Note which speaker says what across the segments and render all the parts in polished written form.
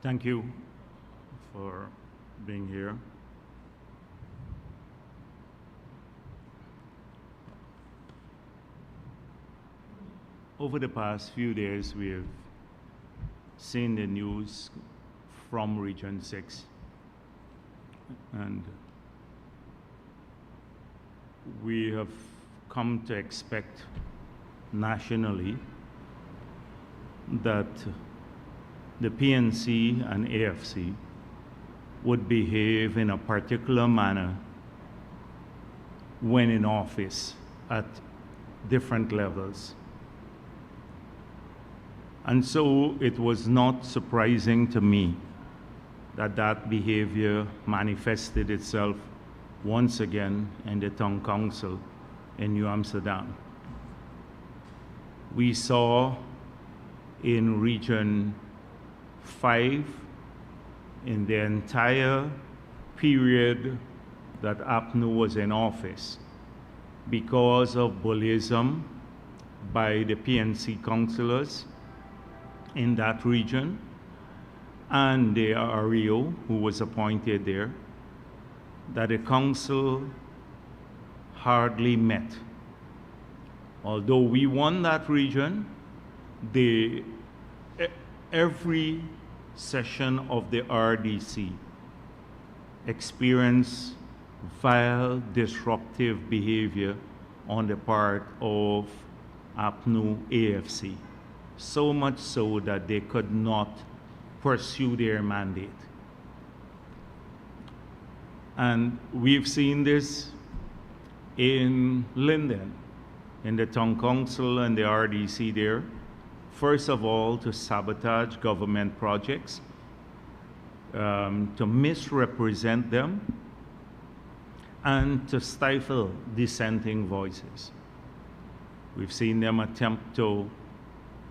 Speaker 1: Thank you for being here. Over the past few days, we have seen the news from Region 6, and we have come to expect nationally that the PNC and AFC would behave in a particular manner when in office at different levels. And so it was not surprising to me that that behavior manifested itself once again in the Town Council in New Amsterdam. We saw in Region 5, in the entire period that APNU was in office, because of bullyism by the PNC councillors in that region and the REO who was appointed there, that the council hardly met. Although we won that region, every session of the RDC experienced vile, disruptive behavior on the part of APNU AFC. So much so that they could not pursue their mandate. And we've seen this in Linden, in the Town Council and the RDC there. First of all, to sabotage government projects, to misrepresent them, and to stifle dissenting voices. We've seen them attempt to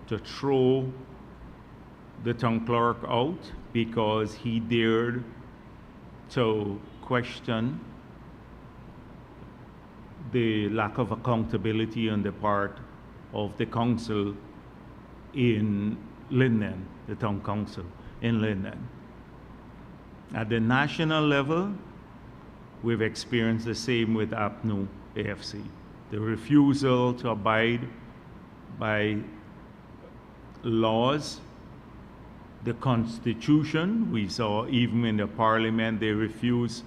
Speaker 1: throw the town clerk out because he dared to question the lack of accountability on the part of the council in Linden, the Town Council in Linden. At the national level, we've experienced the same with APNU AFC. The refusal to abide by laws, the Constitution. We saw even in the Parliament they refused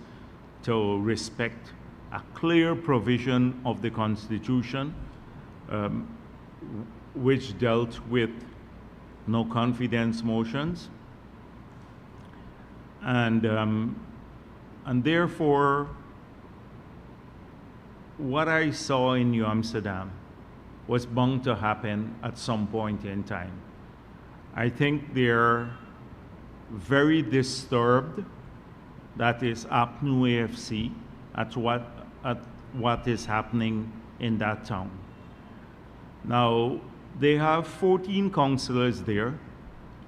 Speaker 1: to respect a clear provision of the Constitution which dealt with no confidence motions. And therefore, what I saw in New Amsterdam was bound to happen at some point in time. I think they're very disturbed, that is APNU AFC, at what is happening in that town. Now, they have 14 councillors there,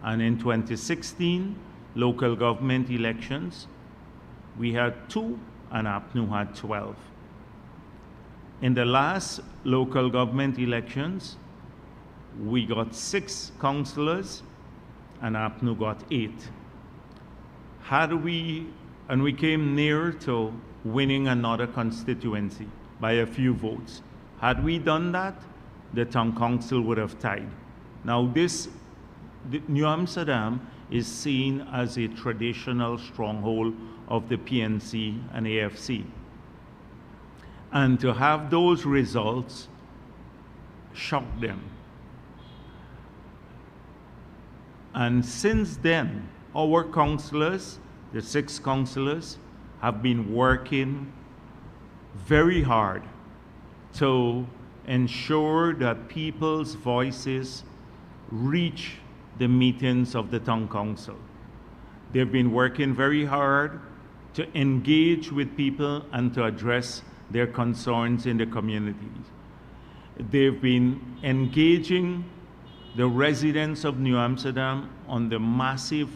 Speaker 1: and in 2016 local government elections, we had 2 and APNU had 12. In the last local government elections, we got 6 councillors and APNU got 8. And we came near to winning another constituency by a few votes. Had we done that, the town council would have tied. Now New Amsterdam is seen as a traditional stronghold of the PNC and AFC. And to have those results shocked them. And since then, our councillors, the 6 councillors, have been working very hard to ensure that people's voices reach the meetings of the town council. They've been working very hard to engage with people and to address their concerns in the communities. They've been engaging the residents of New Amsterdam on the massive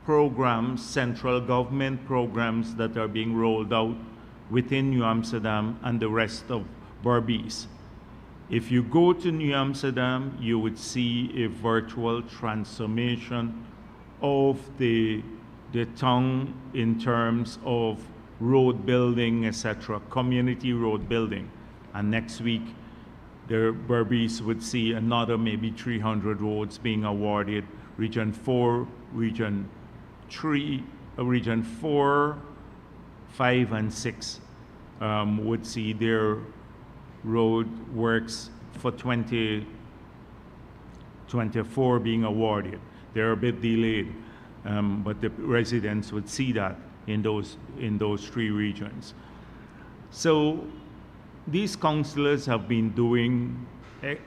Speaker 1: programs, central government programs that are being rolled out within New Amsterdam and the rest of Berbice. If you go to New Amsterdam, you would see a virtual transformation of the town in terms of road building, etc., community road building. And next week, the Berbice would see another maybe 300 roads being awarded. Region 4, Region 3, Region 4, 5, and 6 would see their road works for 2024 being awarded. They're a bit delayed, but the residents would see that in those 3 regions. So these councillors have been doing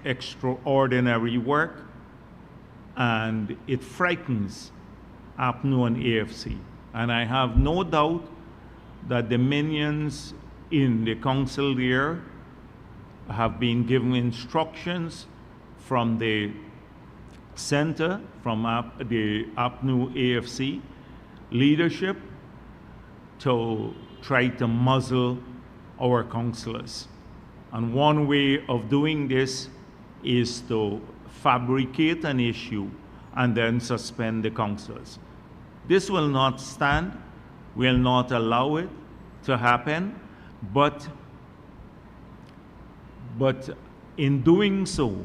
Speaker 1: extraordinary work, and it frightens APNU and AFC. And I have no doubt that the minions in the council there have been given instructions from the center, from the APNU AFC leadership to try to muzzle our councillors. And one way of doing this is to fabricate an issue and then suspend the councillors. This will not stand. We'll not allow it to happen, but in doing so,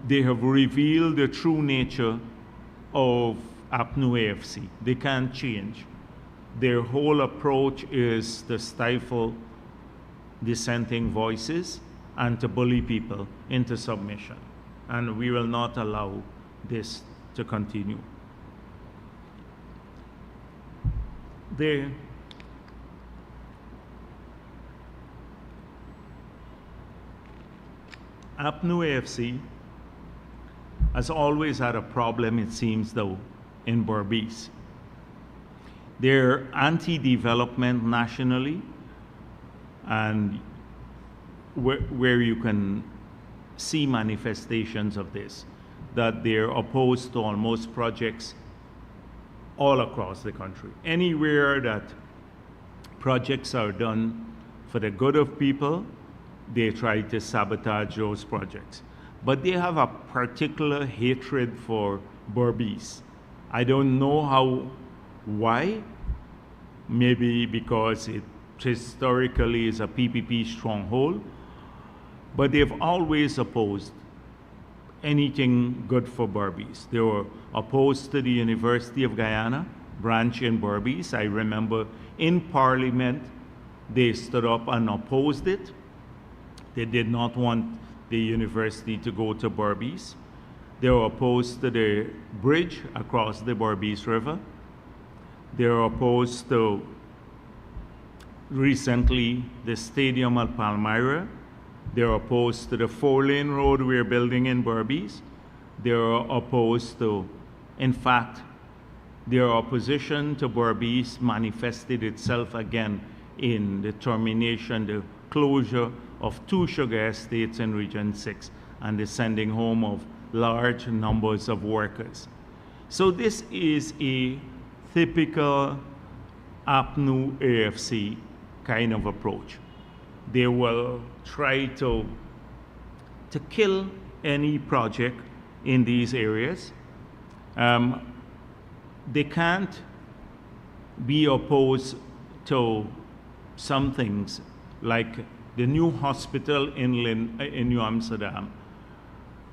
Speaker 1: they have revealed the true nature of APNU AFC. They can't change. Their whole approach is to stifle dissenting voices and to bully people into submission. And we will not allow this to continue. The APNU AFC has always had a problem, it seems, though, in Berbice. They're anti-development nationally, and where you can see manifestations of this, that they're opposed to almost projects all across the country. Anywhere that projects are done for the good of people, they try to sabotage those projects. But they have a particular hatred for Berbice. I don't know why. Maybe because it historically is a PPP stronghold, but they've always opposed anything good for Berbice. They were opposed to the University of Guyana branch in Berbice. I remember in Parliament, they stood up and opposed it. They did not want the university to go to Berbice. They were opposed to the bridge across the Berbice River. They were opposed to, recently, the stadium at Palmyra. They were opposed to the 4-lane road we're building in Berbice. They were opposed to, in fact, their opposition to Berbice manifested itself again in the termination, the closure of 2 sugar estates in Region 6 and the sending home of large numbers of workers. So this is a typical APNU AFC kind of approach. They will try to kill any project in these areas. They can't be opposed to some things like the new hospital in New Amsterdam,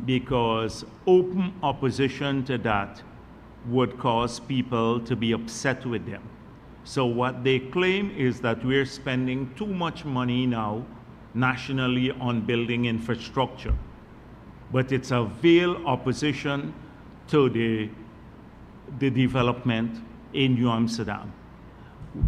Speaker 1: because open opposition to that would cause people to be upset with them. So what they claim is that we're spending too much money now nationally on building infrastructure. But it's a veiled opposition to the development in New Amsterdam.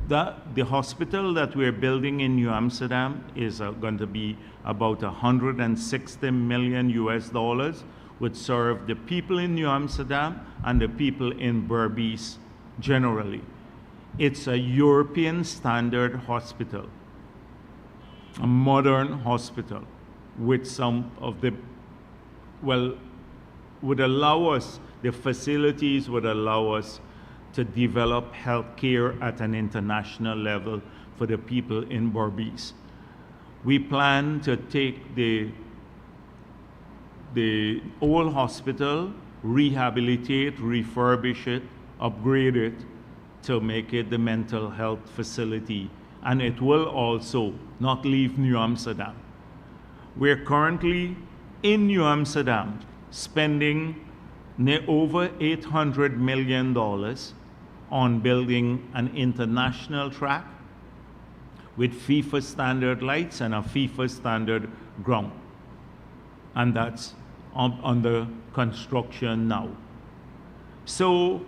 Speaker 1: The hospital that we're building in New Amsterdam is going to be about $160 million, would serve the people in New Amsterdam and the people in Berbice generally. It's a European standard hospital, a modern hospital with some of the, well, would allow us, the facilities would allow us to develop healthcare at an international level for the people in Berbice. We plan to take the old hospital rehabilitate, refurbish it, upgrade it to make it the mental health facility. And it will also not leave New Amsterdam. We're currently in New Amsterdam spending over $800 million on building an international track with FIFA standard lights and a FIFA standard ground. And that's under construction now. So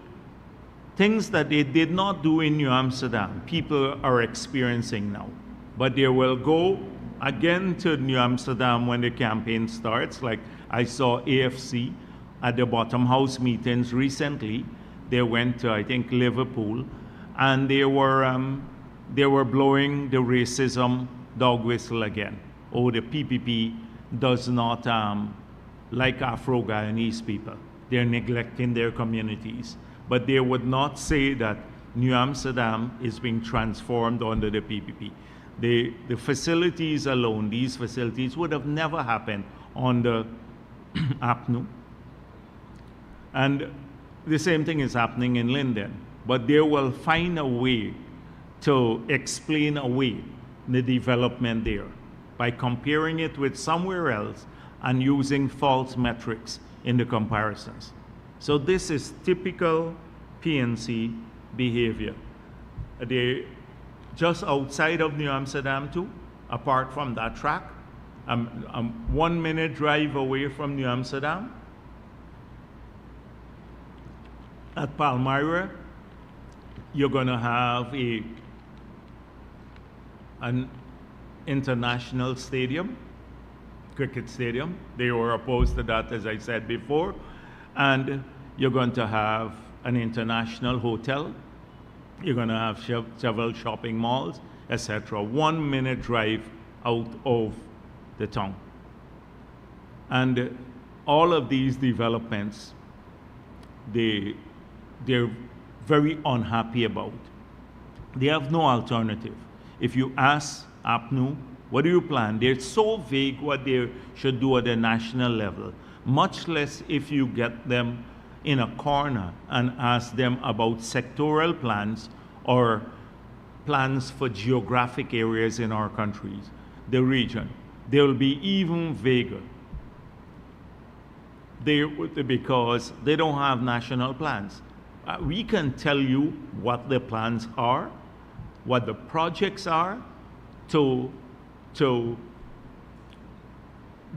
Speaker 1: things that they did not do in New Amsterdam, people are experiencing now. But they will go again to New Amsterdam when the campaign starts. Like I saw AFC at the Bottom House meetings recently. They went to, I think, Liverpool, and they were blowing the racism dog whistle again. Oh, the PPP does not like Afro-Guyanese people. They're neglecting their communities. But they would not say that New Amsterdam is being transformed under the PPP. The facilities alone, these facilities, would have never happened under APNU. And the same thing is happening in Linden. But they will find a way to explain away the development there by comparing it with somewhere else and using false metrics in the comparisons. So this is typical PNC behavior. They just outside of New Amsterdam too, apart from that track, 1 minute drive away from New Amsterdam, at Palmyra, you're going to have an international stadium, cricket stadium. They were opposed to that, as I said before. And you're going to have an international hotel. You're going to have several shopping malls, etc. 1 minute drive out of the town. And all of these developments, they're very unhappy about. They have no alternative. If you ask APNU, what do you plan? They're so vague what they should do at the national level, much less if you get them in a corner and ask them about sectoral plans or plans for geographic areas in our countries, the region. They will be even vaguer. Because they don't have national plans. We can tell you what the plans are, what the projects are to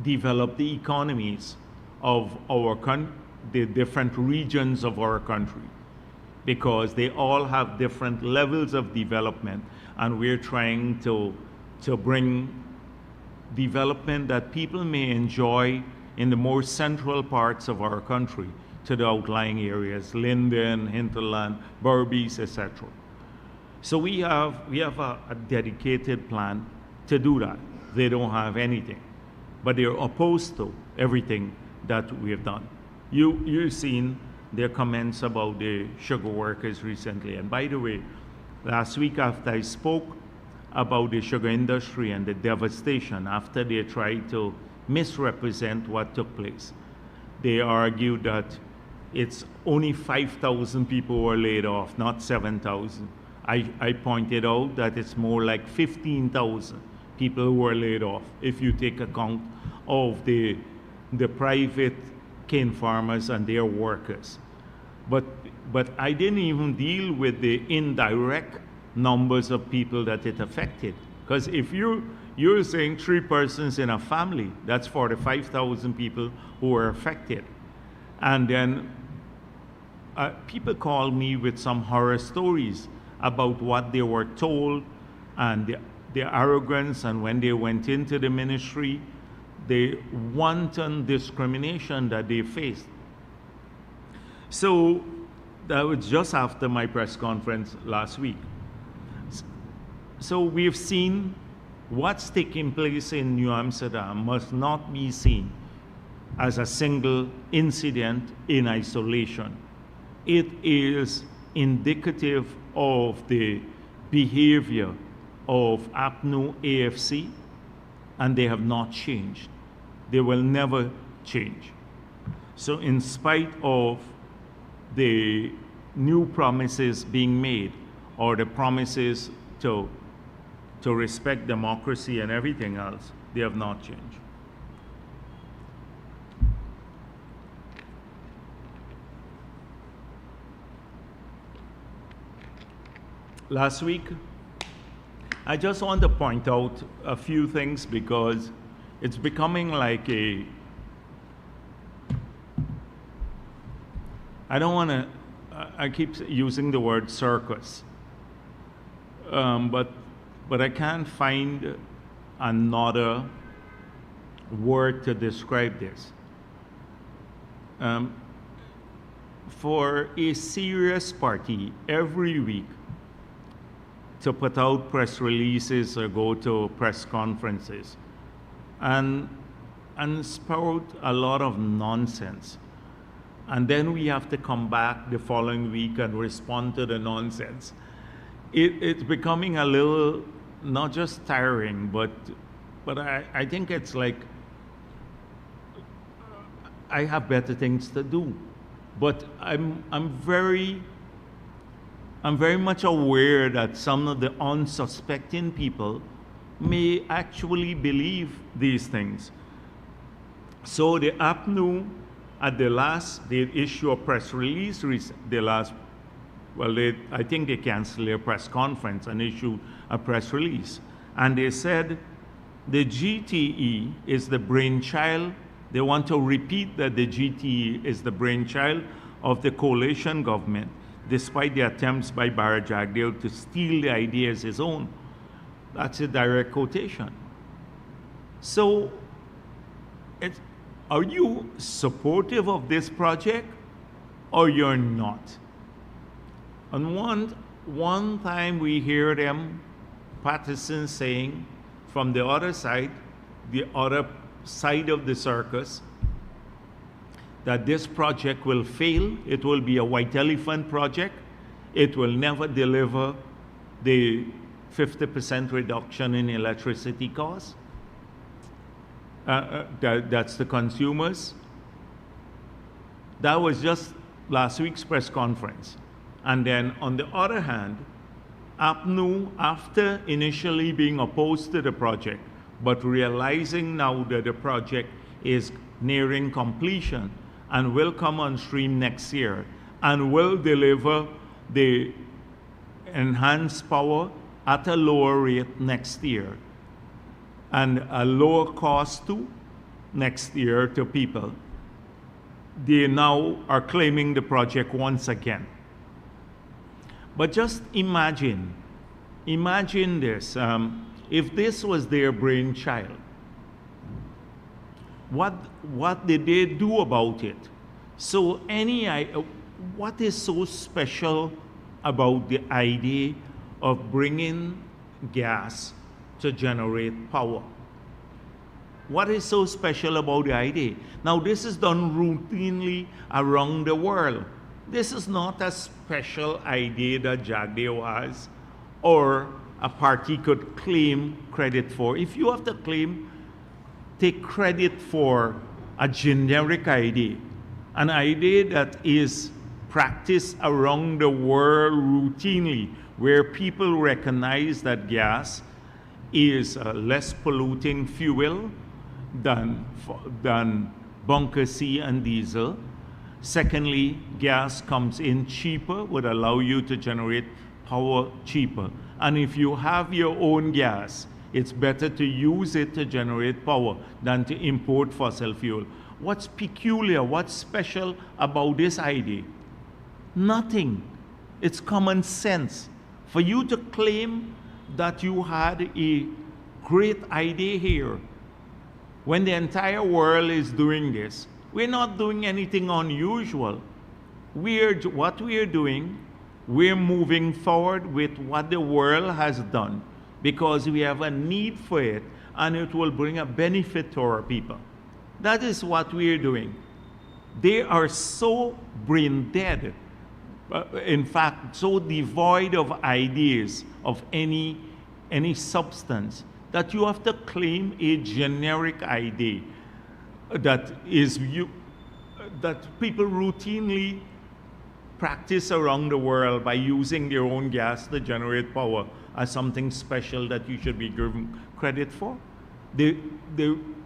Speaker 1: develop the economies of the different regions of our country, because they all have different levels of development, and we're trying to bring development that people may enjoy in the more central parts of our country to the outlying areas, Linden, Hinterland, Berbice, etc. So we have a dedicated plan to do that. They don't have anything, but they're opposed to everything that we have done. You've seen their comments about the sugar workers recently. And by the way, last week after I spoke about the sugar industry and the devastation after they tried to misrepresent what took place, they argued that it's only 5,000 people were laid off, not 7,000. I pointed out that it's more like 15,000 people who were laid off if you take account of the private cane farmers and their workers. But I didn't even deal with the indirect numbers of people that it affected. Because if you're saying 3 persons in a family, that's 45,000 people who were affected. And then people call me with some horror stories about what they were told and their arrogance, and when they went into the ministry, the wanton discrimination that they faced. So that was just after my press conference last week. So we've seen what's taking place in New Amsterdam must not be seen as a single incident in isolation. It is indicative of the behavior of APNU AFC, and they have not changed. They will never change. So in spite of the new promises being made, or the promises to respect democracy and everything else, they have not changed. Last week, I just want to point out a few things because it's becoming like a, I don't want to, I keep using the word circus, but I can't find another word to describe this. For a serious party, every week, to put out press releases or go to press conferences and spout a lot of nonsense. And then we have to come back the following week and respond to the nonsense. It's becoming a little, not just tiring, but I think it's like, I have better things to do. But I'm very much aware that some of the unsuspecting people may actually believe these things. So the APNU, at the last, they issue a press release, I think they canceled their press conference and issued a press release. And they said the GTE is the brainchild. They want to repeat that the GTE is the brainchild of the coalition government, despite the attempts by Bharrat Jagdeo to steal the idea as his own. That's a direct quotation. So, are you supportive of this project or you're not? And one time we hear them, Patterson saying from the other side of the circus, that this project will fail, it will be a white elephant project, it will never deliver the 50% reduction in electricity costs. That's the consumers. That was just last week's press conference. And then on the other hand, APNU, after initially being opposed to the project, but realizing now that the project is nearing completion, and will come on stream next year and will deliver the enhanced power at a lower rate next year and a lower cost too next year to people. They now are claiming the project once again. But just imagine this, if this was their brainchild, what did they do about it? So what is so special about the idea of bringing gas to generate power? What is so special about the idea? Now, this is done routinely around the world. This is not a special idea that Jagdeo has or a party could claim credit for. If you have to take credit for a generic idea, an idea that is practiced around the world routinely, where people recognize that gas is a less polluting fuel than bunker C and diesel. Secondly, gas comes in cheaper, would allow you to generate power cheaper. And if you have your own gas, it's better to use it to generate power than to import fossil fuel. What's peculiar, what's special about this idea? Nothing. It's common sense. For you to claim that you had a great idea here, when the entire world is doing this, we're not doing anything unusual. What we are doing, we're moving forward with what the world has done, because we have a need for it and it will bring a benefit to our people. That is what we are doing. They are so brain dead, in fact, so devoid of ideas of any substance, that you have to claim a generic idea that is that people routinely practice around the world by using their own gas to generate power as something special that you should be given credit for. The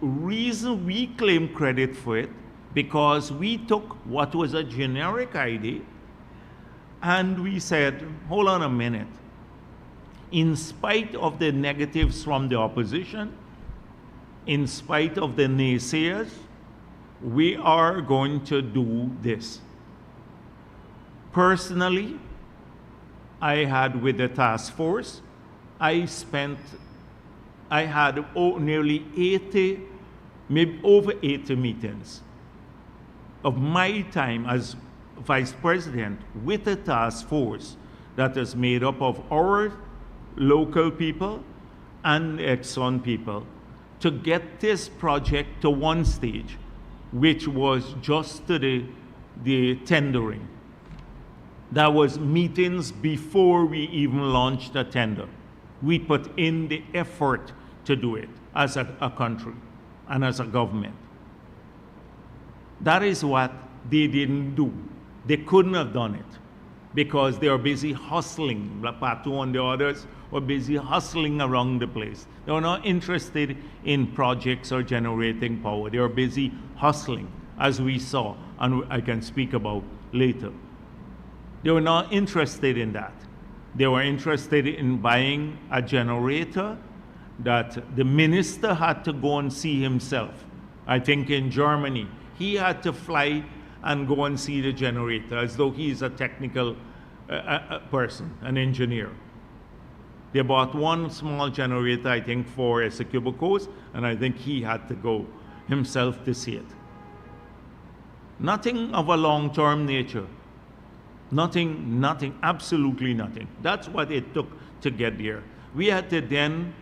Speaker 1: reason we claim credit for it, because we took what was a generic idea and we said, hold on a minute. In spite of the negatives from the opposition, in spite of the naysayers, we are going to do this. Personally, I had with the task force, I had nearly 80, maybe over 80 meetings of my time as vice president with a task force that is made up of our local people and Exxon people to get this project to one stage, which was just to the tendering. That was meetings before we even launched the tender. We put in the effort to do it as a country and as a government. That is what they didn't do. They couldn't have done it because they are busy hustling. Patu and the others were busy hustling around the place. They were not interested in projects or generating power. They were busy hustling, as we saw, and I can speak about later. They were not interested in that. They were interested in buying a generator that the minister had to go and see himself. I think in Germany, he had to fly and go and see the generator as though he's a technical person, an engineer. They bought one small generator, I think, for Essequibo Coast, and I think he had to go himself to see it. Nothing of a long-term nature. Nothing, absolutely nothing. That's what it took to get there. We had to then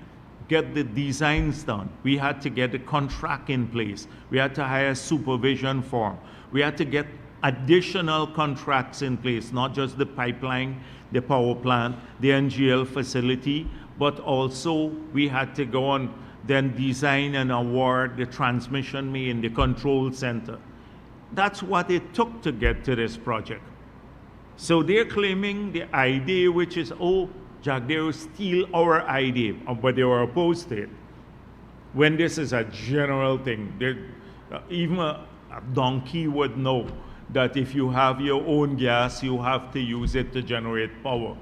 Speaker 1: get the designs done. We had to get the contract in place. We had to hire a supervision firm. We had to get additional contracts in place, not just the pipeline, the power plant, the NGL facility, but also we had to go on then design and award the transmission main, the control center. That's what it took to get to this project. So they're claiming the idea, which is, oh, Jagdeo steal our idea, but they were opposed to it. When this is a general thing, even a donkey would know that if you have your own gas, you have to use it to generate power.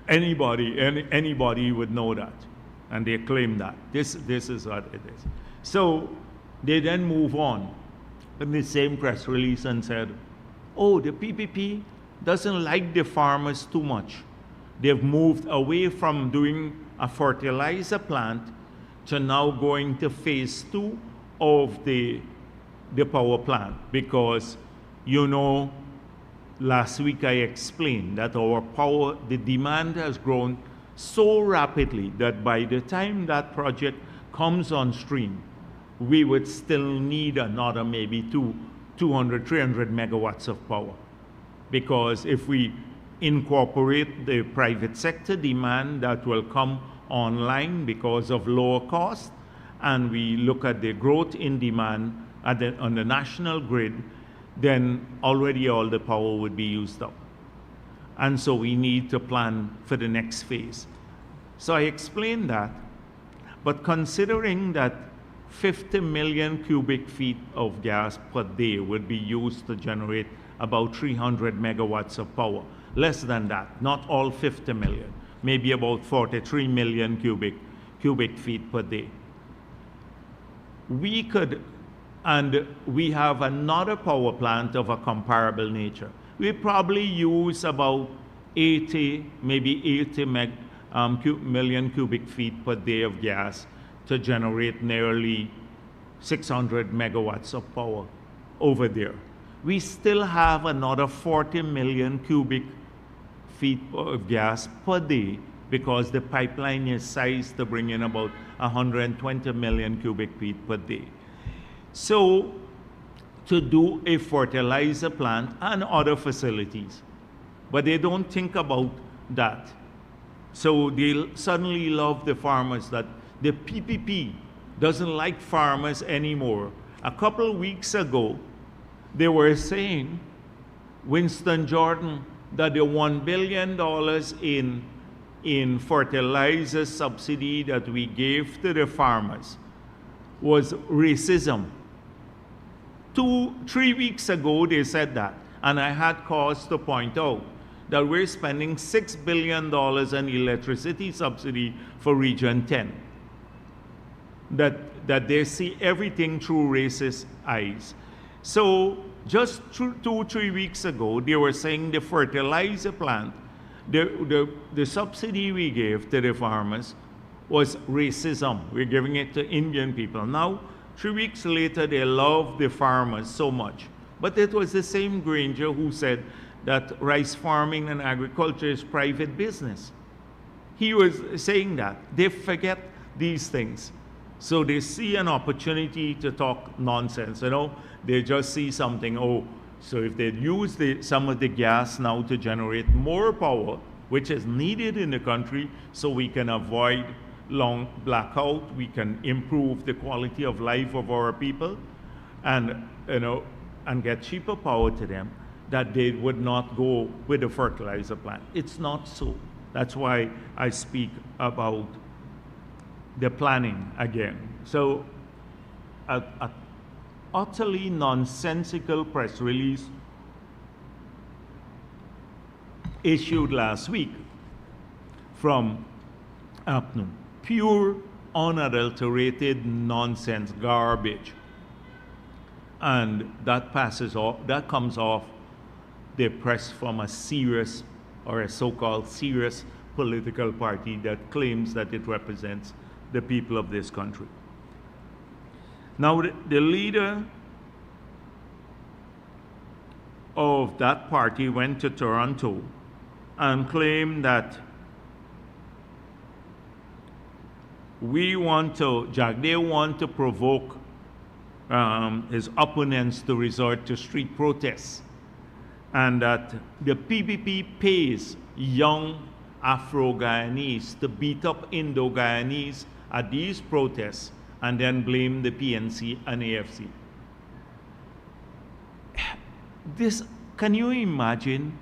Speaker 1: Anybody would know that, and they claim that. This is what it is. So they then move on in the same press release and said, oh, the PPP doesn't like the farmers too much. They've moved away from doing a fertilizer plant to now going to phase 2 of the power plant, because, you know, last week I explained that our power, the demand has grown so rapidly that by the time that project comes on stream, we would still need another maybe 200, 300 megawatts of power. Because if we incorporate the private sector demand that will come online because of lower cost, and we look at the growth in demand on the national grid, then already all the power would be used up. And so we need to plan for the next phase. So I explained that, but considering that 50 million cubic feet of gas per day would be used to generate about 300 megawatts of power. Less than that, not all 50 million, maybe about 43 million cubic feet per day. We could, and we have another power plant of a comparable nature. We probably use about 80, maybe 80 million cubic feet per day of gas to generate nearly 600 megawatts of power over there. We still have another 40 million cubic feet of gas per day because the pipeline is sized to bring in about 120 million cubic feet per day. So to do a fertilizer plant and other facilities, but they don't think about that. So they suddenly love the farmers, that the PPP doesn't like farmers anymore. A couple of weeks ago, they were saying, Winston Jordan, that the $1 billion in fertilizer subsidy that we gave to the farmers was racism. 3 weeks ago they said that, and I had cause to point out that we're spending $6 billion in electricity subsidy for Region 10. That they see everything through racist eyes. So just 2-3 weeks ago, they were saying the fertilizer plant, the subsidy we gave to the farmers was racism. We're giving it to Indian people. Now, 3 weeks later, they love the farmers so much. But it was the same Granger who said that rice farming and agriculture is private business. He was saying that. They forget these things. So they see an opportunity to talk nonsense, you know. They just see something, oh, so if they use some of the gas now to generate more power, which is needed in the country, so we can avoid long blackout, we can improve the quality of life of our people, and, you know, and get cheaper power to them, that they would not go with the fertilizer plant. It's not so. That's why I speak about the planning again. So a utterly nonsensical press release issued last week from APNU. Pure, unadulterated nonsense, garbage. And that comes off the press from a serious, or a so-called serious political party that claims that it represents the people of this country. Now, the leader of that party went to Toronto and claimed that Jagdeo want to provoke his opponents to resort to street protests, and that the PPP pays young Afro-Guyanese to beat up Indo-Guyanese at these protests and then blame the PNC and AFC. This, can you imagine?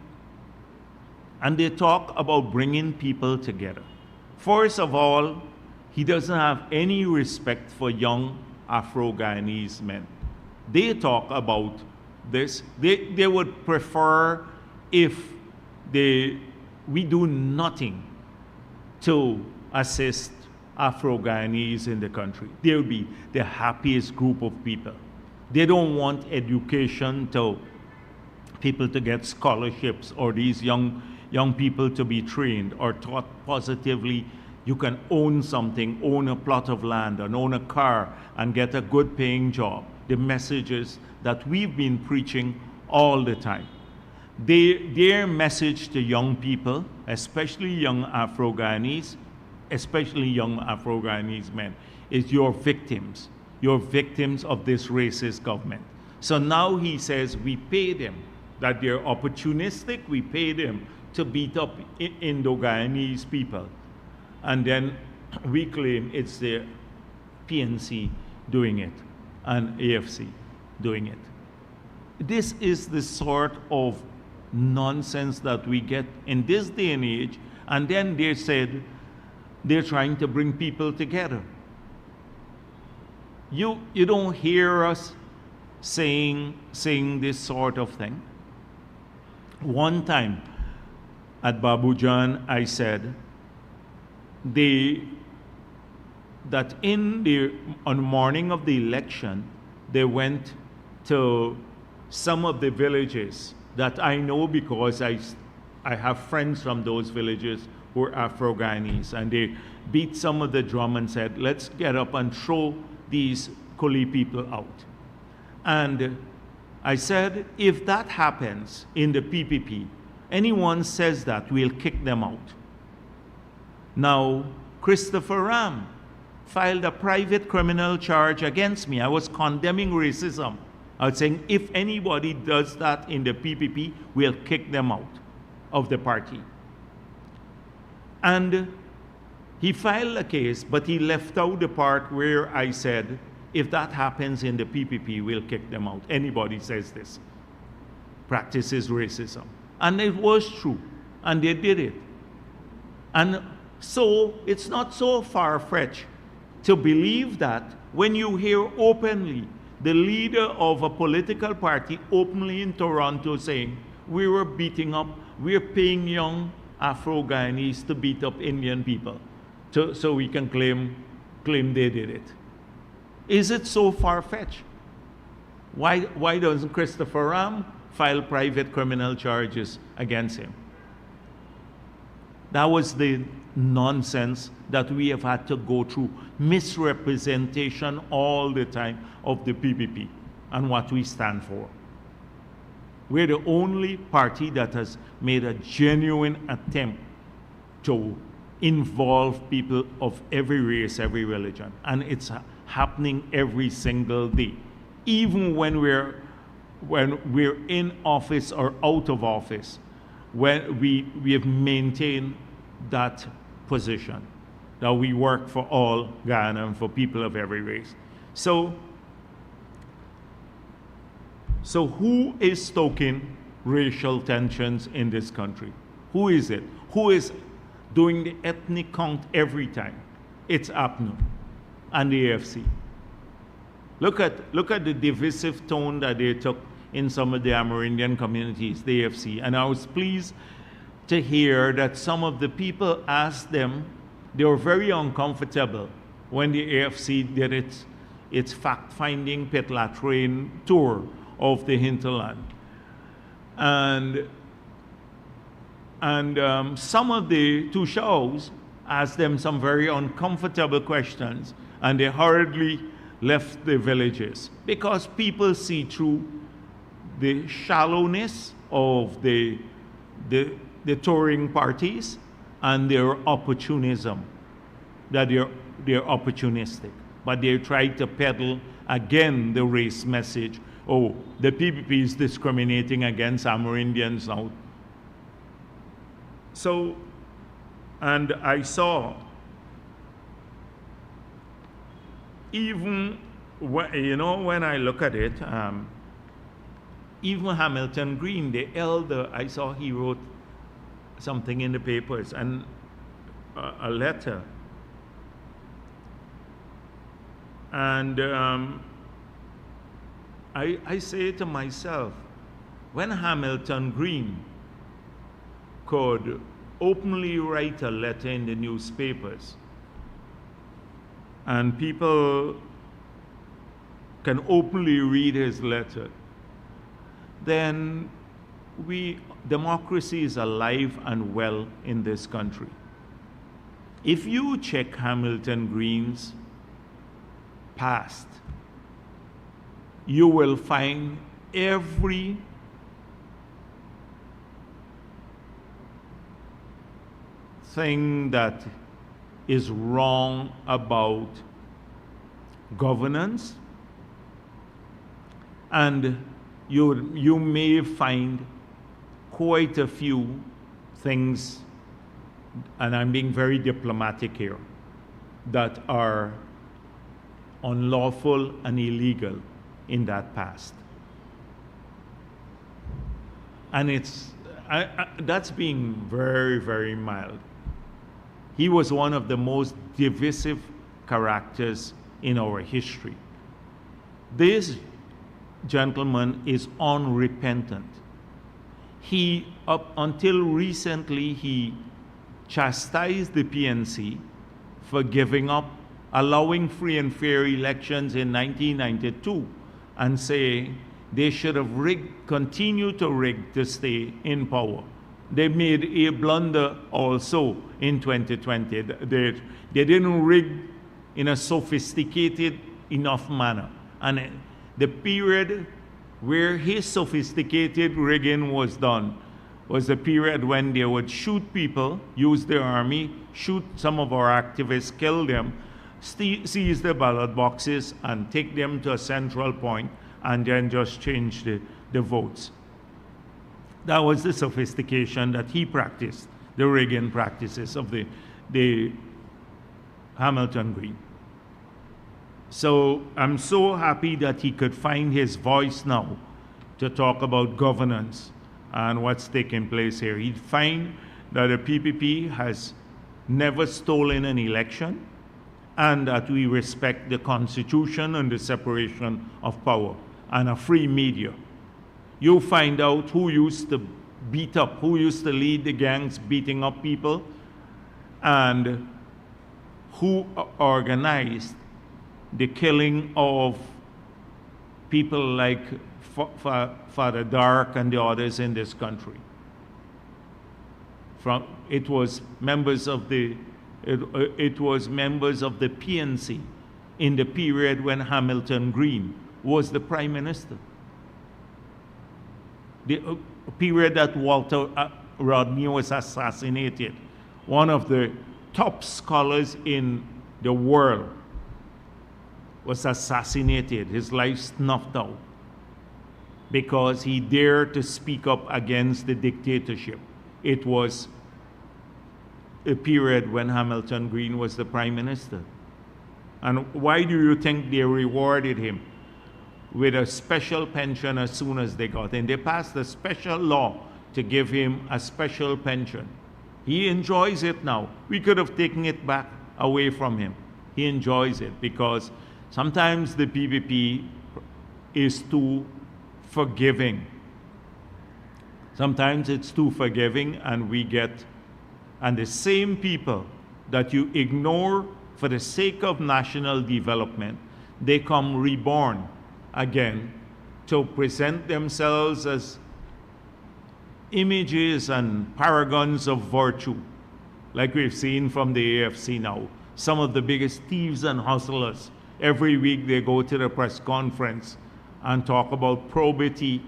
Speaker 1: And they talk about bringing people together. First of all, he doesn't have any respect for young Afro-Guyanese men. They talk about this. They would prefer if we do nothing to assist Afro-Guyanese in the country. They'll be the happiest group of people. They don't want education to people to get scholarships, or these young people to be trained or taught positively. You can own something, own a plot of land, and own a car, and get a good paying job. The messages that we've been preaching all the time. Their message to young people, especially young Afro-Guyanese, especially young Afro-Guyanese men, is you're victims. You're victims of this racist government. So now he says we pay them, that they're opportunistic, we pay them to beat up Indo-Guyanese people. And then we claim it's the PNC doing it and AFC doing it. This is the sort of nonsense that we get in this day and age, and then they said they're trying to bring people together. You don't hear us saying this sort of thing. One time at Babujan, I said that on the morning of the election, they went to some of the villages that I know because I have friends from those villages who are Afro-Guyanese, and they beat some of the drum and said, let's get up and throw these Kuli people out. And I said, if that happens in the PPP, anyone says that, we'll kick them out. Now, Christopher Ram filed a private criminal charge against me. I was condemning racism. I was saying, if anybody does that in the PPP, we'll kick them out of the party. And he filed a case, but he left out the part where I said if that happens in the PPP, we'll kick them out. Anybody says this practices racism. And it was true, and they did it. And so it's not so far-fetched to believe that when you hear openly the leader of a political party openly in Toronto saying, we were beating up, we're paying young Afro-Guyanese to beat up Indian people, so we can claim they did it. Is it so far-fetched? Why doesn't Christopher Ram file private criminal charges against him? That was the nonsense that we have had to go through. Misrepresentation all the time of the PPP and what we stand for. We're the only party that has made a genuine attempt to involve people of every race, every religion. And it's happening every single day. Even when we're in office or out of office, when we have maintained that position, that we work for all Guyana and for people of every race. So who is stoking racial tensions in this country? Who is it? Who is doing the ethnic count every time? It's APNU and the AFC. Look at the divisive tone that they took in some of the Amerindian communities, the AFC. And I was pleased to hear that some of the people asked them, they were very uncomfortable when the AFC did its fact-finding pit latrine tour of the hinterland. And some of the Tushos asked them some very uncomfortable questions, and they hurriedly left the villages because people see through the shallowness of the touring parties and their opportunism, that they're opportunistic. But they try to peddle again the race message. Oh, the PPP is discriminating against Amerindians now. So, and I saw, even when I look at it, even Hamilton Green, the elder, I saw he wrote something in the papers and a letter. And I say to myself, when Hamilton Green could openly write a letter in the newspapers and people can openly read his letter, then democracy is alive and well in this country. If you check Hamilton Green's past, you will find every thing that is wrong about governance, and you may find quite a few things, and I'm being very diplomatic here, that are unlawful and illegal in that past. And that's being very, very mild. He was one of the most divisive characters in our history. This gentleman is unrepentant. Up until recently, he chastised the PNC for giving up, allowing free and fair elections in 1992, and saying they should have continued to rig to stay in power. They made a blunder also in 2020. They didn't rig in a sophisticated enough manner. And the period where his sophisticated rigging was done was the period when they would shoot people, use the army, shoot some of our activists, kill them, seize the ballot boxes and take them to a central point and then just change the votes. That was the sophistication that he practiced, the rigging practices of the Hamilton Green. So I'm so happy that he could find his voice now to talk about governance and what's taking place here. He'd find that the PPP has never stolen an election and that we respect the Constitution and the separation of power and a free media. You find out who used to beat up, who used to lead the gangs beating up people, and who organized the killing of people like Father Dark and the others in this country. It was members of the PNC in the period when Hamilton Green was the Prime Minister. The period that Walter Rodney was assassinated, one of the top scholars in the world was assassinated, his life snuffed out, because he dared to speak up against the dictatorship. It was a period when Hamilton Green was the Prime Minister. And why do you think they rewarded him with a special pension as soon as they got in? They passed a special law to give him a special pension. He enjoys it now. We could have taken it back away from him. He enjoys it because sometimes the PPP is too forgiving. Sometimes it's too forgiving, and the same people that you ignore for the sake of national development, they come reborn again to present themselves as images and paragons of virtue, like we've seen from the AFC now. Some of the biggest thieves and hustlers, every week they go to the press conference and talk about probity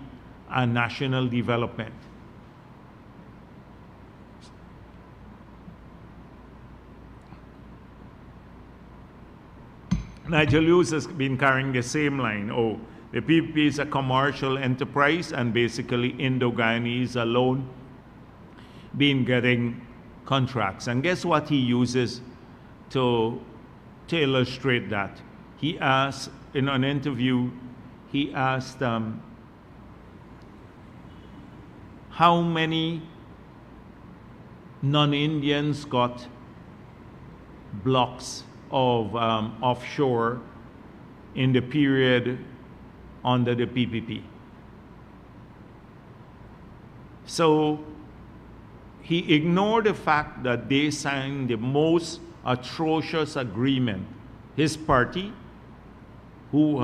Speaker 1: and national development. Nigel Lewis has been carrying the same line. Oh, the PPP is a commercial enterprise, and basically Indo-Guyanese alone been getting contracts. And guess what he uses to illustrate that? He asked, in an interview, he asked how many non-Indians got blocks of offshore in the period under the PPP. So he ignored the fact that they signed the most atrocious agreement. His party, which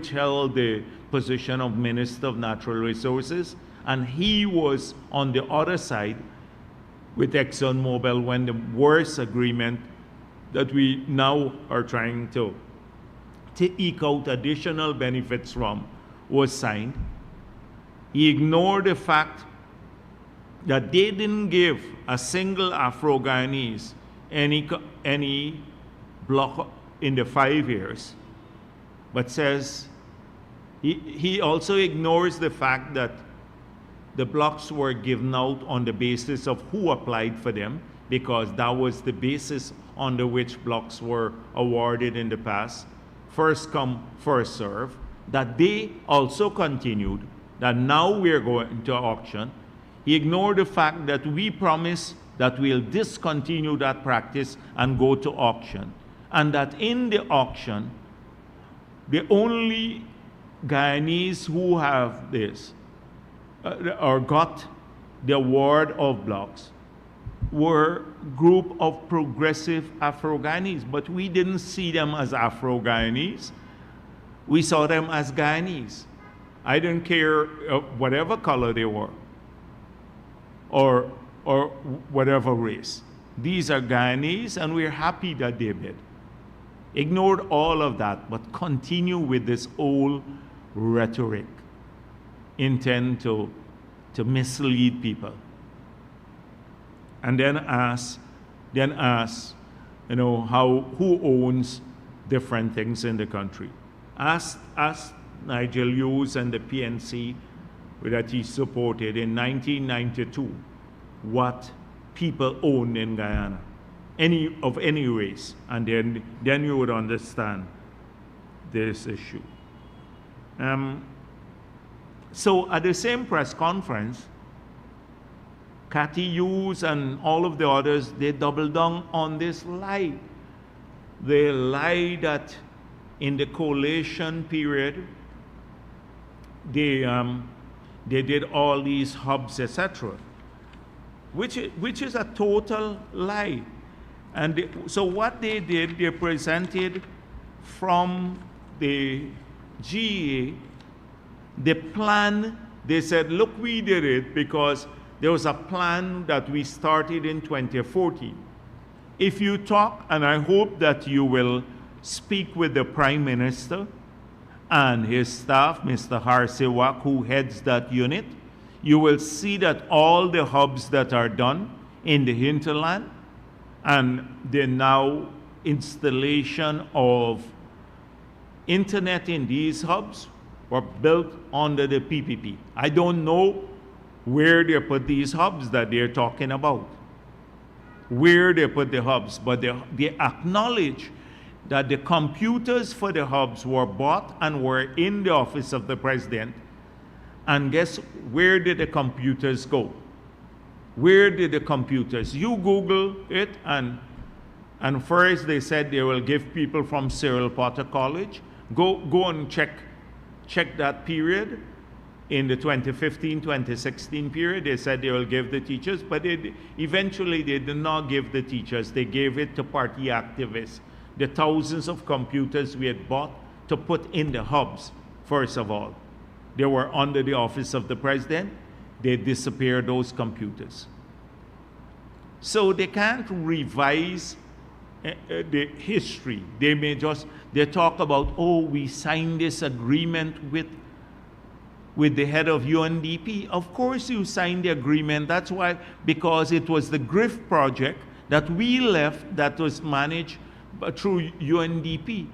Speaker 1: held the position of Minister of Natural Resources, and he was on the other side with ExxonMobil when the worst agreement that we now are trying to eke out additional benefits from was signed. He ignored the fact that they didn't give a single Afro-Guyanese any block in the 5 years, but says he also ignores the fact that the blocks were given out on the basis of who applied for them, because that was the basis under which blocks were awarded in the past. First come, first serve. That they also continued, that now we're going to auction. He ignored the fact that we promised that we'll discontinue that practice and go to auction. And that in the auction, the only Guyanese who have this, or got the award of blocks, were group of progressive Afro-Guyanese, but we didn't see them as Afro-Guyanese. We saw them as Guyanese. I didn't care whatever color they were, or whatever race. These are Guyanese, and we're happy that they bid. Ignored all of that, but continue with this old rhetoric, intend to mislead people. And then ask, who owns different things in the country. Ask Nigel Hughes and the PNC that he supported in 1992 what people owned in Guyana. any race, and then you would understand this issue. So at the same press conference, Cathy Hughes and all of the others, they doubled down on this lie. They lied that in the coalition period, they did all these hubs, etc., which is a total lie. And so what they did, they presented from the GA the plan. They said, look, we did it because there was a plan that we started in 2014. If you talk, and I hope that you will speak with the Prime Minister and his staff, Mr. Harsewak, who heads that unit, you will see that all the hubs that are done in the hinterland and the now installation of internet in these hubs were built under the PPP. I don't know where they put these hubs that they're talking about, where they put the hubs, but they acknowledge that the computers for the hubs were bought and were in the office of the president. And guess where did the computers go? Where did the computers? You Google it, and first they said they will give people from Cyril Potter College. Go and check that period. In the 2015-2016 period, they said they will give the teachers, but eventually they did not give the teachers. They gave it to party activists. The thousands of computers we had bought to put in the hubs, first of all. They were under the office of the president. They disappeared those computers. So they can't revise the history. They talk about, oh, we signed this agreement with the head of UNDP. Of course you signed the agreement. That's why, because it was the GRIF project that we left that was managed through UNDP.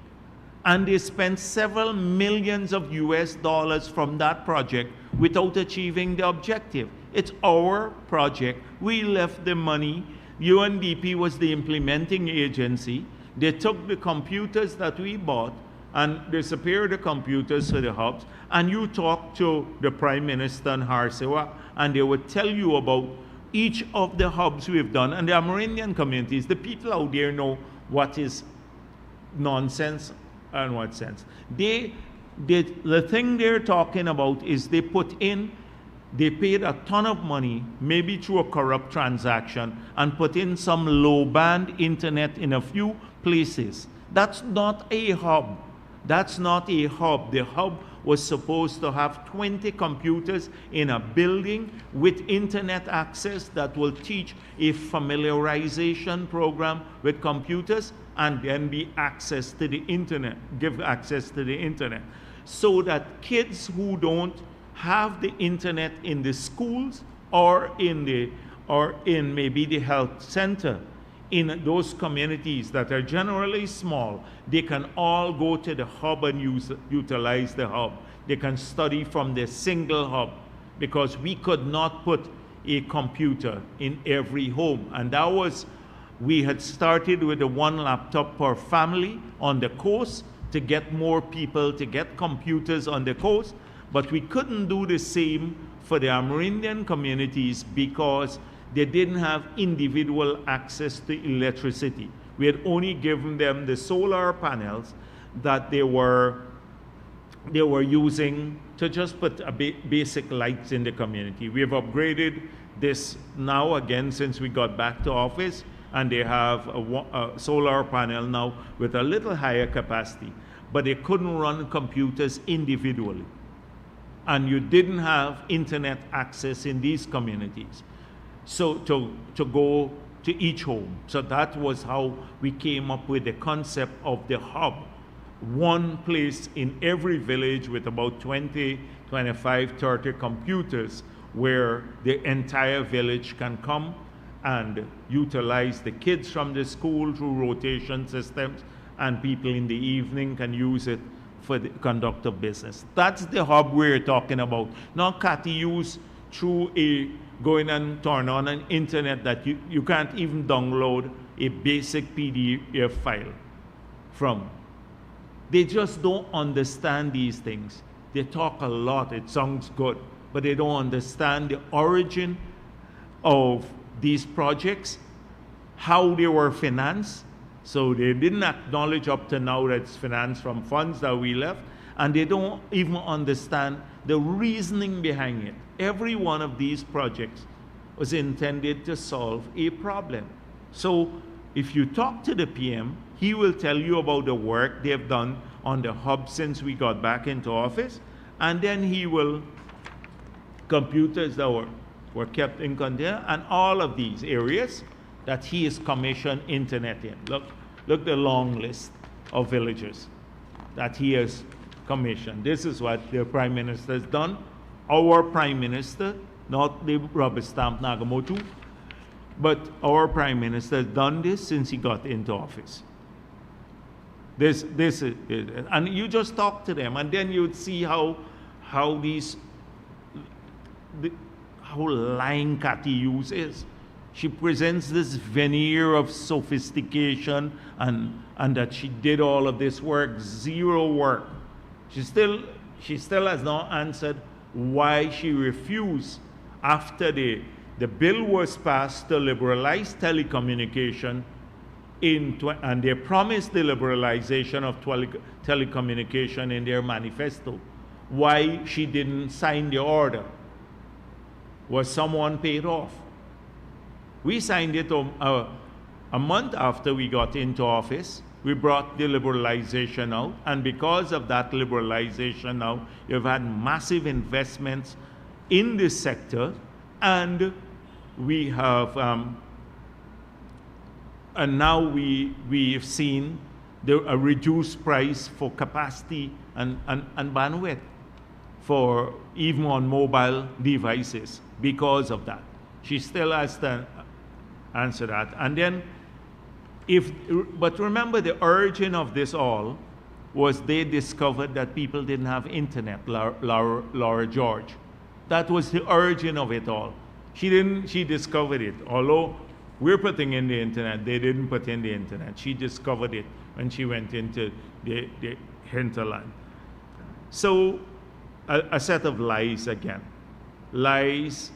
Speaker 1: And they spent several millions of US dollars from that project without achieving the objective. It's our project. We left the money. UNDP was the implementing agency. They took the computers that we bought and disappeared the computers to the hubs. And you talk to the Prime Minister and Harsewak, and they would tell you about each of the hubs we've done. And the Amerindian communities, the people out there know what is nonsense and what sense. The thing they're talking about is they paid a ton of money, maybe through a corrupt transaction, and put in some low-band internet in a few places. That's not a hub. That's not a hub. The hub was supposed to have 20 computers in a building with internet access that will teach a familiarization program with computers and then be access to the internet, give access to the internet, so that kids who don't have the internet in the schools or in maybe the health center in those communities that are generally small, they can all go to the hub and utilize the hub. They can study from the single hub, because we could not put a computer in every home. And that was, we had started with the one laptop per family on the coast to get more people to get computers on the coast, but we couldn't do the same for the Amerindian communities because they didn't have individual access to electricity. We had only given them the solar panels that they were using to just put basic lights in the community. We have upgraded this now again since we got back to office, and they have a solar panel now with a little higher capacity, but they couldn't run computers individually. And you didn't have internet access in these communities. So to go to each home. So that was how we came up with the concept of the hub. One place in every village with about 20, 25, 30 computers where the entire village can come and utilize the kids from the school through rotation systems, and people in the evening can use it for the conduct of business. That's the hub we're talking about. Not Cathy use through going and turn on an internet that you can't even download a basic PDF file from. They just don't understand these things. They talk a lot, it sounds good, but they don't understand the origin of these projects, how they were financed. So they didn't acknowledge up to now that it's financed from funds that we left, and they don't even understand the reasoning behind it. Every one of these projects was intended to solve a problem. So if you talk to the PM, he will tell you about the work they've done on the hub since we got back into office, and then he will, computers that were kept in container, and all of these areas that he has commissioned internet in. Look the long list of villages that he has commissioned. This is what the Prime Minister has done. Our Prime Minister, not the rubber stamp Nagamoto, but our Prime Minister has done this since he got into office. This is, and you just talk to them, and then you'd see how lying Cathy Hughes is. She presents this veneer of sophistication and that she did all of this work, zero work. She still has not answered why she refused, after the bill was passed to liberalize telecommunication and they promised the liberalization of telecommunication in their manifesto, why she didn't sign the order. Was someone paid off? We signed it a month after we got into office. We brought the liberalization out, and because of that liberalization now, you've had massive investments in this sector, and we have, and now we've seen a reduced price for capacity and bandwidth for even on mobile devices because of that. She still has to answer that. And then, but remember, the origin of this all was they discovered that people didn't have internet, Laura George. That was the origin of it all. She discovered it. Although we're putting in the internet, they didn't put in the internet. She discovered it when she went into the Hinterland. So a set of lies again. Lies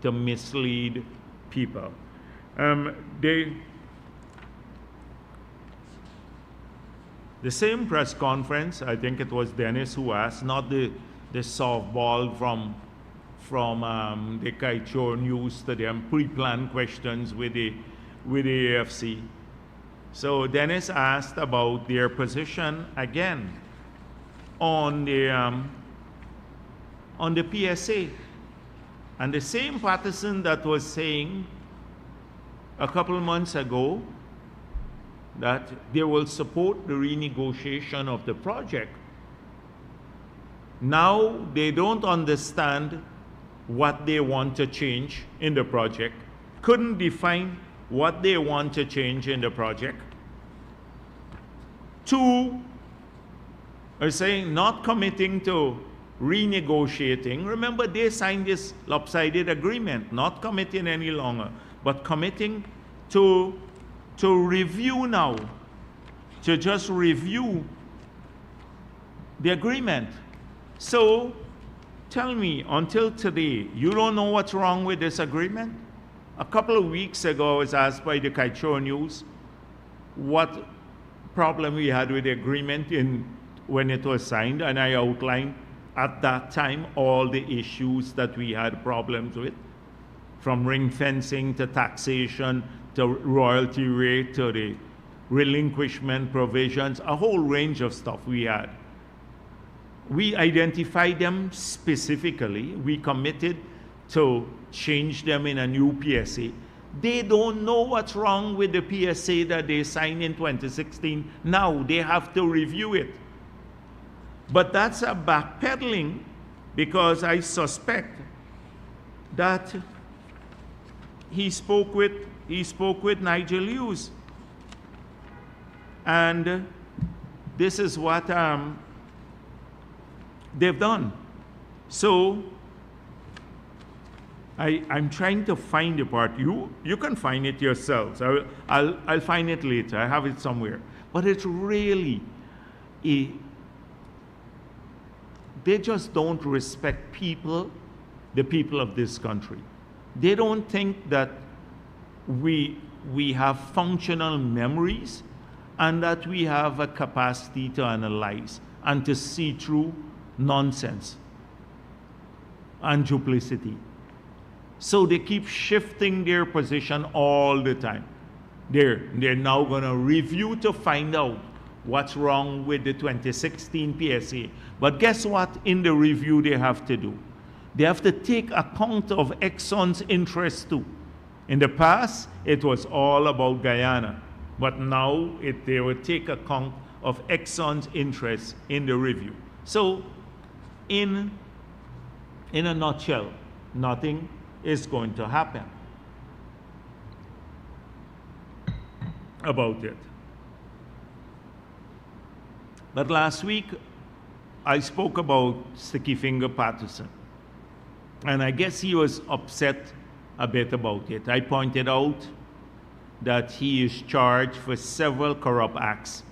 Speaker 1: to mislead people. The same press conference, I think it was Dennis who asked, not the softball from the Kaichor News to them, pre-planned questions with the AFC. So Dennis asked about their position again on the PSA. And the same Patterson that was saying a couple of months ago that they will support the renegotiation of the project. Now they don't understand what they want to change in the project, couldn't define what they want to change in the project. Two, are saying not committing to renegotiating. Remember, they signed this lopsided agreement, not committing any longer, but committing to review now, to just review the agreement. So tell me, until today, you don't know what's wrong with this agreement? A couple of weeks ago, I was asked by the Kaichor News what problem we had with the agreement when it was signed, and I outlined at that time all the issues that we had problems with, from ring fencing to taxation to royalty rate to the relinquishment provisions, a whole range of stuff we had. We identified them specifically. We committed to change them in a new PSA. They don't know what's wrong with the PSA that they signed in 2016. Now they have to review it. But that's a backpedaling, because I suspect that he spoke with Nigel Hughes, and this is what they've done. So I'm trying to find the part. You can find it yourselves. I'll find it later. I have it somewhere. But it's really, they just don't respect people, the people of this country. They don't think that we have functional memories and that we have a capacity to analyze and to see through nonsense and duplicity. So they keep shifting their position all the time. They're now going to review to find out what's wrong with the 2016 PSA. But guess what in the review they have to do? They have to take account of Exxon's interest too. In the past, it was all about Guyana. But now they will take account of Exxon's interest in the review. So in a nutshell, nothing is going to happen about it. But last week, I spoke about Sticky Finger Patterson. And I guess he was upset a bit about it. I pointed out that he is charged for several corrupt acts.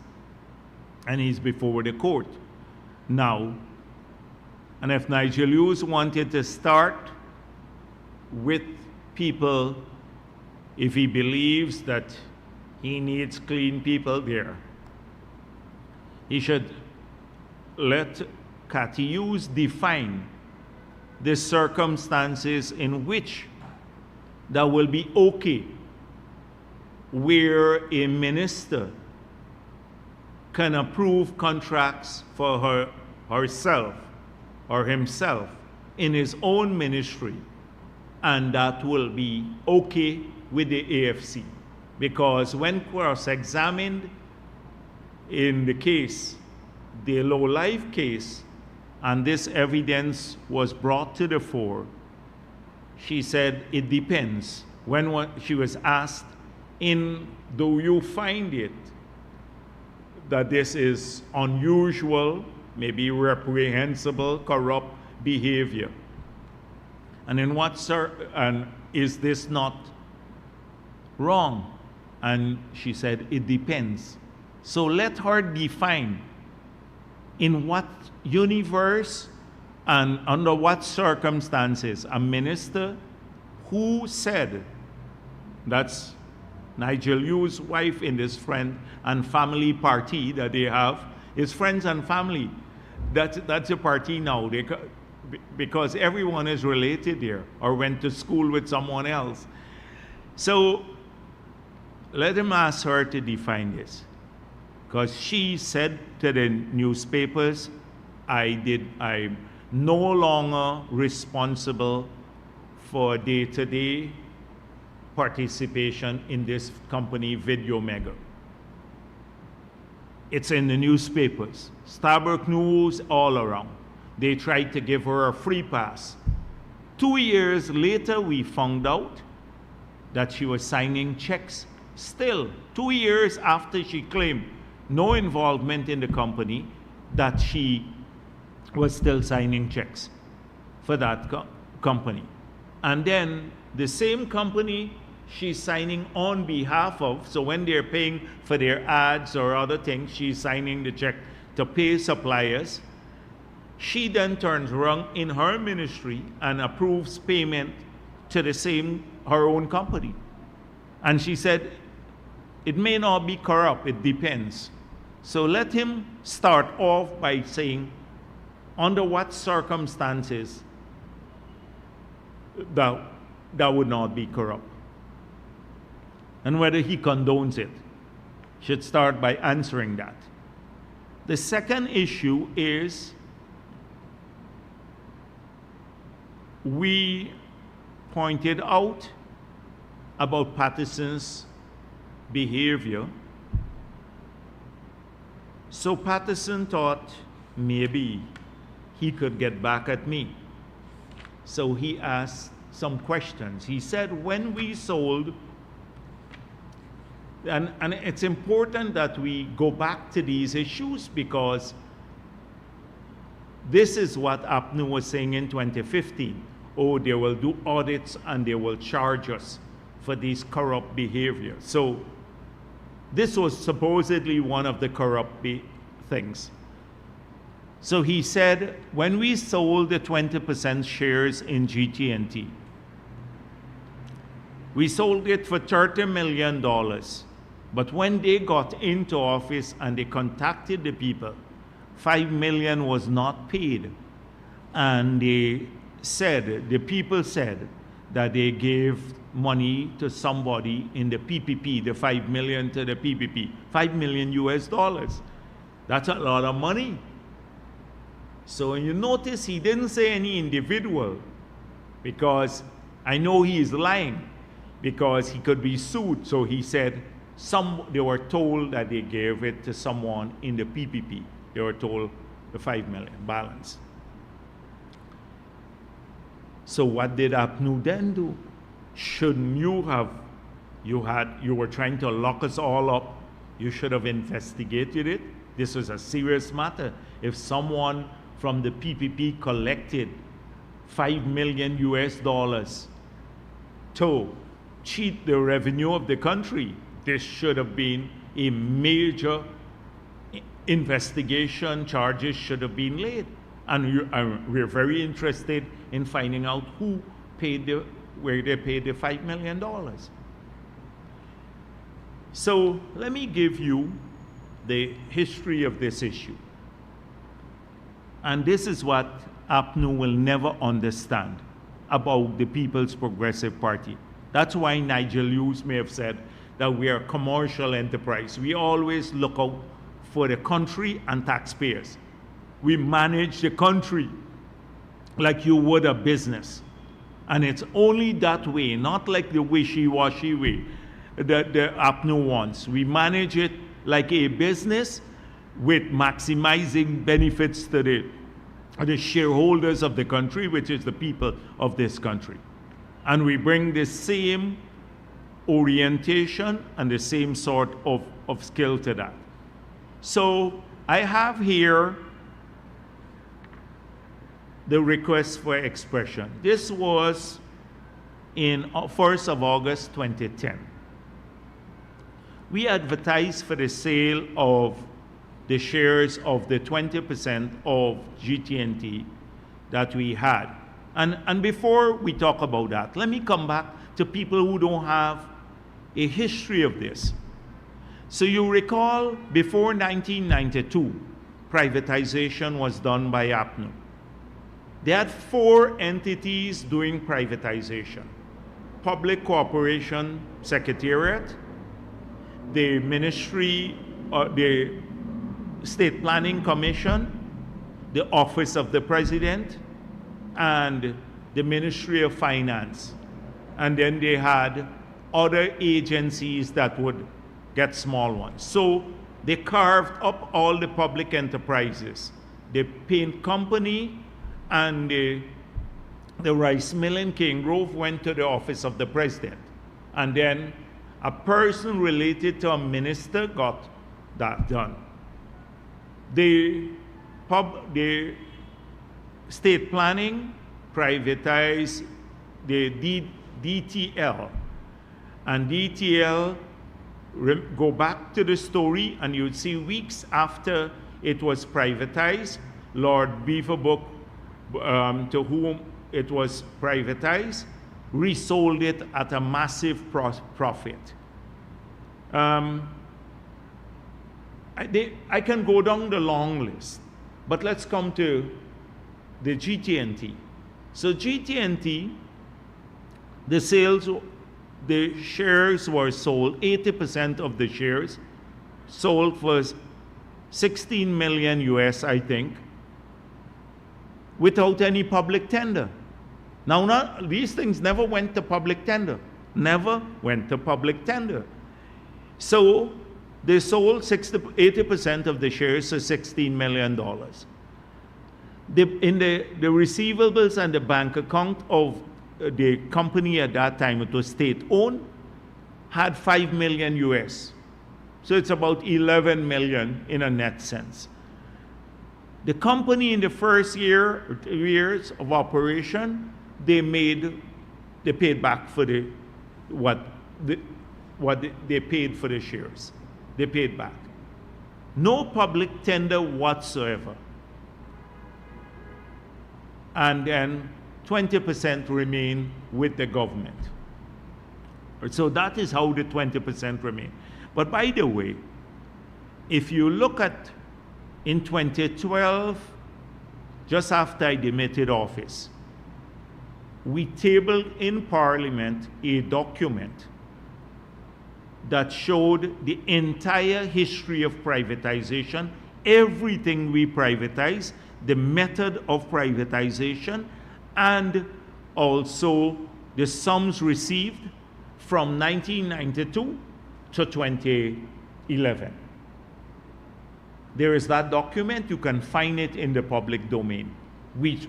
Speaker 1: And he's before the court now. And if Nigel Hughes wanted to start with people, if he believes that he needs clean people there, he should let Cathy Hughes define the circumstances in which that will be okay, where a minister can approve contracts for herself or himself in his own ministry, and that will be okay with the AFC. Because when cross-examined in the case, the low-life case, and this evidence was brought to the fore, she said it depends. When she was asked, do you find it that this is unusual, maybe reprehensible, corrupt behavior? And in what and is this not wrong? And she said, it depends. So let her define in what universe and under what circumstances a minister who said, that's Nigel Hughes' wife in this friend and family party that they have, his friends and family, that's a party now. Because everyone is related there or went to school with someone else. So let him ask her to define this. Because she said to the newspapers, I'm no longer responsible for day-to-day participation in this company, Video Mega. It's in the newspapers, Starbuck News, all around. They tried to give her a free pass. 2 years later, we found out that she was signing checks. Still, 2 years after she claimed no involvement in the company, that she was still signing checks for that company. And then the same company she's signing on behalf of, so when they're paying for their ads or other things, she's signing the check to pay suppliers. She then turns around in her ministry and approves payment to her own company. And she said, it may not be corrupt, it depends. So let him start off by saying, under what circumstances that would not be corrupt. And whether he condones it. Should start by answering that. The second issue is, we pointed out about Patterson's behavior. So Patterson thought maybe he could get back at me. So he asked some questions. He said, when we sold, and it's important that we go back to these issues because this is what APNU was saying in 2015. oh, they will do audits and they will charge us for these corrupt behavior. So this was supposedly one of the corrupt things. So he said, when we sold the 20% shares in GT&T, we sold it for $30 million. But when they got into office and they contacted the people, $5 million was not paid. And they said, the people said that they gave money to somebody in the PPP, the 5 million to the PPP, $5 million US. That's a lot of money. So you notice he didn't say any individual, because I know he is lying, because he could be sued. So he said they were told that they gave it to someone in the PPP. They were told the 5 million balance. So what did APNU then do? Shouldn't you have, you were trying to lock us all up, you should have investigated it. This was a serious matter. If someone from the PPP collected $5 million US to cheat the revenue of the country, this should have been a major investigation. Charges should have been laid. And we're very interested in finding out who paid where they paid the $5 million. So let me give you the history of this issue. And this is what APNU will never understand about the People's Progressive Party. That's why Nigel Hughes may have said that we are a commercial enterprise. We always look out for the country and taxpayers. We manage the country like you would a business. And it's only that way, not like the wishy-washy way that the APNU wants. We manage it like a business with maximizing benefits to the shareholders of the country, which is the people of this country. And we bring the same orientation and the same sort of skill to that. So I have here the request for expression. This was in 1st of August 2010. We advertised for the sale of the shares of the 20% of GT&T that we had. And before we talk about that, let me come back to people who don't have a history of this. So you recall, before 1992, privatization was done by APNU. They had 4 entities doing privatization: Public Cooperation Secretariat, the Ministry, the State Planning Commission, the Office of the President, and the Ministry of Finance. And then they had other agencies that would get small ones. So they carved up all the public enterprises. The paint company and the rice mill in King Grove went to the Office of the President. And then a person related to a minister got that done. The state planning privatized the DTL. And DTL, go back to the story and you'd see weeks after it was privatized, Lord Beaverbrook, to whom it was privatized, resold it at a massive profit. I can go down the long list, but let's come to the GT&T. So GT&T, the sales, the shares were sold, 80% of the shares sold for 16 million US, I think, without any public tender. Now, these things never went to public tender. Never went to public tender. So they sold 80% of the shares for $16 million. In the receivables and the bank account of the company at that time, it was state-owned, had 5 million US. So it's about 11 million in a net sense. The company in the first year or 2 years of operation they paid back for what they paid for the shares. They paid back. No public tender whatsoever. And then 20% remain with the government. So that is how the 20% remain. But by the way, if you look at in 2012, just after I demitted office, we tabled in Parliament a document that showed the entire history of privatization, everything we privatized, the method of privatization, and also the sums received from 1992 to 2011. There is that document. You can find it in the public domain. We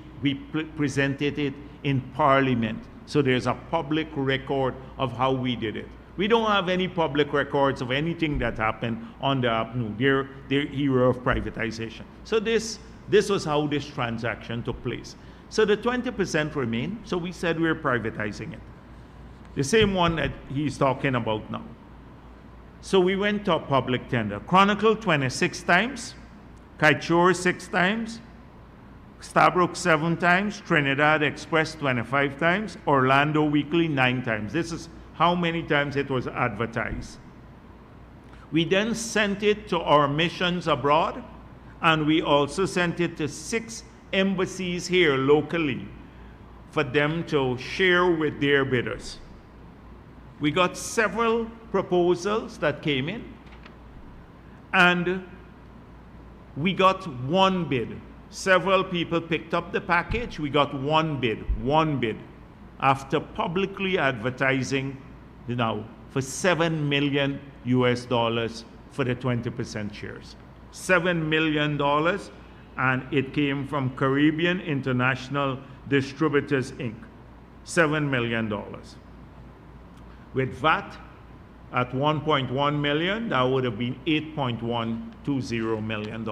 Speaker 1: presented it in Parliament. So there's a public record of how we did it. We don't have any public records of anything that happened on the APNU, their era of privatization. So this was how this transaction took place. So the 20% remained, so we said we're privatizing it. The same one that he's talking about now. So we went to a public tender. Chronicle 26 times, Kaishore 6 times, Stabrook 7 times, Trinidad Express 25 times, Orlando Weekly 9 times. This is how many times it was advertised. We then sent it to our missions abroad, and we also sent it to 6 embassies here locally for them to share with their bidders. We got several proposals that came in, and we got one bid. Several people picked up the package. We got one bid, after publicly advertising for $7 million for the 20% shares. $7 million, and it came from Caribbean International Distributors, Inc. $7 million. With VAT at 1.1 million, that would have been $8.120 million.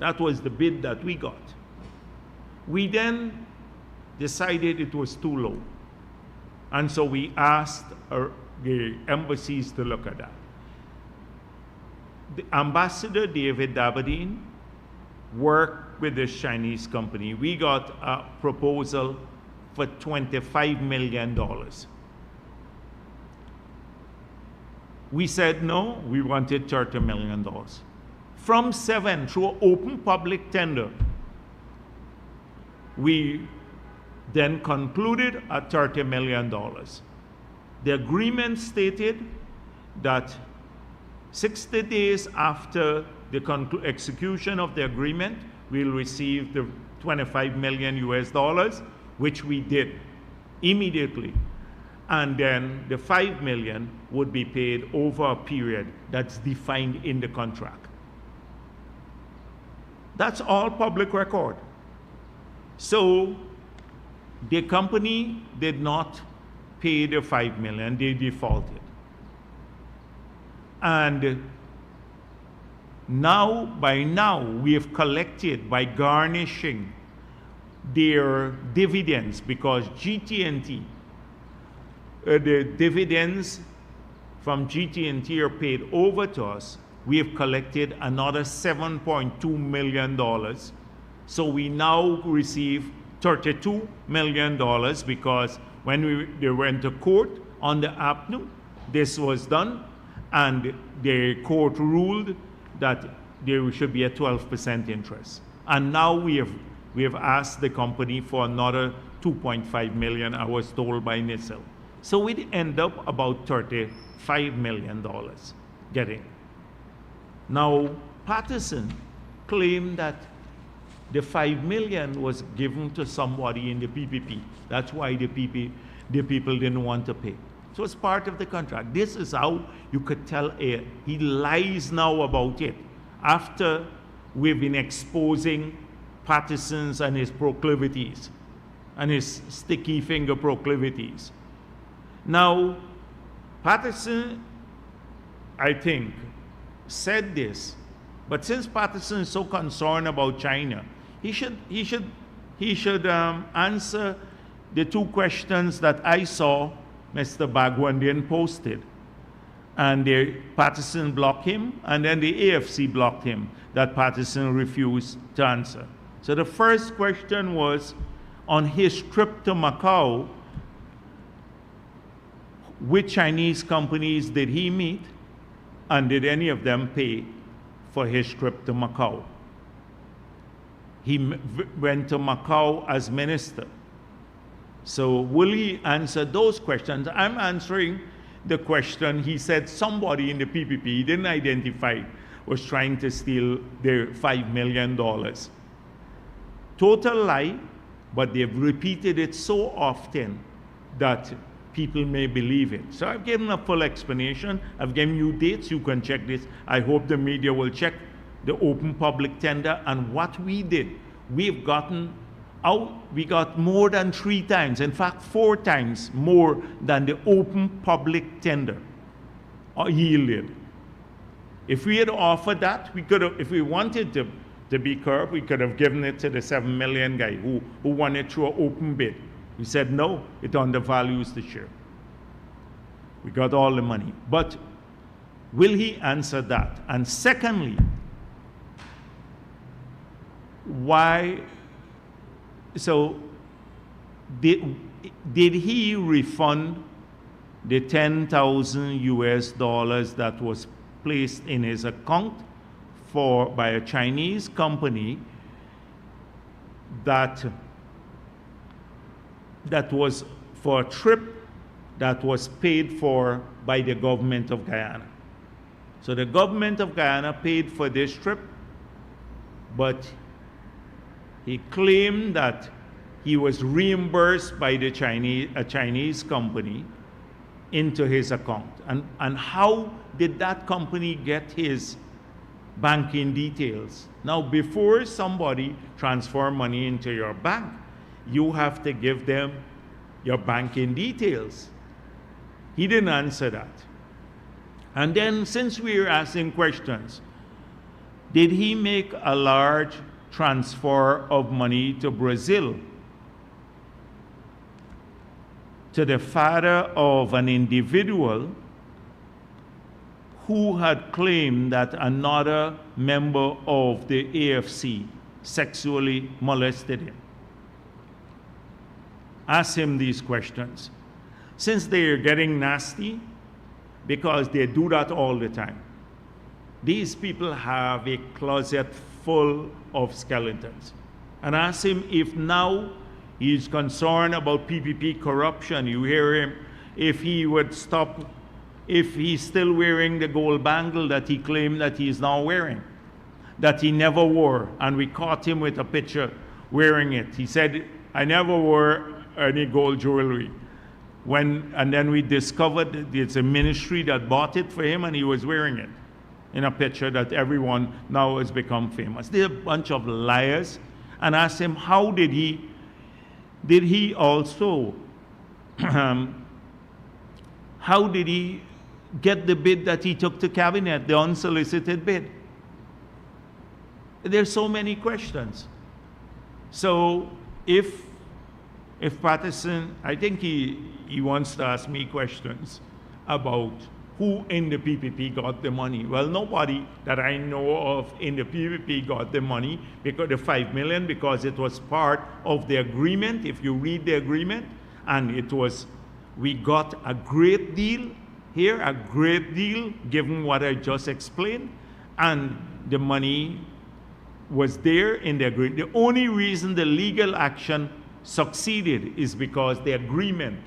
Speaker 1: That was the bid that we got. We then decided it was too low. And so we asked the embassies to look at that. The Ambassador David Dabadine worked with this Chinese company. We got a proposal for $25 million. We said no, we wanted $30 million. From 7, through an open public tender, we then concluded at $30 million. The agreement stated that 60 days after the execution of the agreement, we'll receive the $25 million, which we did immediately. And then the $5 million would be paid over a period that's defined in the contract. That's all public record. So the company did not pay the $5 million, they defaulted. And by now, we have collected by garnishing their dividends, because GT&T, the dividends from GT&T are paid over to us. We have collected another $7.2 million. So we now receive $32 million, because when they went to court on the APNU, this was done, and the court ruled that there should be a 12% interest. And now we have asked the company for another $2.5 million, I was told by NISIL. So we'd end up about $35 million getting. Now, Patterson claimed that the $5 million was given to somebody in the PPP. That's why the people didn't want to pay. So it's part of the contract. This is how you could tell he lies now about it, after we've been exposing Patterson's and his proclivities and his sticky finger proclivities. Now, Patterson, I think, said this, but since Patterson is so concerned about China, he should answer the two questions that I saw Mr. Bagwandian posted. And Patterson blocked him, and then the AFC blocked him, that Patterson refused to answer. So the first question was, on his trip to Macau, which Chinese companies did he meet, and did any of them pay for his trip to Macau? He went to Macau as minister. So will he answer those questions? I'm answering the question. He said somebody in the PPP, he didn't identify, was trying to steal their $5 million. Total lie, but they've repeated it so often that people may believe it. So I've given a full explanation. I've given you dates. You can check this. I hope the media will check the open public tender and what we did. We've gotten out, we got more than 3 times, in fact 4 times more than the open public tender yielded. If we had offered that, we could have, if we wanted to be corrupt, we could have given it to the $7 million guy who won it through an open bid. We said no, it undervalues the share. We got all the money. But will he answer that? And secondly, why? So did he refund the $10,000 that was placed in his account by a Chinese company that was for a trip that was paid for by the government of Guyana? So the government of Guyana paid for this trip, but he claimed that he was reimbursed by a Chinese company into his account. And how did that company get his banking details? Now, before somebody transfer money into your bank, you have to give them your banking details. He didn't answer that. And then, since we are asking questions, did he make a large transfer of money to Brazil to the father of an individual who had claimed that another member of the AFC sexually molested him? Ask him these questions. Since they are getting nasty, because they do that all the time, these people have a closet full of skeletons. And ask him if now he's concerned about PPP corruption. You hear him, if he would stop, if he's still wearing the gold bangle that he claimed that he's now wearing, that he never wore, and we caught him with a picture wearing it. He said, I never wore any gold jewelry. And then we discovered that it's a ministry that bought it for him, and he was wearing it in a picture that everyone now has become famous. They're a bunch of liars. And asked him, how did he also, how did he get the bid that he took to cabinet, the unsolicited bid? There's so many questions. So if Patterson, I think he wants to ask me questions about who in the PPP got the money. Well, nobody that I know of in the PPP got the money, because the $5 million, because it was part of the agreement. If you read the agreement, and it was, we got a great deal here, a great deal, given what I just explained, and the money was there in the agreement. The only reason the legal action succeeded is because the agreement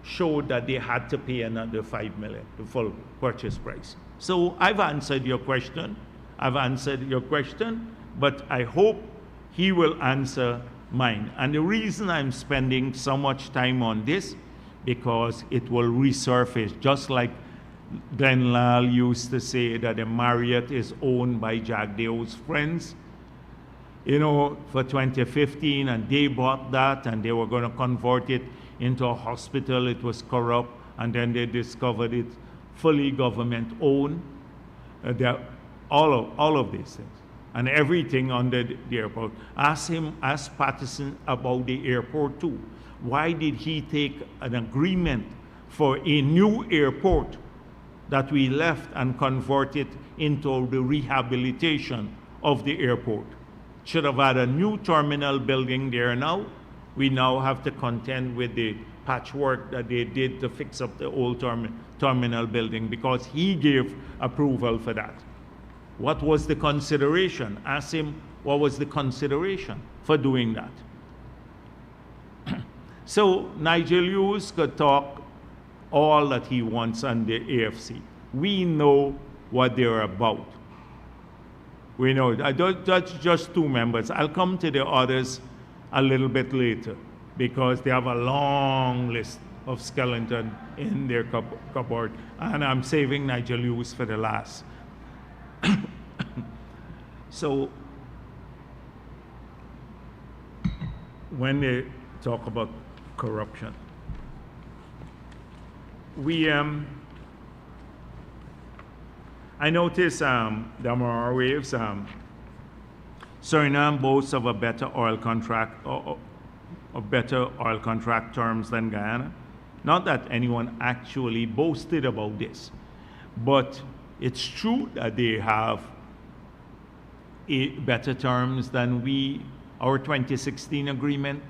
Speaker 1: showed that they had to pay another $5 million, the full purchase price. So I've answered your question. But I hope he will answer mine. And the reason I'm spending so much time on this, because it will resurface, just like Glenn Lal used to say that the Marriott is owned by Jagdeo's friends, you know, for 2015, and they bought that, and they were going to convert it into a hospital. It was corrupt, and then they discovered it fully government owned. All of these things, and everything under the airport. Ask Patterson about the airport too. Why did he take an agreement for a new airport that we left and convert it into the rehabilitation of the airport? Should have had a new terminal building there now. We now have to contend with the patchwork that they did to fix up the old terminal building because he gave approval for that. What was the consideration? Ask him what was the consideration for doing that. So Nigel Lewis could talk all that he wants on the AFC. We know what they're about. We know that's just two members. I'll come to the others a little bit later because they have a long list of skeletons in their cupboard, and I'm saving Nigel Lewis for the last. So when they talk about corruption, I noticed the Mara Waves, Suriname boasts of a better oil contract, or better oil contract terms than Guyana. Not that anyone actually boasted about this, but it's true that they have better terms than our 2016 agreement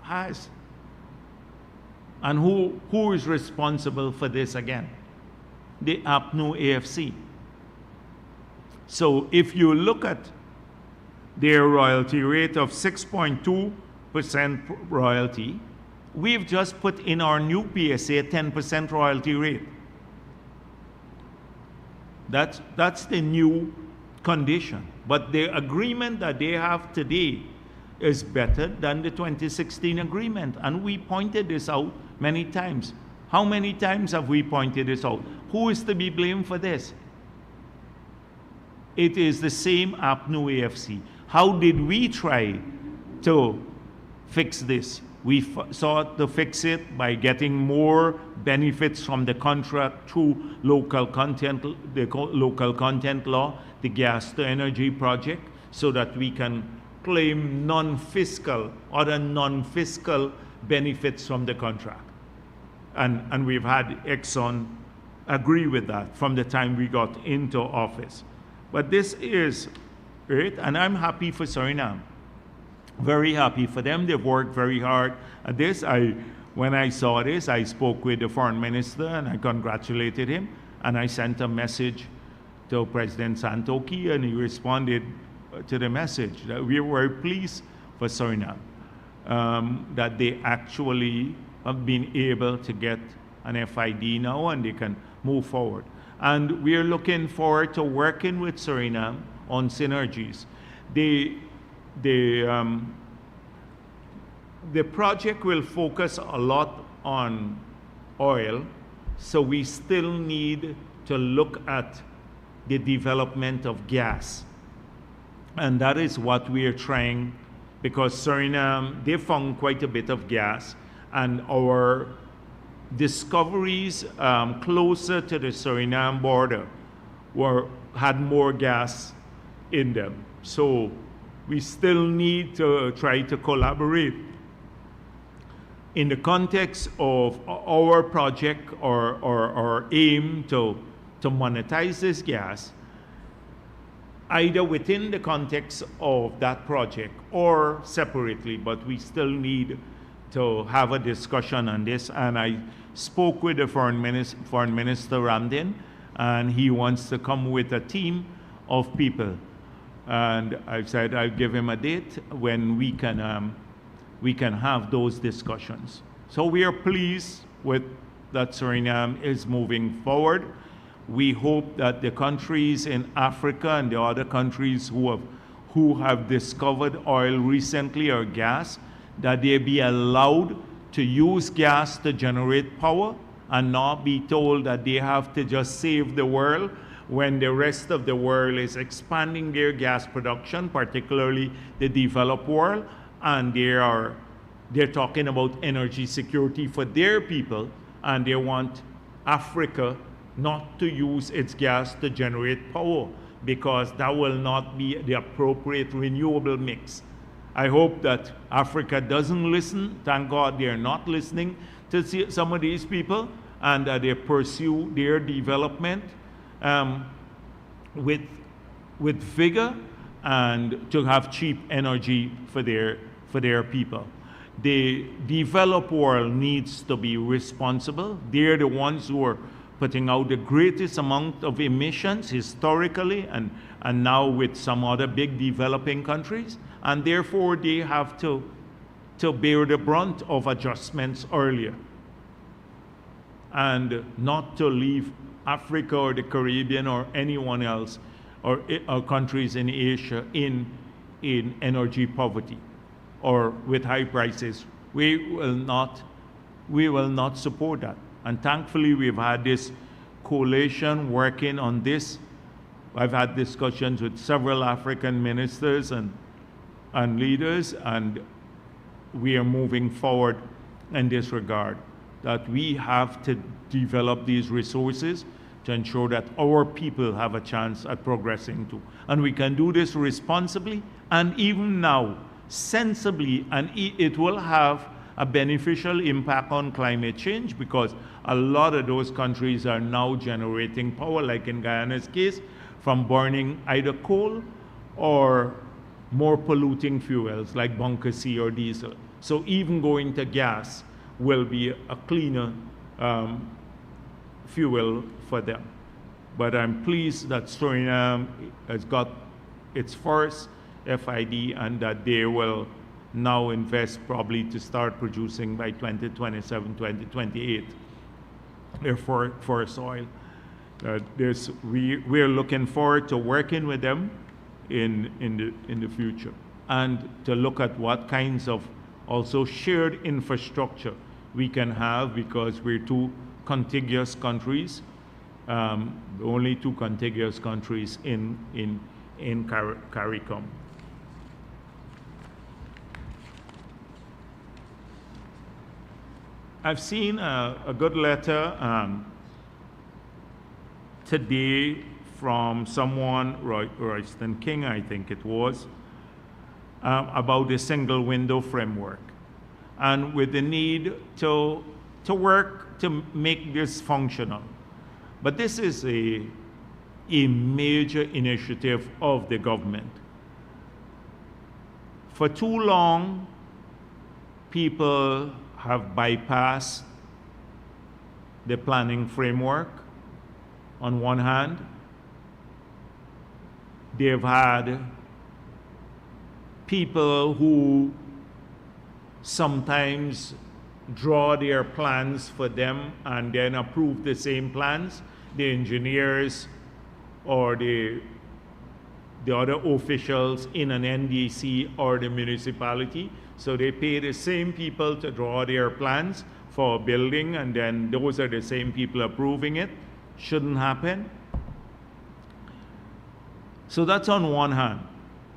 Speaker 1: has. And who is responsible for this again? The APNU AFC. So if you look at their royalty rate of 6.2% royalty, we've just put in our new PSA 10% royalty rate. That's the new condition. But the agreement that they have today is better than the 2016 agreement. And we pointed this out many times. How many times have we pointed this out? Who is to be blamed for this? It is the same APNU AFC. How did we try to fix this? We sought to fix it by getting more benefits from the contract through local content, the local content law, the gas to energy project, so that we can claim other non-fiscal benefits from the contract. And we've had Exxon agree with that from the time we got into office. But this is it, and I'm happy for Suriname. Very happy for them. They've worked very hard at this. When I saw this, I spoke with the foreign minister and I congratulated him. And I sent a message to President Santoki, and he responded to the message that we were pleased for Suriname, that they actually have been able to get an FID now and they can move forward. And we are looking forward to working with Suriname on synergies. The project will focus a lot on oil, so we still need to look at the development of gas. And that is what we are trying, because Suriname, they found quite a bit of gas, and our discoveries closer to the Suriname border had more gas in them. So we still need to try to collaborate. In the context of our project or aim to monetize this gas, either within the context of that project or separately, but we still need to have a discussion on this. And I spoke with the Foreign Minister Ramdin, and he wants to come with a team of people. And I've said I'll give him a date when we can have those discussions. So we are pleased with that Suriname is moving forward. We hope that the countries in Africa and the other countries who have discovered oil recently or gas, that they be allowed to use gas to generate power and not be told that they have to just save the world when the rest of the world is expanding their gas production, particularly the developed world, and they're talking about energy security for their people, and they want Africa not to use its gas to generate power, because that will not be the appropriate renewable mix. I hope that Africa doesn't listen. Thank God they're not listening to some of these people, and that they pursue their development with vigor, and to have cheap energy for their people. The developed world needs to be responsible. They're the ones who are putting out the greatest amount of emissions historically, and now with some other big developing countries, and therefore they have to bear the brunt of adjustments earlier, and not to leave Africa or the Caribbean or anyone else or countries in Asia in energy poverty or with high prices. We will not support that. And thankfully, we've had this coalition working on this. I've had discussions with several African ministers and leaders, and we are moving forward in this regard, that we have to develop these resources to ensure that our people have a chance at progressing too. And we can do this responsibly, and even now, sensibly, and it will have a beneficial impact on climate change, because a lot of those countries are now generating power, like in Guyana's case, from burning either coal or more polluting fuels like bunker C or diesel. So even going to gas will be a cleaner fuel for them. But I'm pleased that Suriname has got its first FID, and that they will now invest probably to start producing by 2027, 2028 their forest oil. We're looking forward to working with them in the future, and to look at what kinds of also shared infrastructure we can have, because we're two contiguous countries, the only two contiguous countries in CARICOM. I've seen a good letter today from someone, Royston King, I think it was, about the single window framework, and with the need to work to make this functional. But this is a major initiative of the government. For too long, people have bypassed the planning framework. On one hand, they've had people who sometimes draw their plans for them and then approve the same plans, the engineers or the other officials in an NDC or the municipality. So they pay the same people to draw their plans for a building, and then those are the same people approving it. Shouldn't happen. So that's on one hand.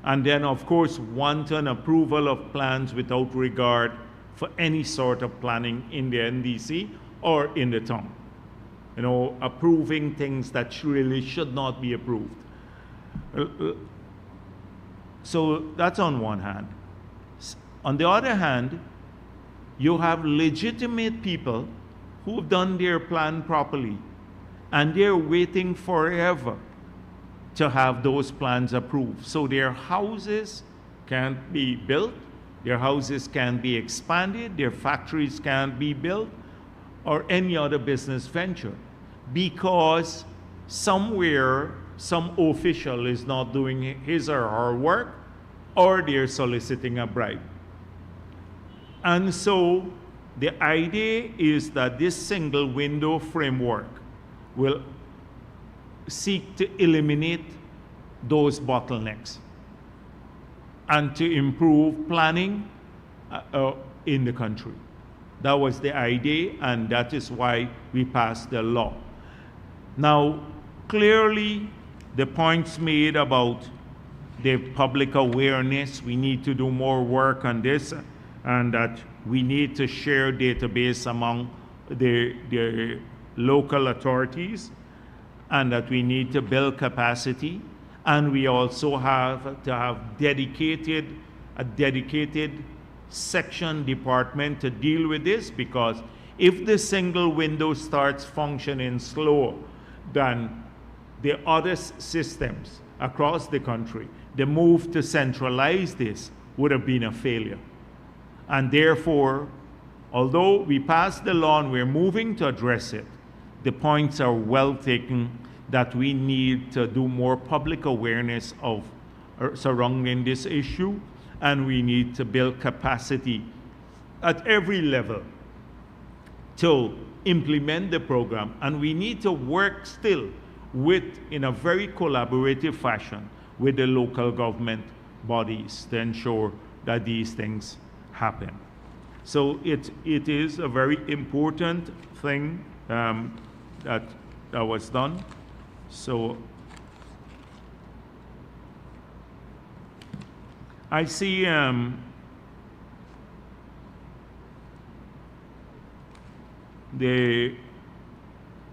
Speaker 1: And then, of course, wanton approval of plans without regard for any sort of planning in the NDC or in the town. You know, approving things that really should not be approved. So that's on one hand. On the other hand, you have legitimate people who've done their plan properly, and they're waiting forever to have those plans approved. So their houses can't be built, their houses can't be expanded, their factories can't be built, or any other business venture, because somewhere some official is not doing his or her work, or they're soliciting a bribe. And so the idea is that this single window framework will seek to eliminate those bottlenecks and to improve planning in the country. That was the idea, and that is why we passed the law. Now, clearly, the points made about the public awareness, we need to do more work on this, and that we need to share database among the local authorities, and that we need to build capacity, and we also have to have dedicated a dedicated section department to deal with this, because if the single window starts functioning slower than the other systems across the country, the move to centralize this would have been a failure. And therefore, although we passed the law and we're moving to address it, the points are well taken that we need to do more public awareness of surrounding this issue, and we need to build capacity at every level to implement the program. And we need to work still in a very collaborative fashion with the local government bodies to ensure that these things happen. So it is a very important thing that was done. So I see an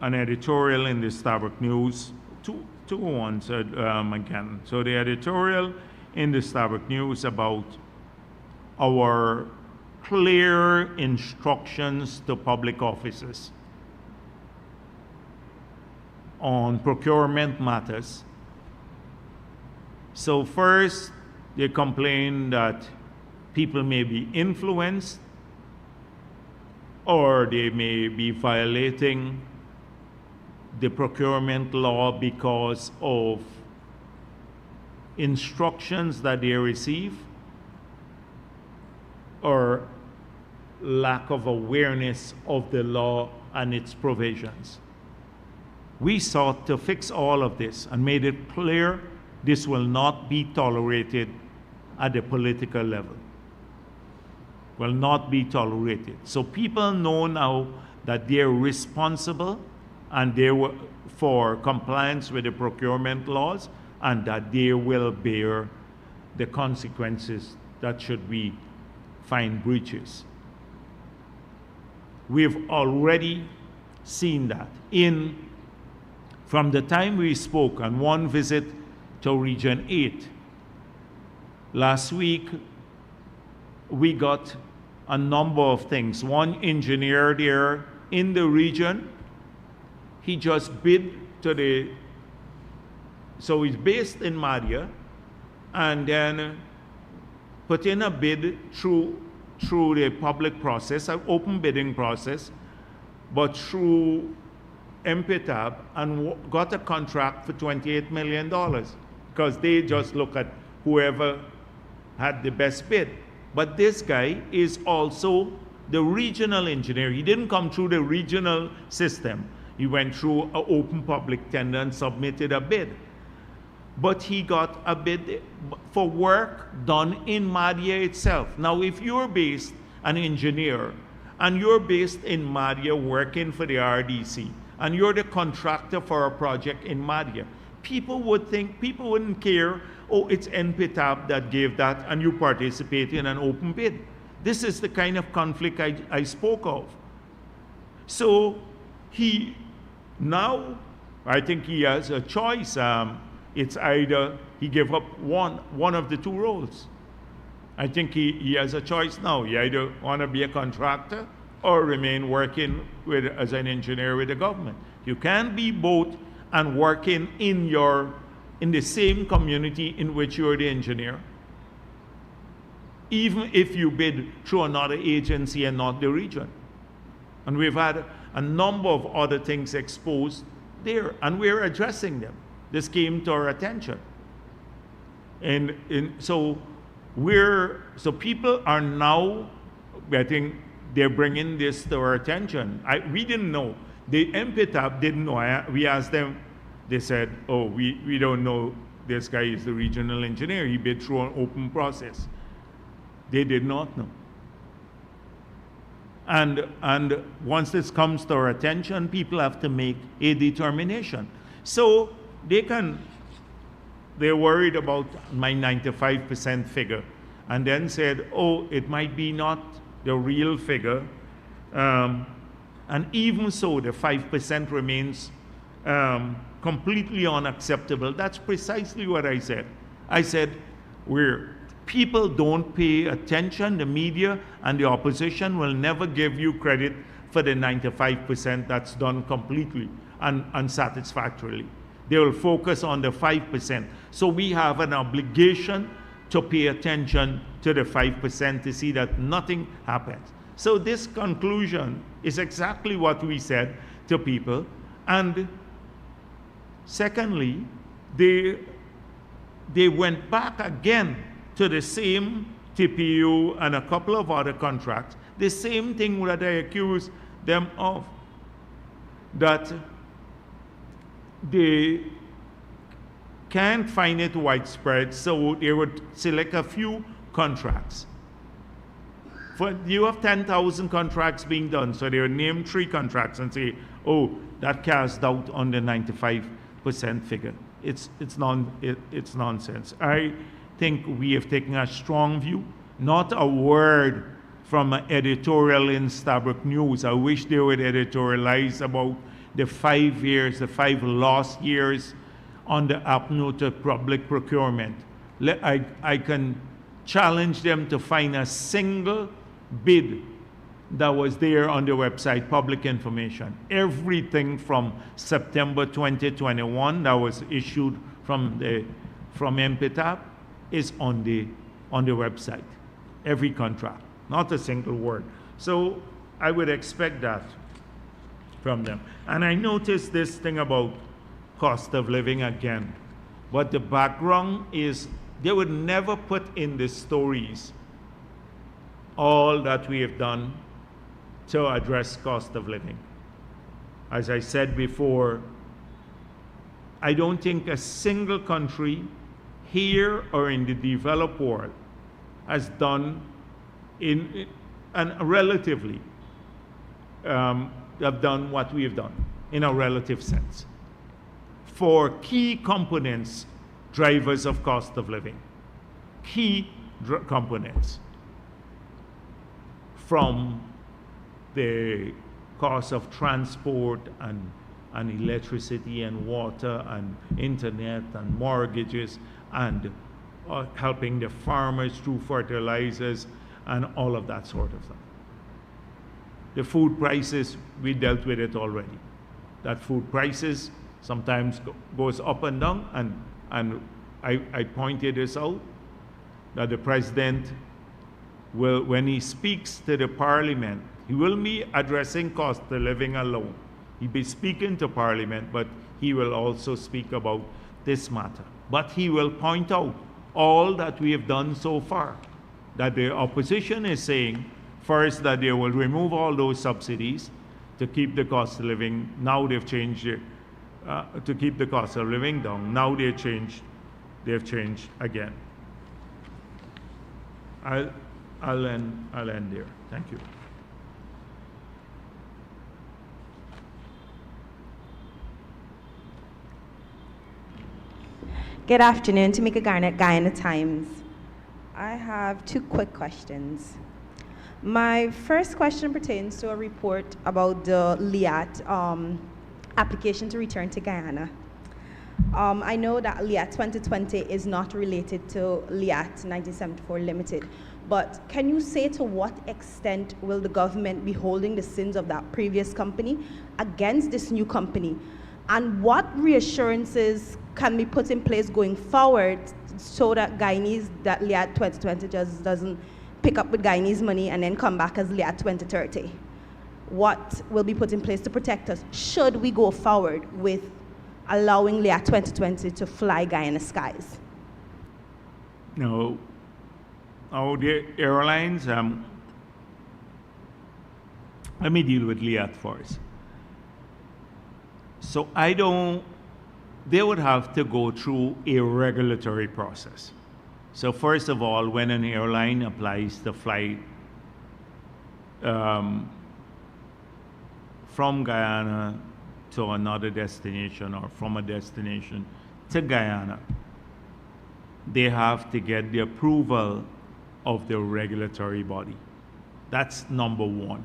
Speaker 1: editorial in the Starbuck News, two ones again. So the editorial in the Starbuck News about our clear instructions to public officers on procurement matters. So first, they complain that people may be influenced, or they may be violating the procurement law because of instructions that they receive or lack of awareness of the law and its provisions. We sought to fix all of this and made it clear this will not be tolerated at the political level. Will not be tolerated. So people know now that they're responsible and they were for compliance with the procurement laws, and that they will bear the consequences that should we find breaches. We've already seen that from the time we spoke on one visit to Region 8. Last week, we got a number of things. One engineer there in the region, he just bid to so he's based in Madhya, and then put in a bid through the public process, an open bidding process, but through MPTAB, and got a contract for $28 million, because they just look at whoever had the best bid. But this guy is also the regional engineer. He didn't come through the regional system. He went through an open public tender and submitted a bid. But he got a bid for work done in Madhya itself. Now, if you're based an engineer and you're based in Madhya working for the RDC, and you're the contractor for a project in Madhya, people wouldn't care, oh, it's NPTAB that gave that and you participate in an open bid. This is the kind of conflict I spoke of. So now I think he has a choice. It's either he gave up one of the two roles. I think he has a choice now. He either want to be a contractor or remain working as an engineer with the government. You can't be both and working in the same community in which you're the engineer, even if you bid through another agency and not the region. And we've had a number of other things exposed there, and we're addressing them. This came to our attention. So people are now getting, they're bringing this to our attention. We didn't know. The MPTAB didn't know. We asked them, they said, oh, we don't know this guy is the regional engineer. He bid through an open process. They did not know. And once this comes to our attention, people have to make a determination. So they're worried about my 95% figure, and then said, oh, it might be not the real figure. And even so, the 5% remains completely unacceptable. That's precisely what I said. I said, people don't pay attention. The media and the opposition will never give you credit for the 95% that's done completely and unsatisfactorily. They will focus on the 5%. So we have an obligation to pay attention to the 5% to see that nothing happens. So this conclusion is exactly what we said to people. And secondly, they went back again to the same TPU and a couple of other contracts, the same thing that I accused them of, that they can't find it widespread, so they would select a few contracts. You have 10,000 contracts being done, so they would name 3 contracts and say, oh, that casts doubt on the 95% figure. It's nonsense. I think we have taken a strong view, not a word from an editorial in Stabroek News. I wish they would editorialize about the 5 years, the 5 lost years on the apnoe to public procurement. I can challenge them to find a single bid that was there on the website, public information. Everything from September 2021 that was issued from MPTAP is on the website. Every contract, not a single word. So I would expect that from them. And I noticed this thing about cost of living again. But the background is they would never put in the stories all that we have done to address cost of living. As I said before, I don't think a single country here or in the developed world has done relatively have done what we have done in a relative sense for key components, drivers of cost of living, key components, from the cost of transport and electricity and water and internet and mortgages and helping the farmers through fertilizers and all of that sort of stuff. The food prices, we dealt with it already. That food prices sometimes goes up and down, and I pointed this out, that the president will, when he speaks to the parliament, he will be addressing cost of living alone. He'll be speaking to parliament, but he will also speak about this matter. But he will point out all that we have done so far, that the opposition is saying, first, that they will remove all those subsidies to keep the cost of living. Now they've changed it, to keep the cost of living down. Now they've changed again. I'll end there. Thank you.
Speaker 2: Good afternoon, Tamika Garnett, Guyana Times. I have 2 quick questions. My first question pertains to a report about the LIAT application to return to Guyana. I know that LIAT 2020 is not related to LIAT 1974 Limited, but can you say to what extent will the government be holding the sins of that previous company against this new company? And what reassurances can be put in place going forward so that Guyanese, that LIAT 2020 just doesn't pick up with Guyanese money and then come back as LIAT 2030? What will be put in place to protect us should we go forward with allowing LIAT 2020 to fly Guyana skies?
Speaker 1: No. Oh, the airlines, let me deal with LIAT first. So they would have to go through a regulatory process. So first of all, when an airline applies to fly from Guyana to another destination or from a destination to Guyana, they have to get the approval of the regulatory body. That's number one.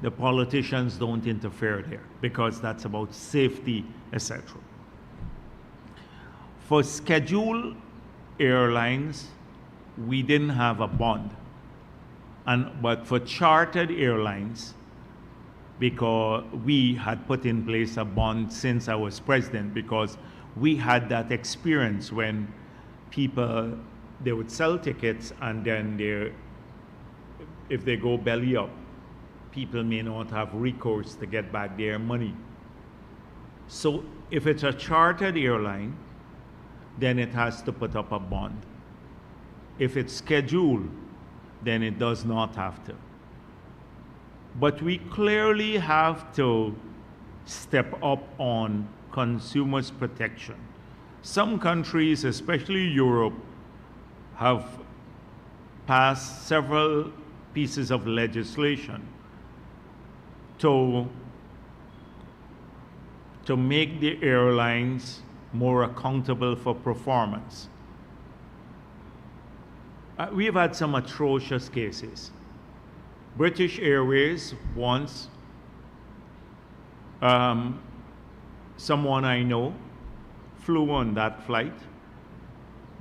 Speaker 1: The politicians don't interfere there because that's about safety, etc. For scheduled airlines, we didn't have a bond. But for chartered airlines, because we had put in place a bond since I was president, because we had that experience when people, they would sell tickets and then if they go belly up, people may not have recourse to get back their money. So if it's a chartered airline, then it has to put up a bond. If it's scheduled, then it does not have to. But we clearly have to step up on consumers' protection. Some countries, especially Europe, have passed several pieces of legislation to make the airlines more accountable for performance. We've had some atrocious cases. British Airways once, someone I know flew on that flight.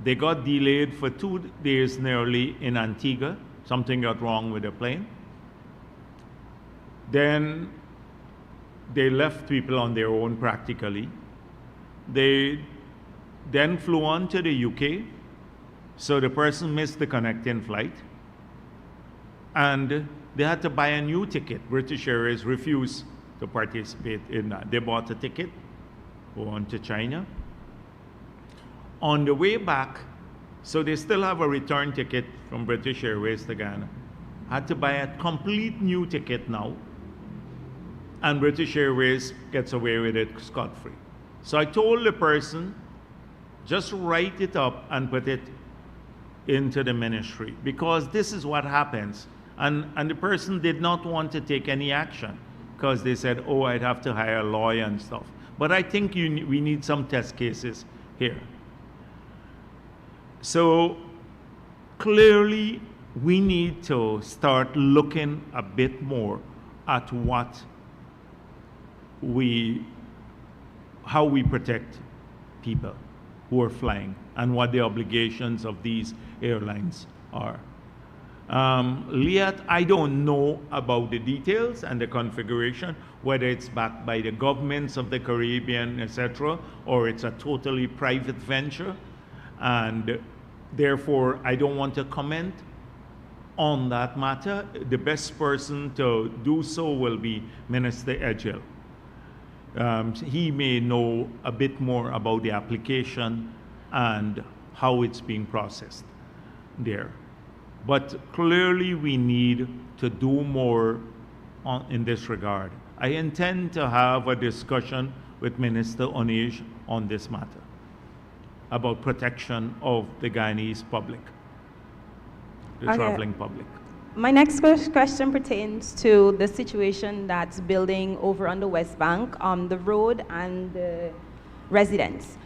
Speaker 1: They got delayed for 2 days nearly in Antigua. Something got wrong with the plane. Then they left people on their own practically. They then flew on to the UK. So the person missed the connecting flight. And they had to buy a new ticket. British Airways refused to participate in that. They bought a ticket, go on to China. On the way back, so they still have a return ticket from British Airways to Ghana. Had to buy a complete new ticket now. And British Airways gets away with it scot-free. So I told the person, just write it up and put it into the ministry, because this is what happens. And the person did not want to take any action because they said, oh, I'd have to hire a lawyer and stuff. But I think we need some test cases here. So clearly, we need to start looking a bit more at how we protect people who are flying and what the obligations of these airlines are. LIAT, I don't know about the details and the configuration, whether it's backed by the governments of the Caribbean, etc., or it's a totally private venture. And therefore, I don't want to comment on that matter. The best person to do so will be Minister Edgell. He may know a bit more about the application and how it's being processed there. But clearly we need to do more in this regard. I intend to have a discussion with Minister Onij on this matter about protection of the Guyanese public, the traveling public.
Speaker 2: My next question pertains to the situation that's building over on the West Bank, the road and the residents.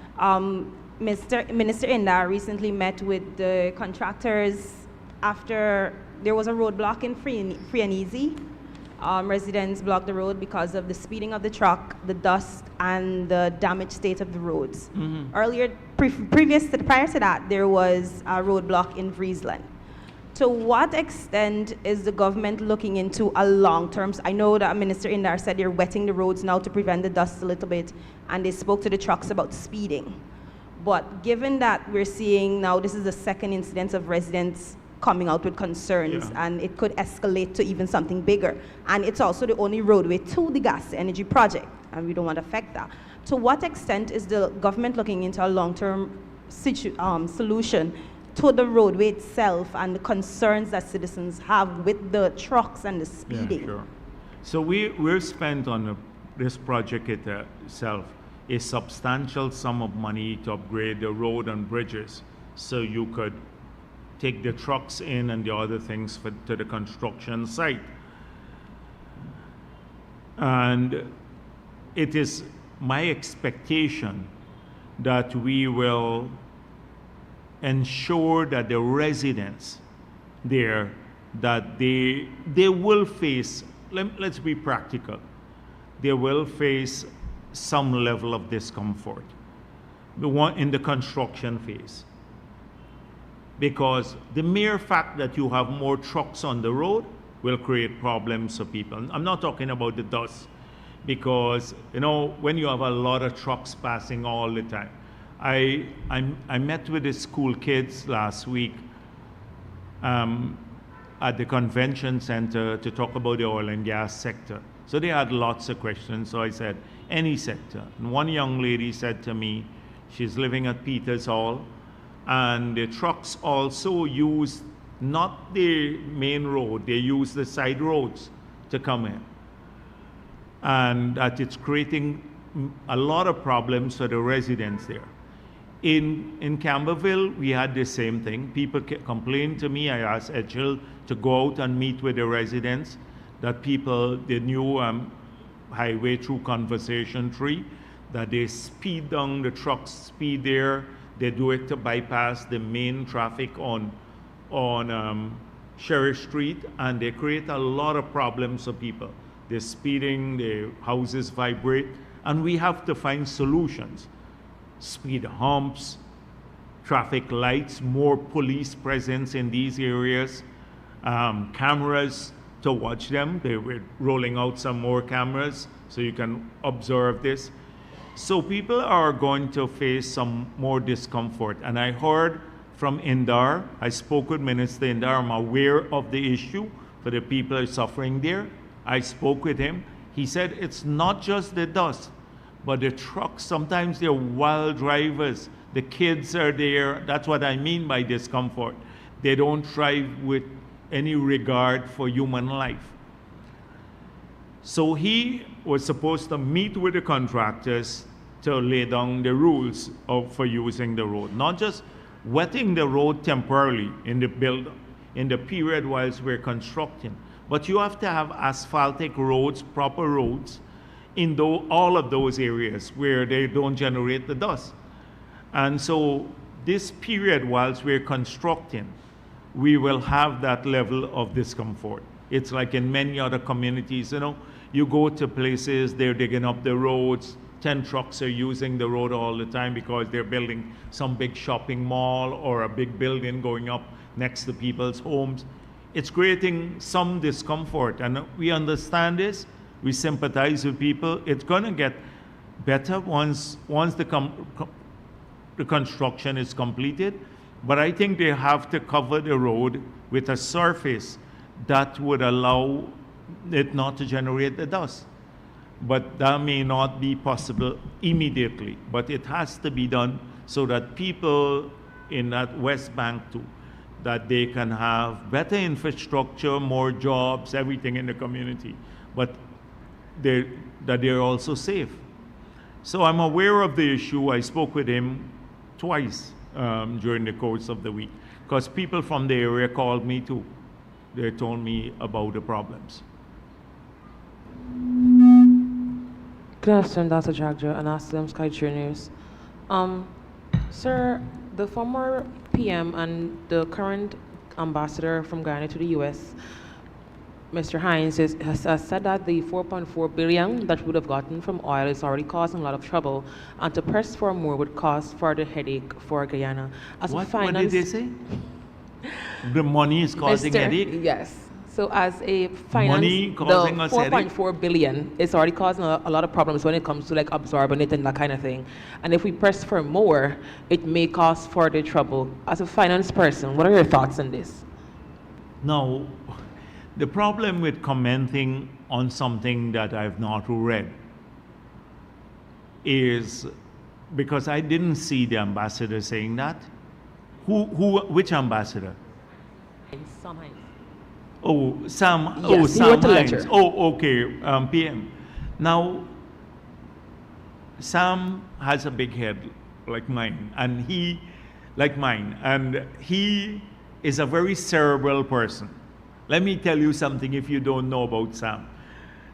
Speaker 2: Minister Inda recently met with the contractors after there was a roadblock in Free and Easy. Residents blocked the road because of the speeding of the truck, the dust, and the damaged state of the roads. Mm-hmm. Earlier, prior to that, there was a roadblock in Friesland. To what extent is the government looking into a long-term? I know that Minister Indar said they're wetting the roads now to prevent the dust a little bit, and they spoke to the trucks about speeding. But given that we're seeing now this is the second incidence of residents coming out with concerns, and it could escalate to even something bigger. And it's also the only roadway to the gas energy project, and we don't want to affect that. To what extent is the government looking into a long-term solution to the roadway itself and the concerns that citizens have with the trucks and the speeding?
Speaker 1: Yeah, sure. So we're spent on this project itself a substantial sum of money to upgrade the road and bridges so you could take the trucks in and the other things to the construction site. And it is my expectation that we will ensure that the residents there, that they will face, let's be practical, they will face some level of discomfort in the construction phase. because the mere fact that you have more trucks on the road will create problems for people. I'm not talking about the dust, because you know, when you have a lot of trucks passing all the time. I met with the school kids last week at the convention center to talk about the oil and gas sector. So they had lots of questions. So I said, any sector. And one young lady said to me, she's living at Peters Hall, and the trucks also use not the main road, they use the side roads to come in. And that it's creating a lot of problems for the residents there. In Camberville, we had the same thing. People complained to me. I asked Edgel to go out and meet with the residents, that people, the new highway through Conversation Tree, that they speed down, the trucks speed there. They do it to bypass the main traffic on Sheriff Street, and they create a lot of problems for people. They're speeding, the houses vibrate, and we have to find solutions. Speed humps, traffic lights, more police presence in these areas, cameras to watch them. They were rolling out some more cameras so you can observe this. So people are going to face some more discomfort. And I heard from Indar, I spoke with Minister Indar, I'm aware of the issue for the people who are suffering there. I spoke with him. He said it's not just the dust, but the trucks, sometimes they're wild drivers. The kids are there. That's what I mean by discomfort. They don't drive with any regard for human life. So he was supposed to meet with the contractors to lay down the rules for using the road, not just wetting the road temporarily in the period whilst we're constructing, but you have to have asphaltic roads, proper roads, in all of those areas where they don't generate the dust. And so this period whilst we're constructing, we will have that level of discomfort. It's like in many other communities, you know, you go to places, they're digging up the roads, 10 trucks are using the road all the time because they're building some big shopping mall or a big building going up next to people's homes. It's creating some discomfort, and we understand this. We sympathize with people. It's going to get better once the construction is completed. But I think they have to cover the road with a surface that would allow it not to generate the dust. But that may not be possible immediately. But it has to be done so that people in that West Bank too, that they can have better infrastructure, more jobs, everything in the community. But that they're also safe. So I'm aware of the issue. I spoke with him twice during the course of the week, because people from the area called me too. They told me about the problems.
Speaker 3: Good afternoon, Dr. Jagdeo and Amsterdam Sky True News. Sir, the former PM and the current ambassador from Ghana to the US, Mr. Hines, has said that the 4.4 billion that we would have gotten from oil is already causing a lot of trouble, and to press for more would cause further headache for Guyana.
Speaker 1: What did they say? The money is causing headache?
Speaker 3: Yes. So as a finance,
Speaker 1: money causing
Speaker 3: the
Speaker 1: us
Speaker 3: 4.4 billion is already causing a lot of problems when it comes to like absorbing it and that kind of thing. And if we press for more, it may cause further trouble. As a finance person, what are your thoughts on this?
Speaker 1: Now, the problem with commenting on something that I've not read is because I didn't see the ambassador saying that. Which ambassador?
Speaker 3: Sam Hines.
Speaker 1: Oh, Sam.
Speaker 3: Yes,
Speaker 1: oh, Sam Hines.
Speaker 3: letter.
Speaker 1: Oh, okay. PM. Now, Sam has a big head like mine, and he is a very cerebral person. Let me tell you something if you don't know about Sam.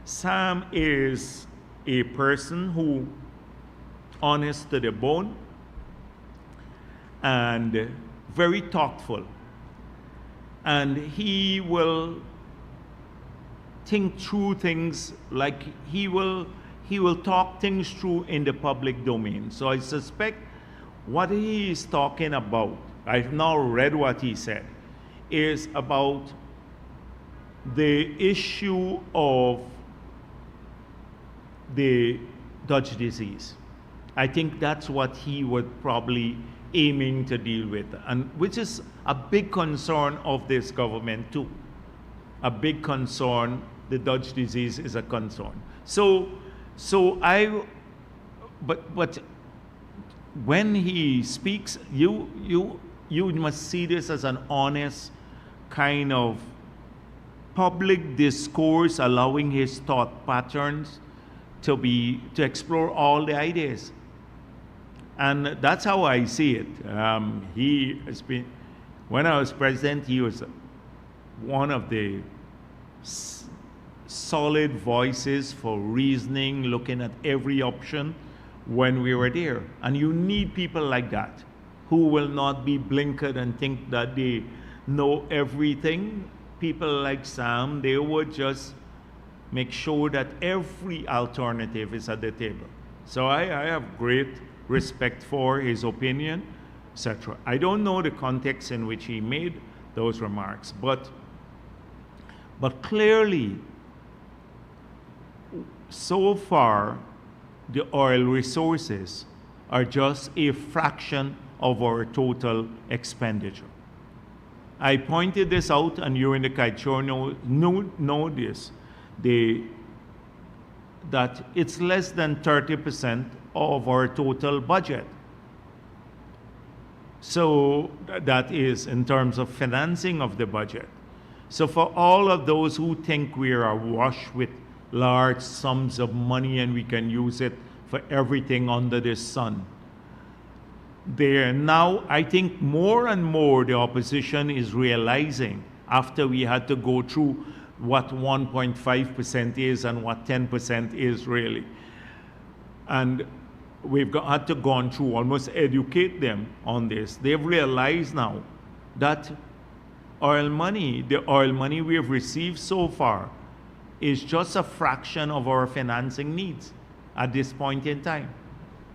Speaker 1: Sam is a person who honest to the bone and very thoughtful. And he will think through things, like he will talk things through in the public domain. So I suspect what he is talking about I've now read what he said, is about the issue of the Dutch disease. I think that's what he would probably aiming to deal with, and which is a big concern of this government too. A big concern, the Dutch disease is a concern. But when he speaks, you must see this as an honest kind of public discourse, allowing his thought patterns to explore all the ideas. And that's how I see it. He has been, when I was president, he was one of the solid voices for reasoning, looking at every option when we were there. And you need people like that who will not be blinkered and think that they know everything. People like Sam, they would just make sure that every alternative is at the table. So I have great respect for his opinion, etc. I don't know the context in which he made those remarks, but clearly, so far, the oil resources are just a fraction of our total expenditure. I pointed this out, and you in the Kaichor know this, that it's less than 30% of our total budget. So that is in terms of financing of the budget. So for all of those who think we are awash with large sums of money and we can use it for everything under the sun, there now, I think more and more the opposition is realizing, after we had to go through what 1.5% is and what 10% is really. And we've had to go through, almost educate them on this. They've realized now that the oil money we have received so far is just a fraction of our financing needs at this point in time.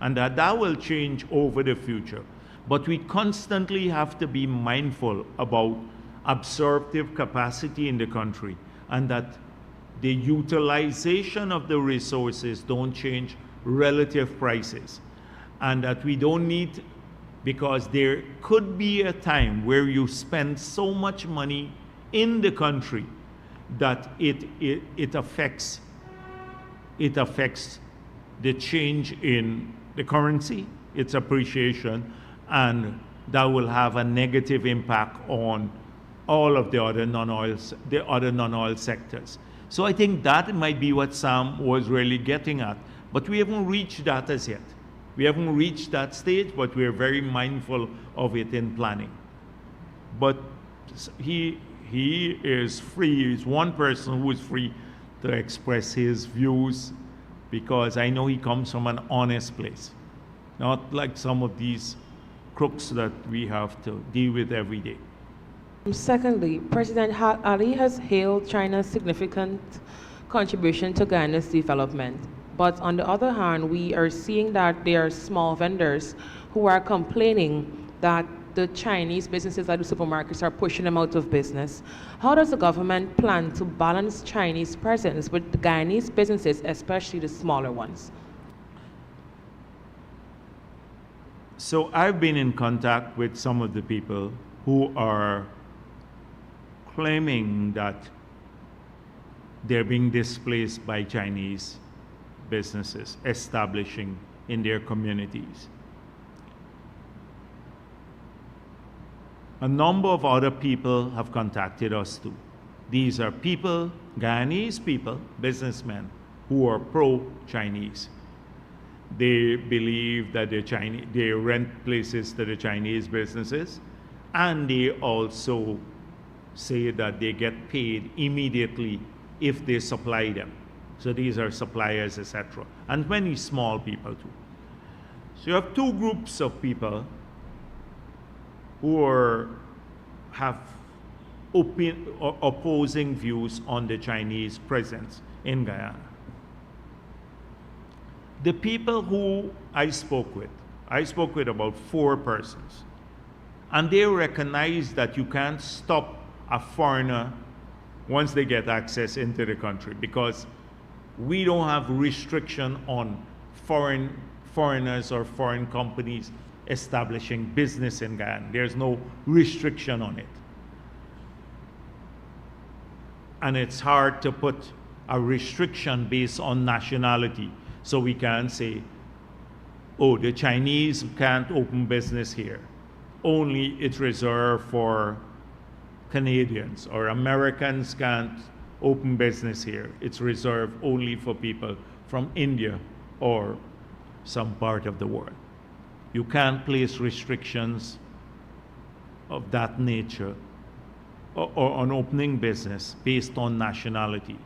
Speaker 1: And that will change over the future. But we constantly have to be mindful about absorptive capacity in the country, and that the utilization of the resources don't change relative prices. And that we don't need, because there could be a time where you spend so much money in the country that it affects the change in the currency, its appreciation, and that will have a negative impact on all of the other non-oil sectors. So I think that might be what Sam was really getting at. But we haven't reached that as yet. We haven't reached that stage, but we're very mindful of it in planning. But he is free. He's one person who is free to express his views, because I know he comes from an honest place, not like some of these crooks that we have to deal with every day.
Speaker 3: Secondly, President Ali has hailed China's significant contribution to Guyana's development. But on the other hand, we are seeing that there are small vendors who are complaining that the Chinese businesses at the supermarkets are pushing them out of business. How does the government plan to balance Chinese presence with the Guyanese businesses, especially the smaller ones?
Speaker 1: So I've been in contact with some of the people who are claiming that they're being displaced by Chinese businesses establishing in their communities. A number of other people have contacted us too. These are people, Guyanese people, businessmen, who are pro-Chinese. They believe that they rent places to the Chinese businesses, and they also say that they get paid immediately if they supply them. So these are suppliers, etc. And many small people too. So you have two groups of people who have opposing views on the Chinese presence in Guyana. The people who I spoke with about 4 persons. And they recognize that you can't stop a foreigner once they get access into the country, because we don't have restriction on foreigners or foreign companies establishing business in Guyana. There's no restriction on it. And it's hard to put a restriction based on nationality. So we can't say, oh, the Chinese can't open business here. Only it's reserved for Canadians, or Americans can't open business here. It's reserved only for people from India or some part of the world. You can't place restrictions of that nature or on opening business based on nationality.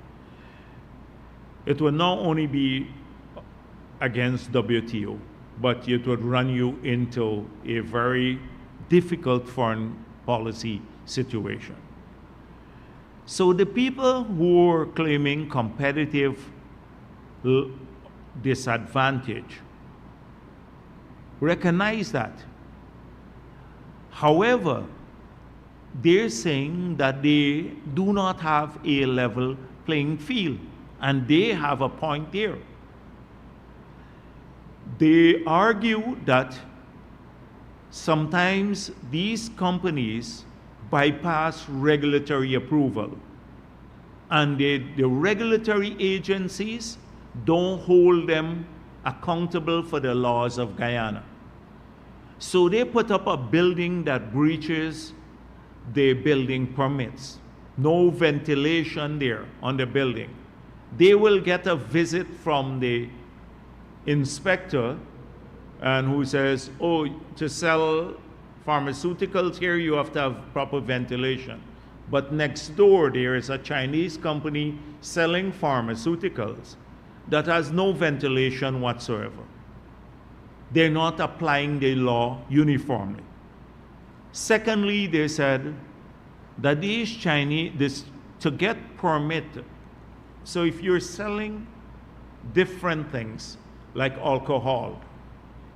Speaker 1: It would not only be against WTO, but it would run you into a very difficult foreign policy situation. So the people who are claiming competitive disadvantage recognize that. However, they're saying that they do not have a level playing field, and they have a point there. They argue that sometimes these companies bypass regulatory approval, and the regulatory agencies don't hold them accountable for the laws of Guyana. So they put up a building that breaches the building permits. No ventilation there on the building. They will get a visit from the inspector, and who says, oh, to sell pharmaceuticals here, you have to have proper ventilation. But next door, there is a Chinese company selling pharmaceuticals that has no ventilation whatsoever. They're not applying the law uniformly. Secondly, they said that these Chinese, to get permit, so if you're selling different things like alcohol,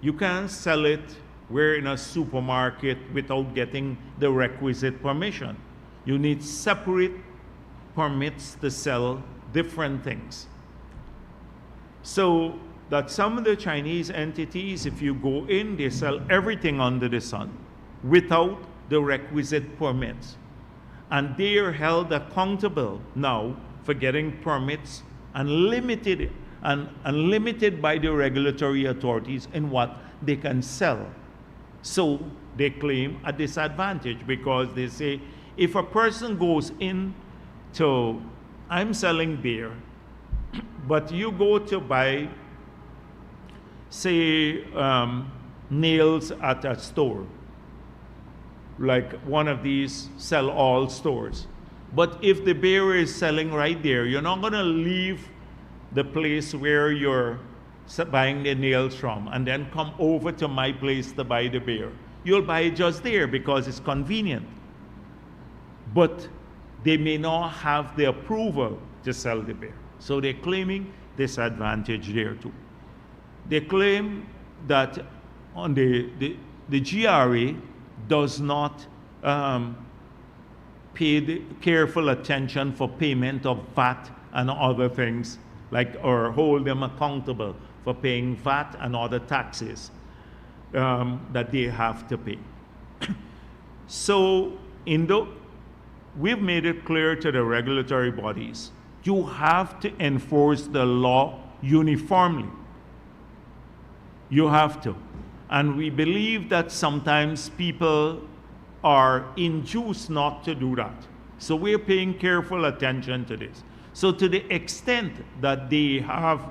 Speaker 1: you can't sell it where in a supermarket without getting the requisite permission. You need separate permits to sell different things. So that some of the Chinese entities, if you go in, they sell everything under the sun without the requisite permits. And they are held accountable now for getting permits and limited by the regulatory authorities in what they can sell. So they claim a disadvantage, because they say, if a person goes in to, I'm selling beer, but you go to buy, say, nails at a store, like one of these sell-all stores. But if the beer is selling right there, you're not going to leave the place where you're buying the nails from and then come over to my place to buy the beer. You'll buy it just there because it's convenient. But they may not have the approval to sell the beer. So they're claiming disadvantage there too. They claim that on the GRA does not pay the careful attention for payment of VAT and other things, like, or hold them accountable for paying VAT and other taxes that they have to pay. So we've made it clear to the regulatory bodies, you have to enforce the law uniformly. You have to. And we believe that sometimes people are induced not to do that. So we're paying careful attention to this. So to the extent that they have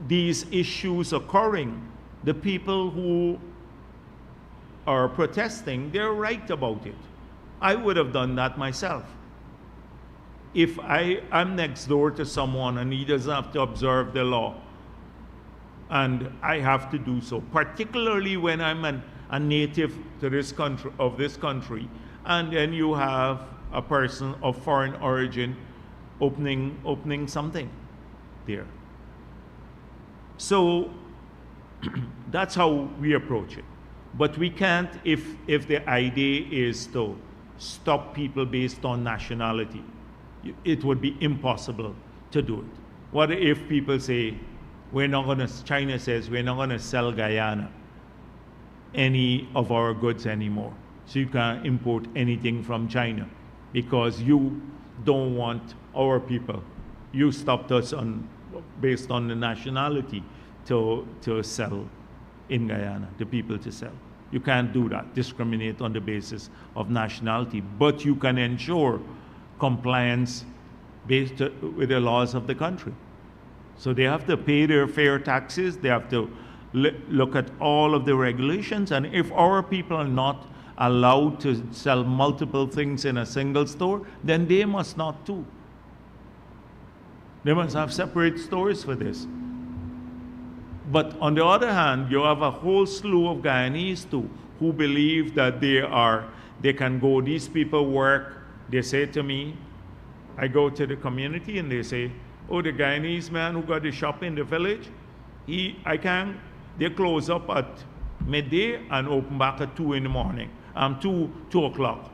Speaker 1: these issues occurring, the people who are protesting, they're right about it. I would have done that myself. If I'm next door to someone and he doesn't have to observe the law, and I have to do so, particularly when I'm a native to this country, and then you have a person of foreign origin opening something there. So That's how we approach it. But we can't, if the idea is to stop people based on nationality, it would be impossible to do it. What if people say, China says, we're not going to sell Guyana any of our goods anymore. So you can't import anything from China because you don't want our people. You stopped us based on the nationality to sell in Guyana, the people to sell. You can't do that, discriminate on the basis of nationality, but you can ensure compliance based with the laws of the country. So they have to pay their fair taxes, they have to look at all of the regulations, and if our people are not allowed to sell multiple things in a single store, then they must not too. They must have separate stores for this. But on the other hand, you have a whole slew of Guyanese too, who believe that they can go, these people work, they say to me, I go to the community and they say, oh, the Guyanese man who got the shop in the village, they close up at midday and open back at 2 in the morning, 2 o'clock.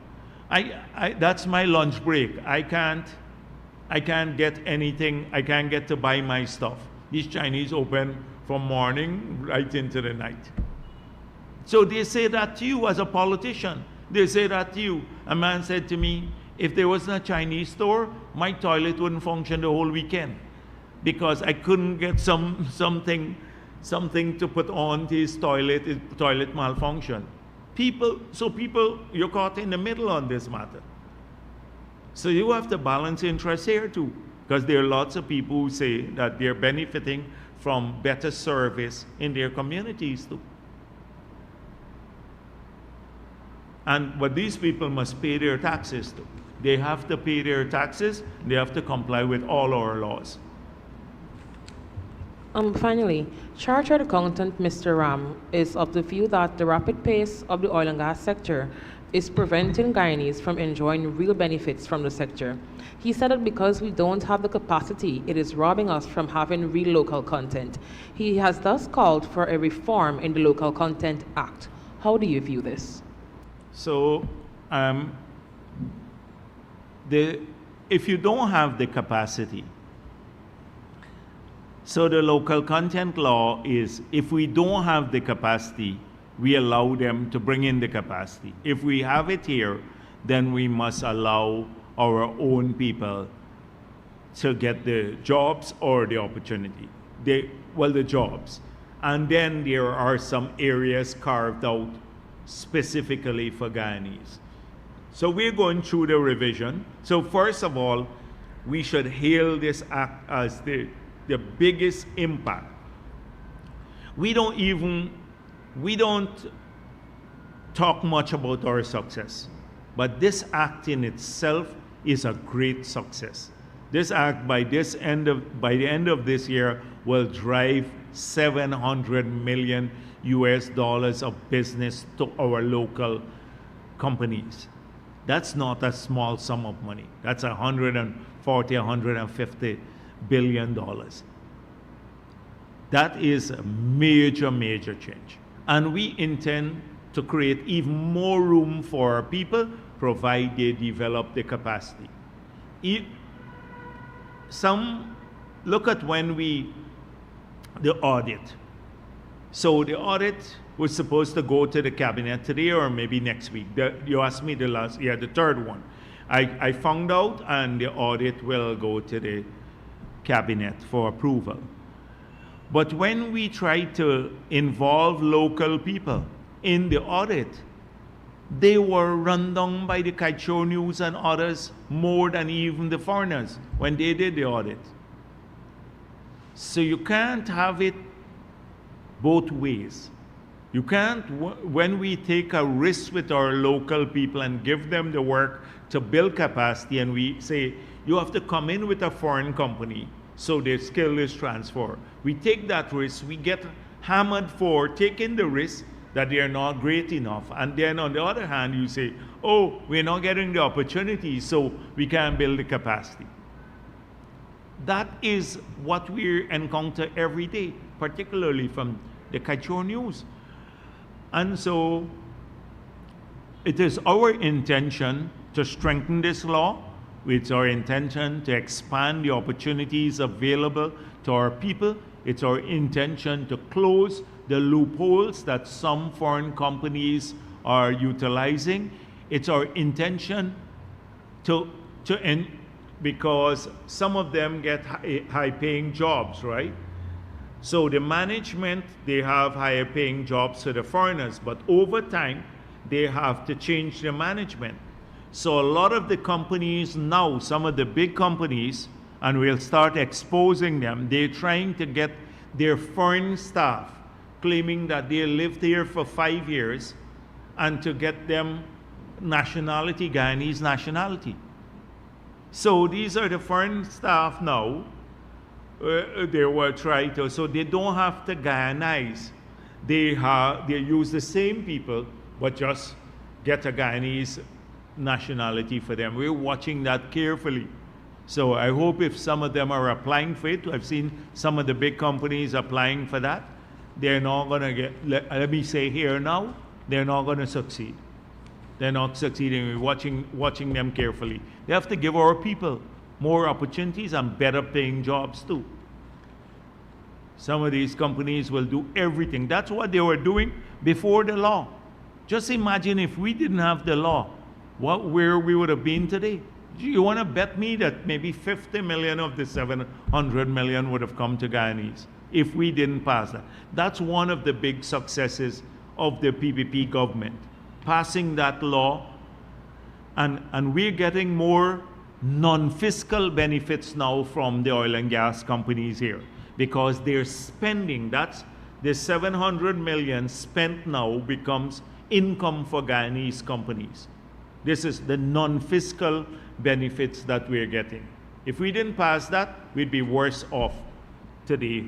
Speaker 1: That's my lunch break. I can't get anything, I can't get to buy my stuff. These Chinese open from morning right into the night. So they say that to you as a politician. They say that to you. A man said to me, if there wasn't a Chinese store, my toilet wouldn't function the whole weekend because I couldn't get something to put on his toilet malfunction. People, you're caught in the middle on this matter. So you have to balance interests here too, because there are lots of people who say that they're benefiting from better service in their communities too. But these people must pay their taxes too. They have to pay their taxes, they have to comply with all our laws.
Speaker 3: Finally, Chartered Accountant Mr. Ram is of the view that the rapid pace of the oil and gas sector is preventing Guyanese from enjoying real benefits from the sector. He said that because we don't have the capacity, it is robbing us from having real local content. He has thus called for a reform in the Local Content Act. How do you view this?
Speaker 1: So, if you don't have the capacity, so the local content law is, if we don't have the capacity, we allow them to bring in the capacity. If we have it here, then we must allow our own people to get the jobs or the opportunity. The jobs. And then there are some areas carved out specifically for Guyanese. So we're going through the revision. So first of all, we should hail this act as the biggest impact. We don't talk much about our success, but this act in itself is a great success. This act by the end of this year will drive $700 million of business to our local companies. That's not a small sum of money. That's $150 billion. That is a major, major change. And we intend to create even more room for our people, provided they develop the capacity. Look at the audit. So the audit was supposed to go to the cabinet today or maybe next week. You asked me the third one. I found out, and the audit will go to the cabinet for approval. But when we try to involve local people in the audit, they were run down by the Kaicho News and others more than even the foreigners when they did the audit. So you can't have it both ways. You can't, when we take a risk with our local people and give them the work to build capacity, and we say, you have to come in with a foreign company so their skill is transferred. We take that risk, we get hammered for taking the risk that they are not great enough. And then on the other hand, you say, oh, we're not getting the opportunity, so we can't build the capacity. That is what we encounter every day, particularly from they catch your news. And so it is our intention to strengthen this law. It's our intention to expand the opportunities available to our people. It's our intention to close the loopholes that some foreign companies are utilizing. It's our intention because some of them get high-paying jobs, right? So the management, they have higher paying jobs for the foreigners, but over time, they have to change the management. So a lot of the companies now, some of the big companies, and we'll start exposing them, they're trying to get their foreign staff, claiming that they lived here for 5 years, and to get them nationality, Guyanese nationality. So these are the foreign staff now. They were trying to, so they don't have to Guyanize. They use the same people, but just get a Guyanese nationality for them. We're watching that carefully. So I hope if some of them are applying for it, I've seen some of the big companies applying for that, they're not going to get, let me say here now, they're not going to succeed. They're not succeeding. We're watching them carefully. They have to give our people more opportunities and better paying jobs too. Some of these companies will do everything. That's what they were doing before the law. Just imagine if we didn't have the law, where we would have been today. You want to bet me that maybe 50 million of the 700 million would have come to Guyanese if we didn't pass that. That's one of the big successes of the PPP government, passing that law, and we're getting more non-fiscal benefits now from the oil and gas companies here, because they're spending, that's the 700 million spent now becomes income for Guyanese companies. This is the non-fiscal benefits that we're getting. If we didn't pass that, we'd be worse off today.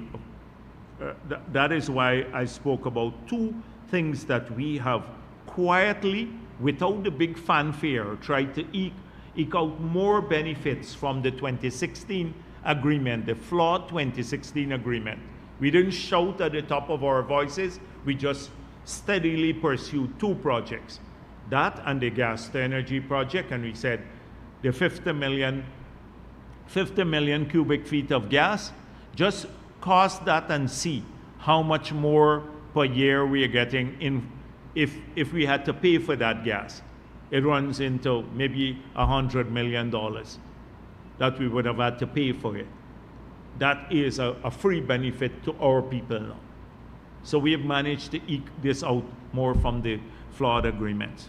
Speaker 1: That is why I spoke about two things that we have quietly, without the big fanfare, tried to eke out more benefits from the 2016 agreement, the flawed 2016 agreement. We didn't shout at the top of our voices, we just steadily pursued two projects, that and the gas to energy project, and we said the 50 million cubic feet of gas, just cost that and see how much more per year we are getting in if we had to pay for that gas. It runs into maybe $100 million that we would have had to pay for it. That is a free benefit to our people now. So we have managed to eke this out more from the flawed agreements.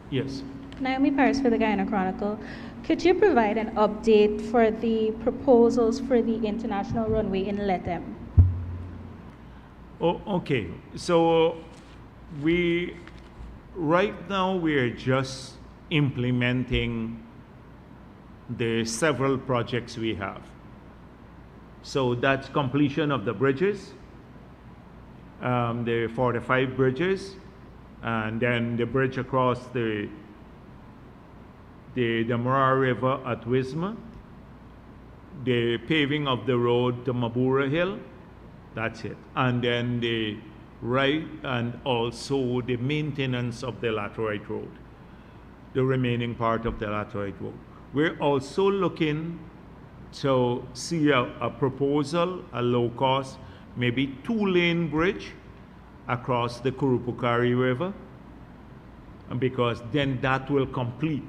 Speaker 1: Yes.
Speaker 4: Naomi Paris for the Guyana Chronicle. Could you provide an update for the proposals for the international runway in Lethem?
Speaker 1: Oh, okay. So right now we're just implementing the several projects we have. So that's completion of the bridges, the 45 bridges, and then the bridge across the Mara River at Wisma, the paving of the road to Mabura Hill, that's it. And then and also the maintenance of the laterite road, the remaining part of the laterite road. We're also looking to see a proposal, a low cost, maybe 2-lane bridge across the Kurupukari River, because then that will complete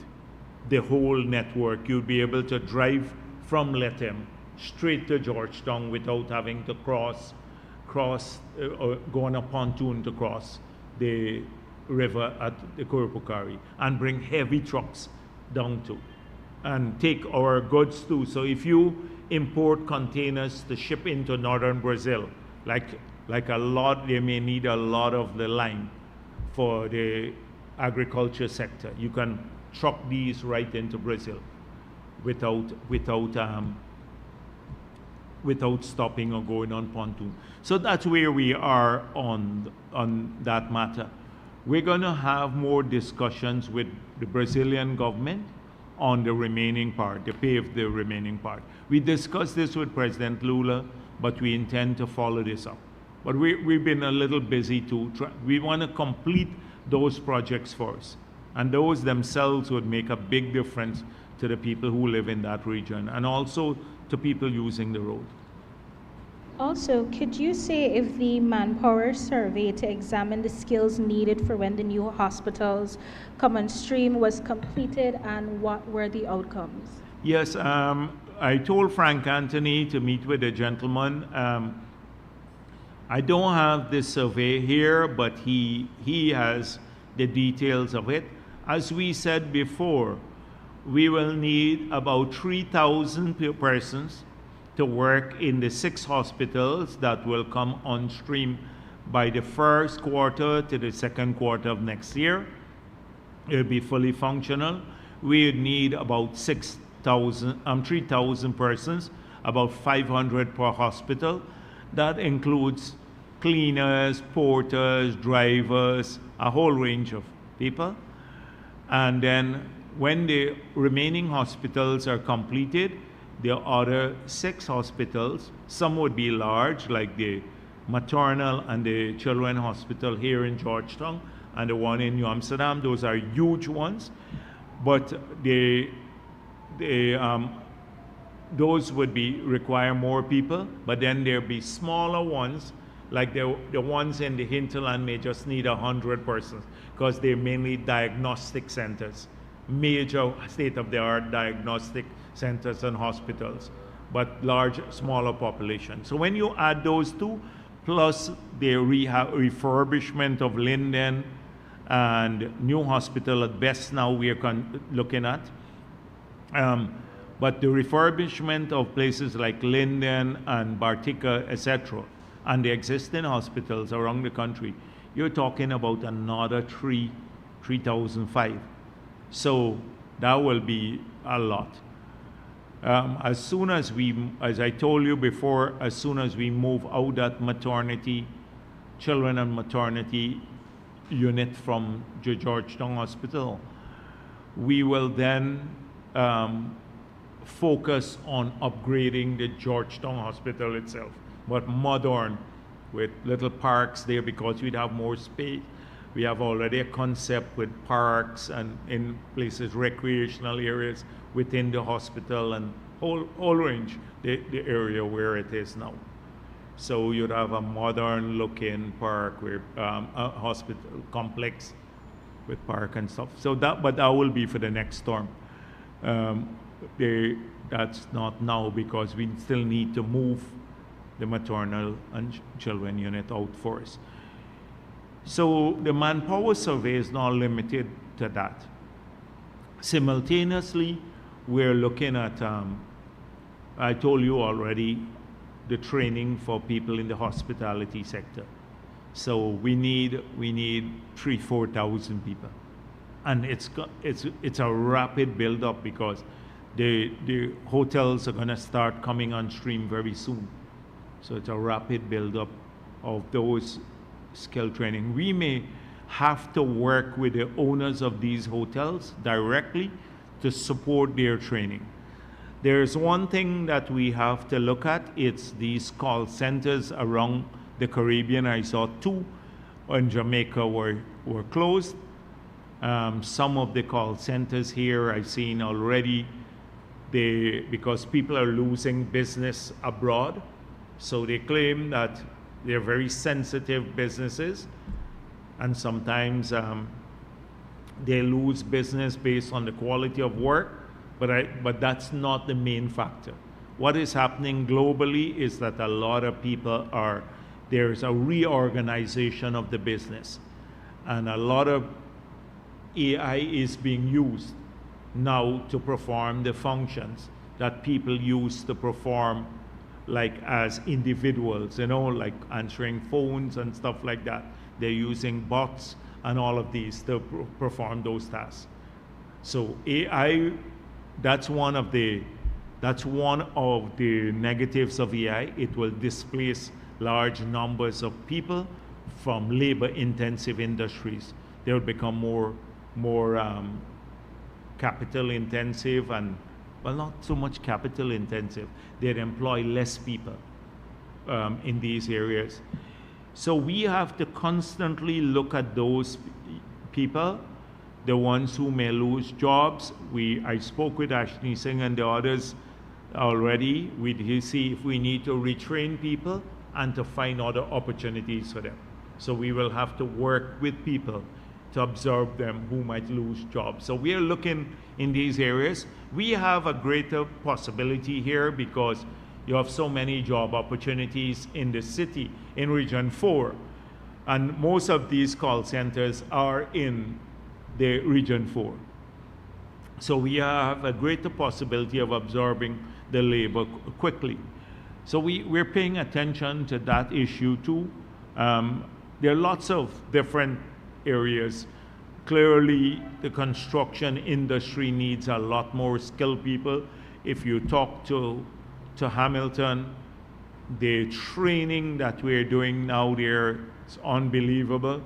Speaker 1: the whole network. You'll be able to drive from Lethem straight to Georgetown without having to cross or go on a pontoon to cross the river at the Kurupukari, and bring heavy trucks down to, and take our goods too. So if you import containers to ship into northern Brazil, like a lot, they may need a lot of the lime for the agriculture sector. You can truck these right into Brazil without stopping or going on pontoon. So that's where we are on that matter. We're going to have more discussions with the Brazilian government on the remaining part, the pay of the remaining part. We discussed this with President Lula but we intend to follow this up. But we've been a little busy we want to complete those projects first. And those themselves would make a big difference to the people who live in that region and also to people using the road.
Speaker 4: Also, could you say if the manpower survey to examine the skills needed for when the new hospitals come on stream was completed, and what were the outcomes?
Speaker 1: Yes, I told Frank Anthony to meet with the gentleman. I don't have this survey here, but he has the details of it. As we said before, we will need about 3,000 persons to work in the 6 hospitals that will come on stream by the first quarter to the second quarter of next year. It'll be fully functional. We need about 3,000 persons, about 500 per hospital. That includes cleaners, porters, drivers, a whole range of people. And then when the remaining hospitals are completed, the other 6 hospitals, some would be large, like the maternal and the children hospital here in Georgetown and the one in New Amsterdam. Those are huge ones, but those would require more people. But then there'll be smaller ones, like the ones in the Hinterland may just need 100 persons because they're mainly diagnostic centers, major state-of-the-art diagnostic centers and hospitals, but smaller population. So when you add those two, plus the refurbishment of Linden and new hospital at best now we are looking at, but the refurbishment of places like Linden and Bartica, etc., and the existing hospitals around the country, you're talking about another 3,005. So that will be a lot. As soon as I told you before, as soon as we move out that children and maternity unit from the Georgetown Hospital, we will then focus on upgrading the Georgetown Hospital itself, but modern, with little parks there because we'd have more space. We have already a concept with parks and in places, recreational areas within the hospital and whole range, the area where it is now. So you'd have a modern looking park with a hospital complex with park and stuff. So that will be for the next storm. That's not now because we still need to move the maternal and children unit out first. So the manpower survey is not limited to that. Simultaneously, we're looking at, I told you already, the training for people in the hospitality sector. So we need 4,000 people. And it's a rapid build-up because the hotels are gonna start coming on stream very soon. So it's a rapid build-up of those skill training. We may have to work with the owners of these hotels directly to support their training. There's one thing that we have to look at. It's these call centers around the Caribbean. I saw 2 in Jamaica were closed. Some of the call centers here I've seen already, because people are losing business abroad. So they claim that they're very sensitive businesses, and sometimes they lose business based on the quality of work, but that's not the main factor. What is happening globally is that a lot of people there's a reorganization of the business, and a lot of AI is being used now to perform the functions that people used to perform like as individuals, like answering phones and stuff like that. They're using bots and all of these to perform those tasks. So AI, that's one of the negatives of AI. It will displace large numbers of people from labor-intensive industries. They will become more capital-intensive and, well, not so much capital-intensive. They'd employ less people. in these areas. So we have to constantly look at those people, the ones who may lose jobs. I spoke with Ashni Singh and the others already. We see if we need to retrain people and to find other opportunities for them. So we will have to work with people to absorb them who might lose jobs. So we are looking in these areas. We have a greater possibility here because you have so many job opportunities in the city, in Region 4. And most of these call centers are in the Region 4. So we have a greater possibility of absorbing the labor quickly. So we're paying attention to that issue too. There are lots of different areas. Clearly, the construction industry needs a lot more skilled people. If you talk to Hamilton, the training that we're doing now there is unbelievable.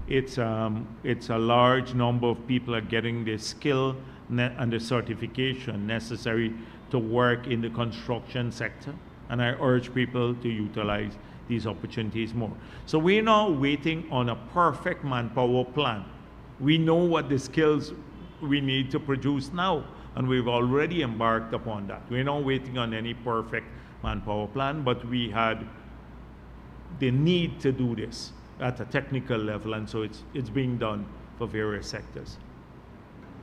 Speaker 1: It's a large number of people are getting the skill and the certification necessary to work in the construction sector. And I urge people to utilize these opportunities more. So we're now waiting on a perfect manpower plan. We know what the skills we need to produce now, and we've already embarked upon that. We're not waiting on any perfect manpower plan, but we had the need to do this at a technical level, and so it's being done for various sectors.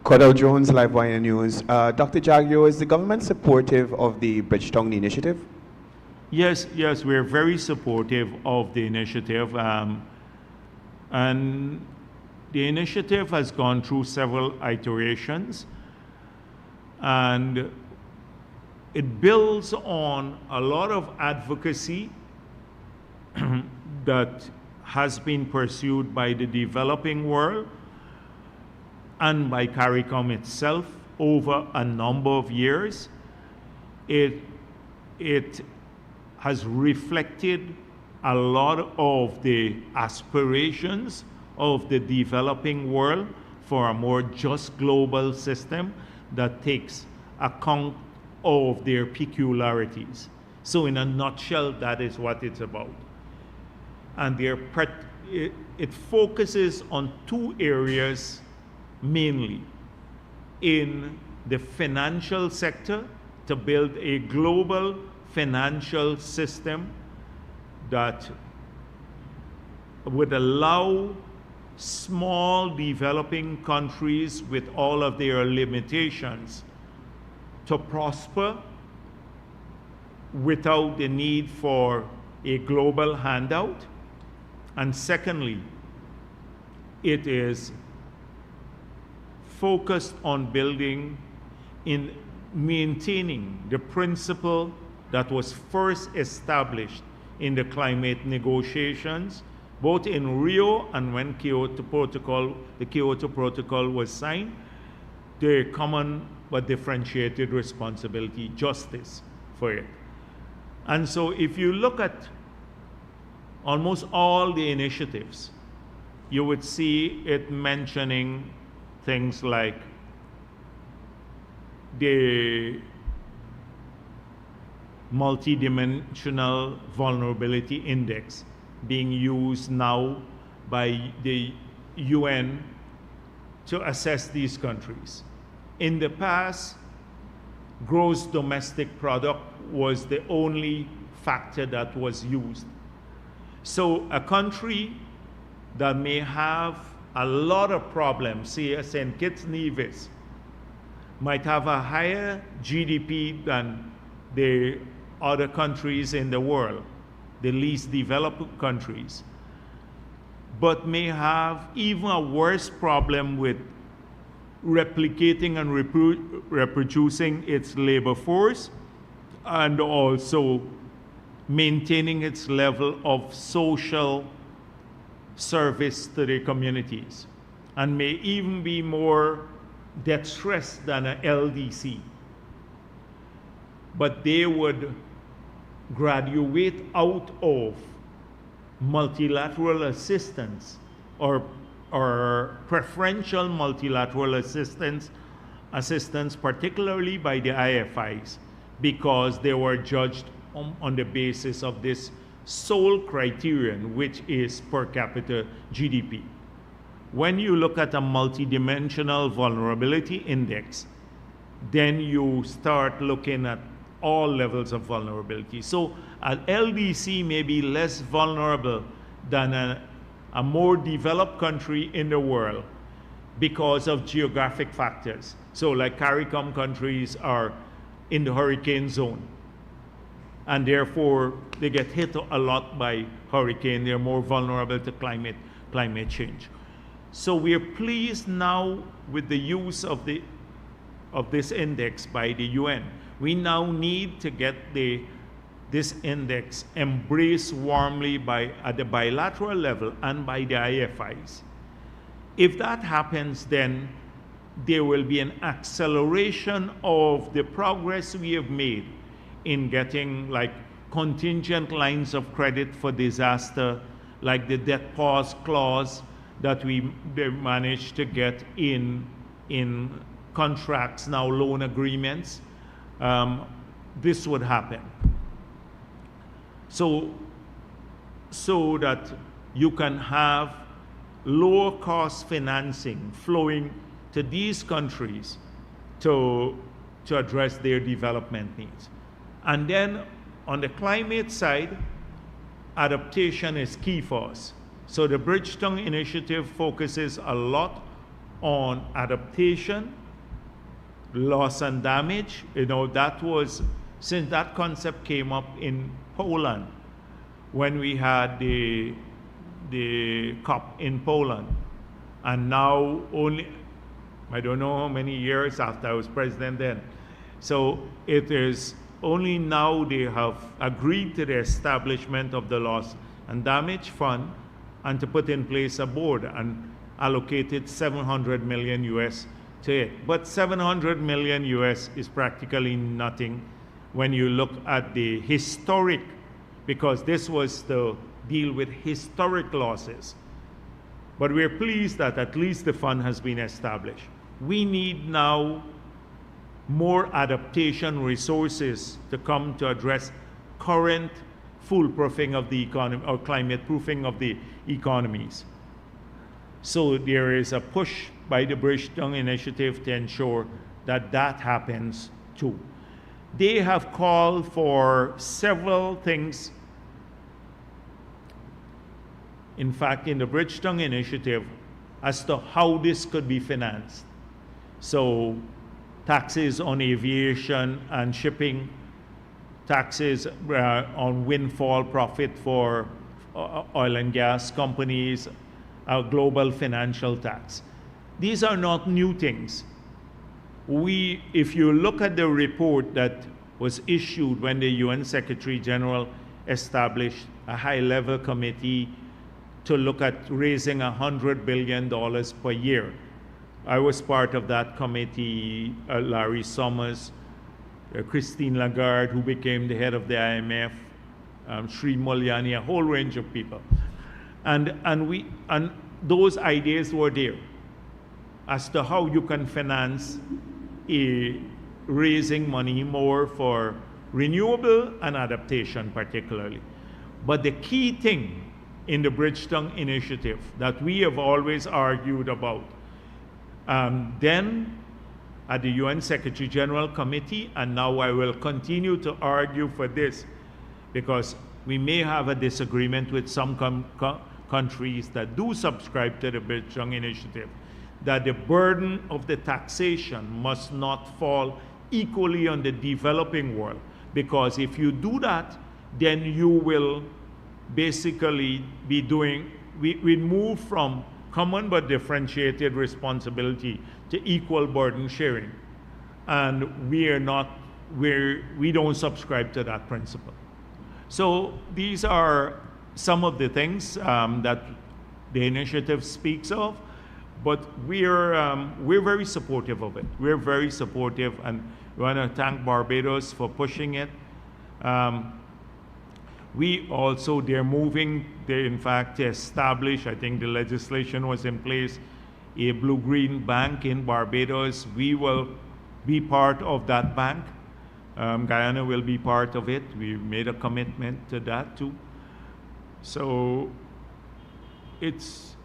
Speaker 5: Cordell Jones, Live Wire News. Dr. Jagdeo, is the government supportive of the Bridgetown Initiative?
Speaker 1: Yes, we're very supportive of the initiative. And the initiative has gone through several iterations, and it builds on a lot of advocacy that has been pursued by the developing world and by CARICOM itself over a number of years. It has reflected a lot of the aspirations of the developing world for a more just global system that takes account of their peculiarities. So in a nutshell, that is what it's about. And it focuses on two areas mainly. In the financial sector, to build a global financial system that would allow small developing countries with all of their limitations to prosper without the need for a global handout. And secondly, it is focused on building in maintaining the principle that was first established in the climate negotiations, both in Rio and when the Kyoto Protocol was signed, the common but differentiated responsibility, justice for it. And so if you look at almost all the initiatives, you would see it mentioning things like the multidimensional vulnerability index being used now by the UN to assess these countries. In the past, gross domestic product was the only factor that was used. So a country that may have a lot of problems, say St. Kitts Nevis, might have a higher GDP than the other countries in the world, the least developed countries, but may have even a worse problem with replicating and reproducing its labor force, and also maintaining its level of social service to the communities, and may even be more debt stressed than an LDC. But they would graduate out of multilateral assistance or preferential multilateral assistance, particularly by the IFIs, because they were judged on the basis of this sole criterion, which is per capita GDP. When you look at a multidimensional vulnerability index, then you start looking at all levels of vulnerability. So an LDC may be less vulnerable than a more developed country in the world because of geographic factors. So like CARICOM countries are in the hurricane zone, and therefore they get hit a lot by hurricane. They're more vulnerable to climate change. So we are pleased now with the use of this index by the UN. We now need to get this index embraced warmly at the bilateral level and by the IFIs. If that happens, then there will be an acceleration of the progress we have made in getting like contingent lines of credit for disaster, like the debt pause clause that we managed to get in contracts, now loan agreements. This would happen. So that you can have lower cost financing flowing to these countries to address their development needs. And then on the climate side, adaptation is key for us. So the Bridgetown Initiative focuses a lot on adaptation, loss and damage. You know, that was, since that concept came up in Poland, when we had the COP in Poland. And now only, I don't know how many years after I was president then. So it is only now they have agreed to the establishment of the loss and damage fund and to put in place a board and allocated 700 million US to it. But 700 million US is practically nothing when you look at the historic, because this was the deal with historic losses. But we're pleased that at least the fund has been established. We need now more adaptation resources to come to address current foolproofing of the economy or climate proofing of the economies. So there is a push by the Bridgetown Initiative to ensure that that happens too. They have called for several things. In fact, in the Bridgetown Initiative, as to how this could be financed. So taxes on aviation and shipping, taxes on windfall profit for oil and gas companies, a global financial tax. These are not new things. If you look at the report that was issued when the UN Secretary General established a high-level committee to look at raising $100 billion per year. I was part of that committee, Larry Summers, Christine Lagarde, who became the head of the IMF, Sri Mulyani, a whole range of people. And those ideas were there as to how you can finance raising money more for renewable and adaptation particularly. But the key thing in the Bridgetown Initiative that we have always argued about, then at the UN Secretary General Committee, and now I will continue to argue for this because we may have a disagreement with some countries that do subscribe to the Bridgetown Initiative, that the burden of the taxation must not fall equally on the developing world. Because if you do that, then you will basically be doing, we move from common but differentiated responsibility to equal burden sharing. And we don't subscribe to that principle. So these are some of the things that the initiative speaks of, but we're very supportive of it. We're very supportive, and we want to thank Barbados for pushing it. They're moving, in fact, to establish, I think the legislation was in place, a blue-green bank in Barbados. We will be part of that bank. Guyana will be part of it. We made a commitment to that too. So it's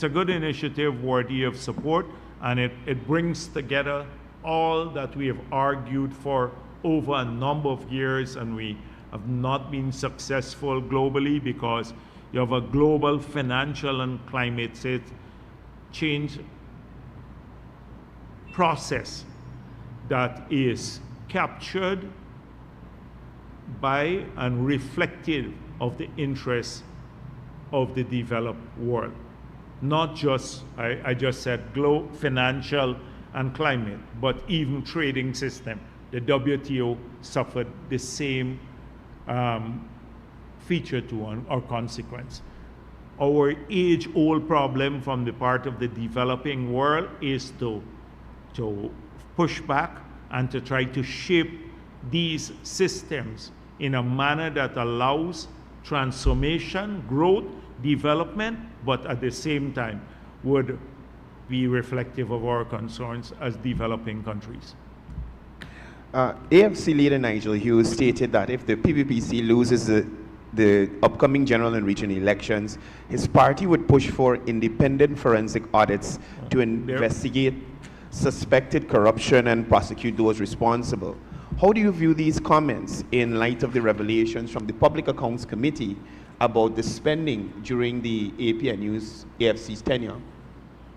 Speaker 1: a good initiative worthy of support, and it brings together all that we have argued for over a number of years, and we have not been successful globally because you have a global financial and climate change process that is captured by and reflective of the interests of the developed world. Not just, I just said, financial and climate, but even trading system. The WTO suffered the same feature to or consequence. Our age-old problem from the part of the developing world is to push back and to try to shape these systems in a manner that allows transformation, growth, development, but at the same time would be reflective of our concerns as developing countries.
Speaker 5: AFC leader Nigel Hughes stated that if the PPPC loses the upcoming general and regional elections, his party would push for independent forensic audits to investigate suspected corruption and prosecute those responsible. How do you view these comments in light of the revelations from the Public Accounts Committee about the spending during the APNU's AFC's tenure?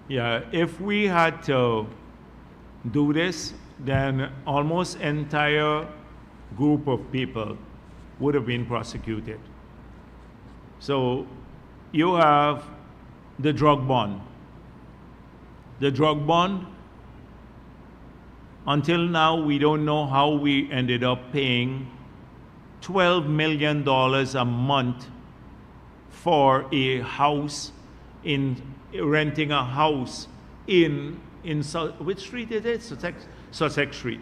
Speaker 1: Yeah, if we had to do this, then almost entire group of people would have been prosecuted. So you have the drug bond. The drug bond, until now, we don't know how we ended up paying $12 million a month for a house renting a house in which street it is? Sussex Street.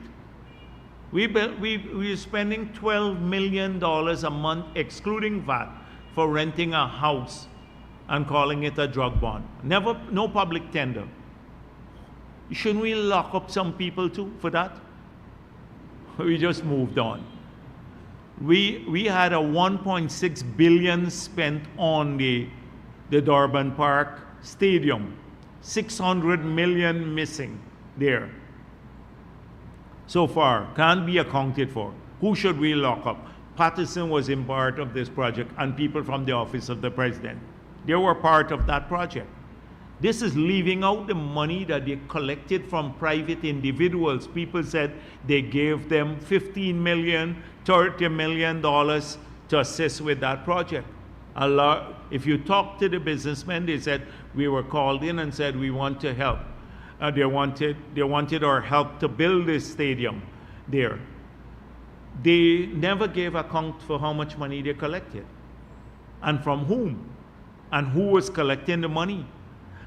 Speaker 1: We're spending $12 million a month, excluding VAT, for renting a house and calling it a drug bond. No public tender. Shouldn't we lock up some people too for that? We just moved on. We had a $1.6 billion spent on the Durban Park Stadium. 600 million missing there. So far, can't be accounted for. Who should we lock up? Patterson was in part of this project, and people from the Office of the President. They were part of that project. This is leaving out the money that they collected from private individuals. People said they gave them $15 million, $30 million to assist with that project. If you talk to the businessmen, they said, we were called in and said, we want to help. They wanted our help to build this stadium there. They never gave account for how much money they collected and from whom and who was collecting the money.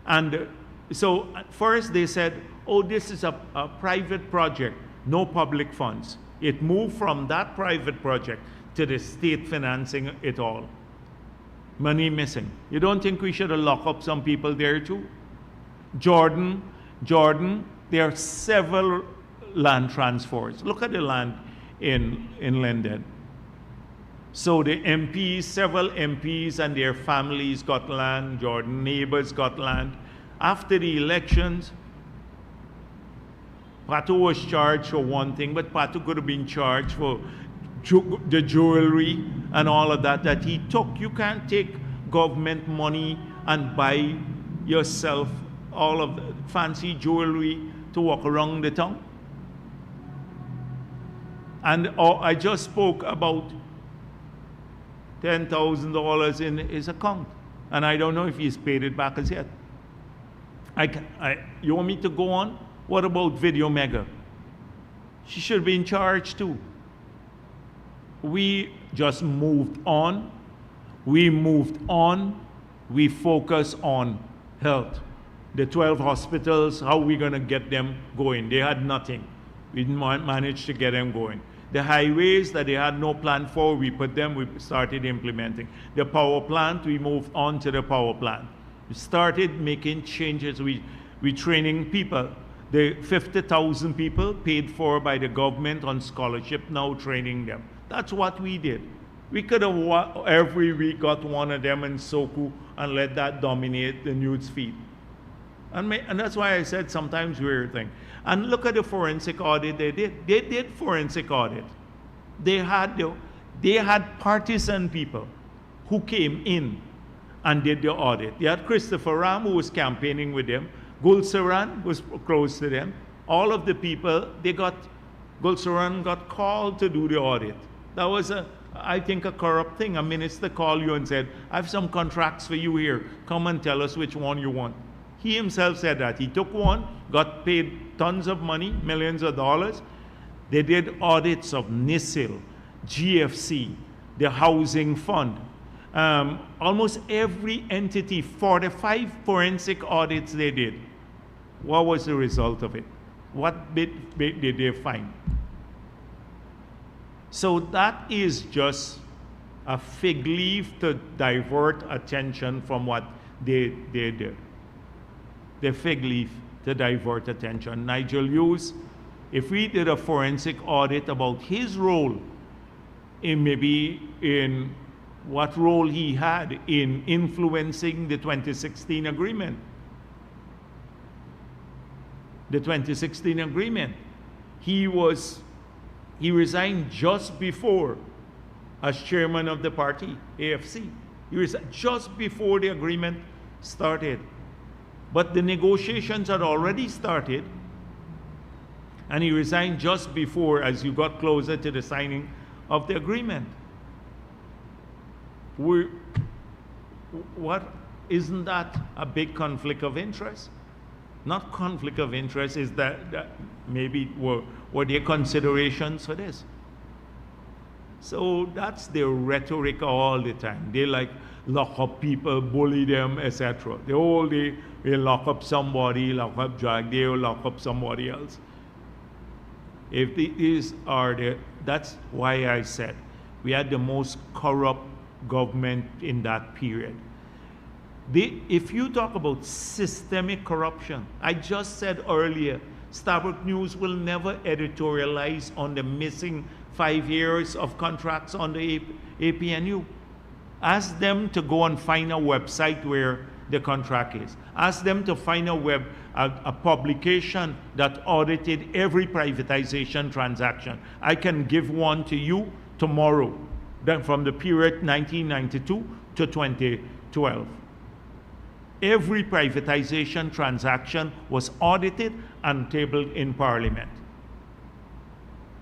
Speaker 1: And so first they said, oh, this is a private project, no public funds. It moved from that private project to the state financing it all. Money missing. You don't think we should have locked up some people there too? Jordan, there are several land transfers. Look at the land in London. So the MPs, several MPs and their families got land, Jordan neighbors got land. After the elections, Pato was charged for one thing, but Pato could have been charged for the jewelry and all of that he took. You can't take government money and buy yourself all of the fancy jewelry to walk around the town. And I just spoke about $10,000 in his account, and I don't know if he's paid it back as yet. You want me to go on? What about Video Mega? She should be in charge too. We just moved on. We focus on health. The 12 hospitals, how are we going to get them going? They had nothing. We didn't manage to get them going. The highways that they had no plan for, we started implementing. The power plant, we moved on to the power plant. We started making changes. We training people. The 50,000 people paid for by the government on scholarship, now training them. That's what we did. We could have every week got one of them in Soku and let that dominate the news feed. And that's why I said sometimes weird thing. And look at the forensic audit they did. They did forensic audit. They had partisan people who came in and did the audit. They had Christopher Ram, who was campaigning with them. Gulsaran was close to them. All of the people, Gulsaran got called to do the audit. That was, I think, a corrupt thing. A minister called you and said, I have some contracts for you here. Come and tell us which one you want. He himself said that. He took one, got paid tons of money, millions of dollars. They did audits of NISIL, GFC, the Housing Fund. Almost every entity, 45 forensic audits they did. What was the result of it? What did they find? So that is just a fig leaf to divert attention from what they did. The fig leaf to divert attention. Nigel Hughes, if we did a forensic audit about his role in what role he had in influencing the 2016 agreement. The 2016 agreement. He resigned just before, as chairman of the party, AFC. He resigned just before the agreement started. But the negotiations had already started, and he resigned just before, as you got closer to the signing of the agreement. Isn't that a big conflict of interest? Not conflict of interest, is that maybe were there considerations for this? So that's their rhetoric all the time. They like lock up people, bully them, etc. The whole day they lock up somebody, lock up Jagdeo, lock up somebody else. If these are that's why I said we had the most corrupt government in that period. If you talk about systemic corruption, I just said earlier, Starbuck News will never editorialize on the missing 5 years of contracts on the APNU. Ask them to go and find a website where the contract is. Ask them to find a publication that audited every privatization transaction. I can give one to you tomorrow, then from the period 1992 to 2012. Every privatization transaction was audited and tabled in Parliament.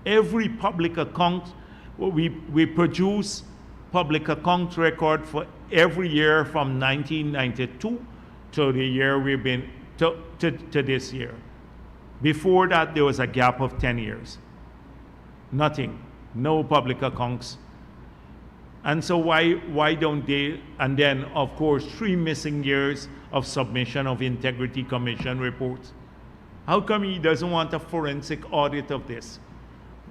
Speaker 1: Every public account, we produce public account record for every year from 1992 to the year we've been to this year. Before that, there was a gap of 10 years. Nothing, no public accounts. And so why don't they? And then, of course, 3 missing years of submission of Integrity Commission reports. How come he doesn't want a forensic audit of this?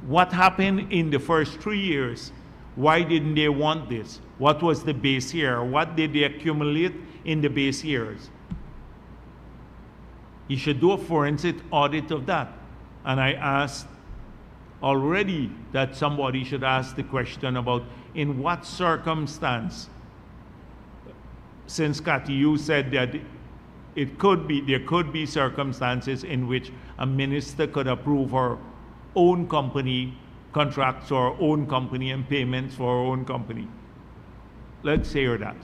Speaker 1: What happened in the first 3 years? Why didn't they want this? What was the base year? What did they accumulate in the base years? He should do a forensic audit of that. And I asked already that somebody should ask the question about in what circumstance, since Cathy, you said that there could be circumstances in which a minister could approve her own company contracts or her own company and payments for her own company. Let's hear that.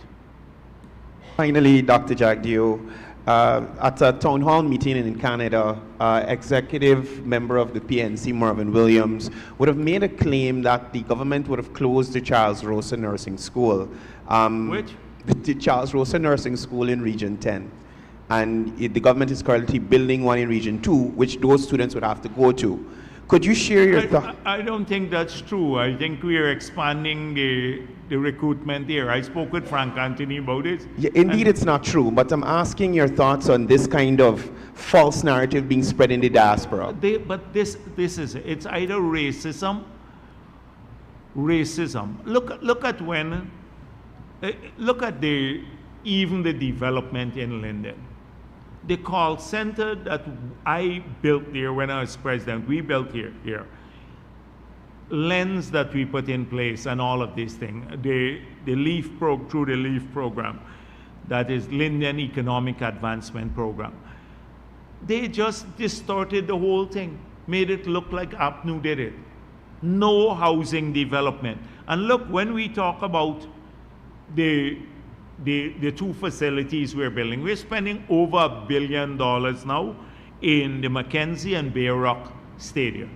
Speaker 5: Finally, Dr. Jagdeo, at a town hall meeting in Canada, executive member of the PNC, Marvin Williams, would have made a claim that the government would have closed the Charles Rosa Nursing School.
Speaker 1: Which?
Speaker 5: The Charles Rosa Nursing School in Region 10. And the government is currently building one in Region 2, which those students would have to go to. Could you share your thoughts?
Speaker 1: I don't think that's true. I think we are expanding the recruitment there. I spoke with Frank Anthony about it.
Speaker 5: Yeah, indeed, it's not true, but I'm asking your thoughts on this kind of false narrative being spread in the diaspora.
Speaker 1: But this is it. It's either racism. Look at even the development in Linden. The call center that I built there when I was president, we built here. lens that we put in place and all of these things, through the LEAF program, that is Linden Economic Advancement Program, they just distorted the whole thing, made it look like APNU did it. No housing development. And look, when we talk about the two facilities we're building, we're spending over $1 billion now in the Mackenzie and Bear Rock Stadium,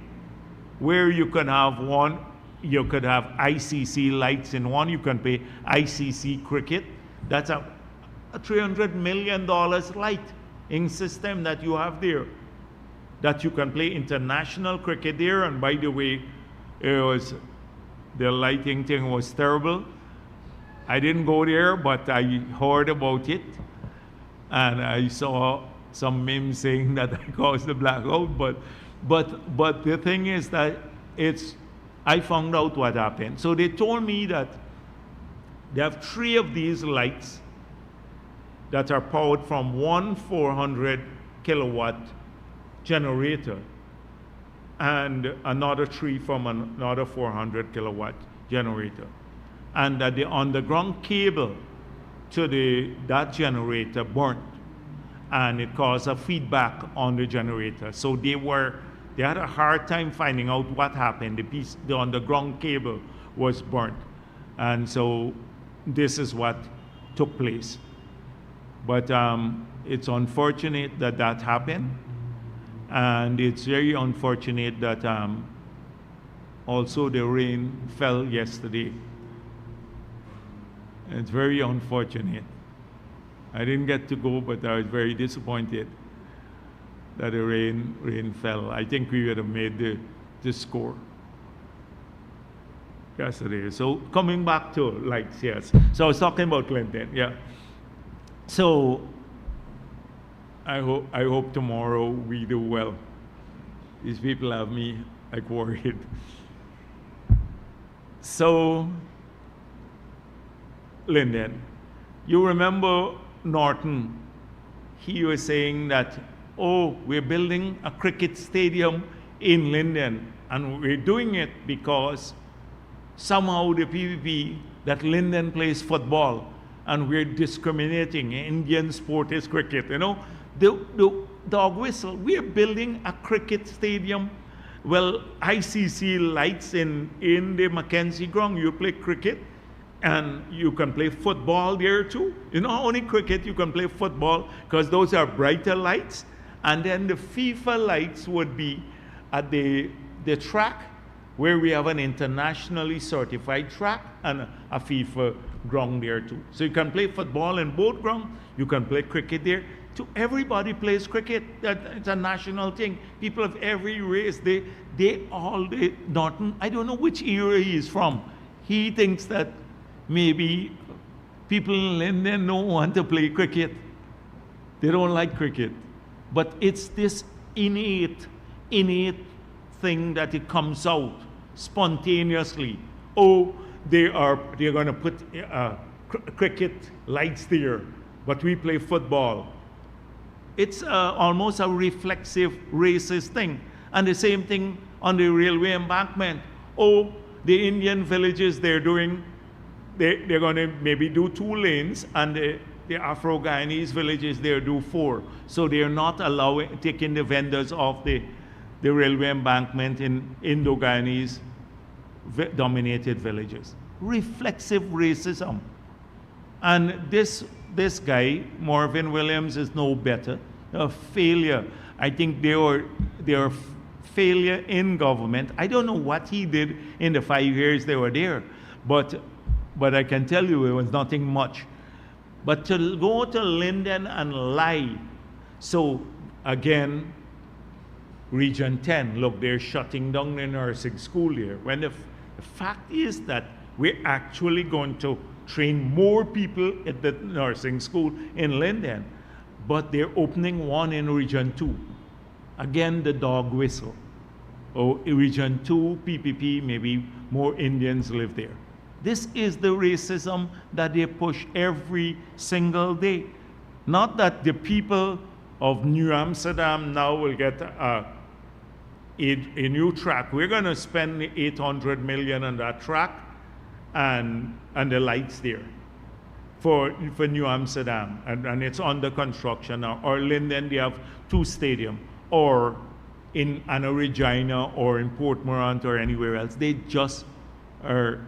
Speaker 1: where you can have one, you could have ICC lights in one, you can play ICC cricket. That's a $300 million lighting system that you have there, that you can play international cricket there. And by the way, the lighting thing was terrible. I didn't go there, but I heard about it, and I saw some memes saying that I caused the blackout. But the thing is that I found out what happened. So they told me that they have 3 of these lights that are powered from one 400 kilowatt generator and another 3 from another 400 kilowatt generator. And that the underground cable to that generator burnt, and it caused a feedback on the generator. So they had a hard time finding out what happened. The underground cable was burnt. And so this is what took place. But it's unfortunate that that happened. And it's very unfortunate that also the rain fell yesterday. It's very unfortunate. I didn't get to go, but I was very disappointed that the rain fell. I think we would have made the score yesterday. So coming back to lights, yes. So I was talking about Clinton, yeah. So I hope tomorrow we do well. These people have me like worried. So, Linden, you remember Norton? He was saying that, oh, we're building a cricket stadium in Linden, and we're doing it because somehow the PPP, that Linden plays football, and we're discriminating. Indian sport is cricket, you know? The dog whistle, we're building a cricket stadium. Well, ICC lights in the Mackenzie ground, you play cricket, and you can play football there too. You know, only cricket you can play football because those are brighter lights. And then the FIFA lights would be at the track, where we have an internationally certified track and a FIFA ground there too. So you can play football in both grounds, you can play cricket there. Everybody plays cricket. It's a national thing. People of every race, Norton, I don't know which era he is from. He thinks that maybe people in Linden don't want to play cricket. They don't like cricket. But it's this innate thing that it comes out spontaneously. Oh, they're going to put cricket lights there, but we play football. It's almost a reflexive racist thing. And the same thing on the railway embankment. Oh, the Indian villages, they're going to maybe do 2 lanes, and the Afro-Guyanese villages, they do 4. So they're not taking the vendors off the railway embankment in Indo-Guyanese dominated villages. Reflexive racism. And this guy, Marvin Williams, is no better. A failure. I think they are failure in government. I don't know what he did in the 5 years they were there, but I can tell you it was nothing much. But to go to Linden and lie. So again, Region 10, look, they're shutting down the nursing school here. When the fact is that we're actually going to train more people at the nursing school in Linden, but they're opening one in Region 2. Again, the dog whistle. Oh, Region 2, PPP, maybe more Indians live there. This is the racism that they push every single day. Not that the people of New Amsterdam now will get a new track. We're going to spend 800 million on that track and the lights there for New Amsterdam, and it's under construction now. Or Linden, they have 2 stadiums, or in Anna Regina or in Port Morant or anywhere else. They just are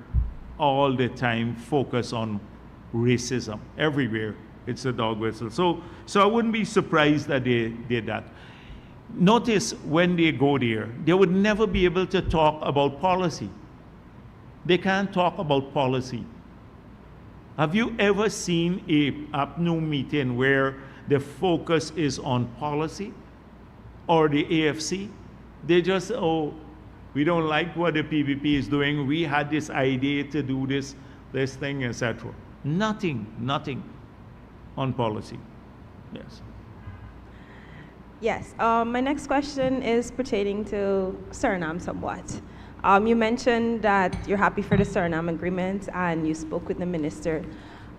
Speaker 1: all the time focused on racism. Everywhere it's a dog whistle. So I wouldn't be surprised that they did that. Notice when they go there, they would never be able to talk about policy. They can't talk about policy. Have you ever seen a APNU meeting where the focus is on policy or the AFC? They just, oh, we don't like what the PPP is doing. We had this idea to do this thing, etc. Nothing on policy. Yes.
Speaker 2: Yes, my next question is pertaining to Suriname somewhat. You mentioned that you're happy for the Suriname agreement and you spoke with the minister,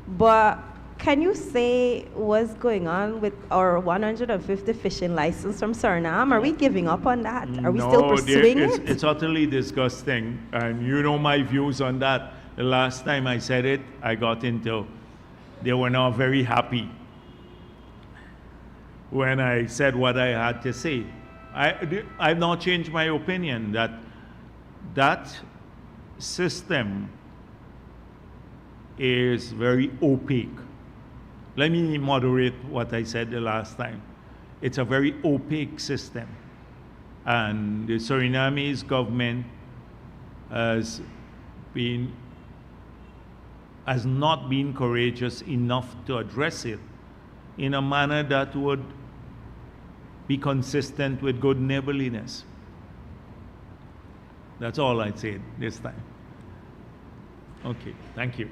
Speaker 2: but can you say what's going on with our 150 fishing license from Suriname? Are we giving up on that? Are we still pursuing it?
Speaker 1: It's utterly disgusting, and you know my views on that. The last time I said it, I got into, they were not very happy when I said what I had to say. I've not changed my opinion that that system is very opaque. Let me moderate what I said the last time. It's a very opaque system. And the Surinamese government has not been courageous enough to address it in a manner that would be consistent with good neighborliness. That's all I'd say this time. Okay, thank you.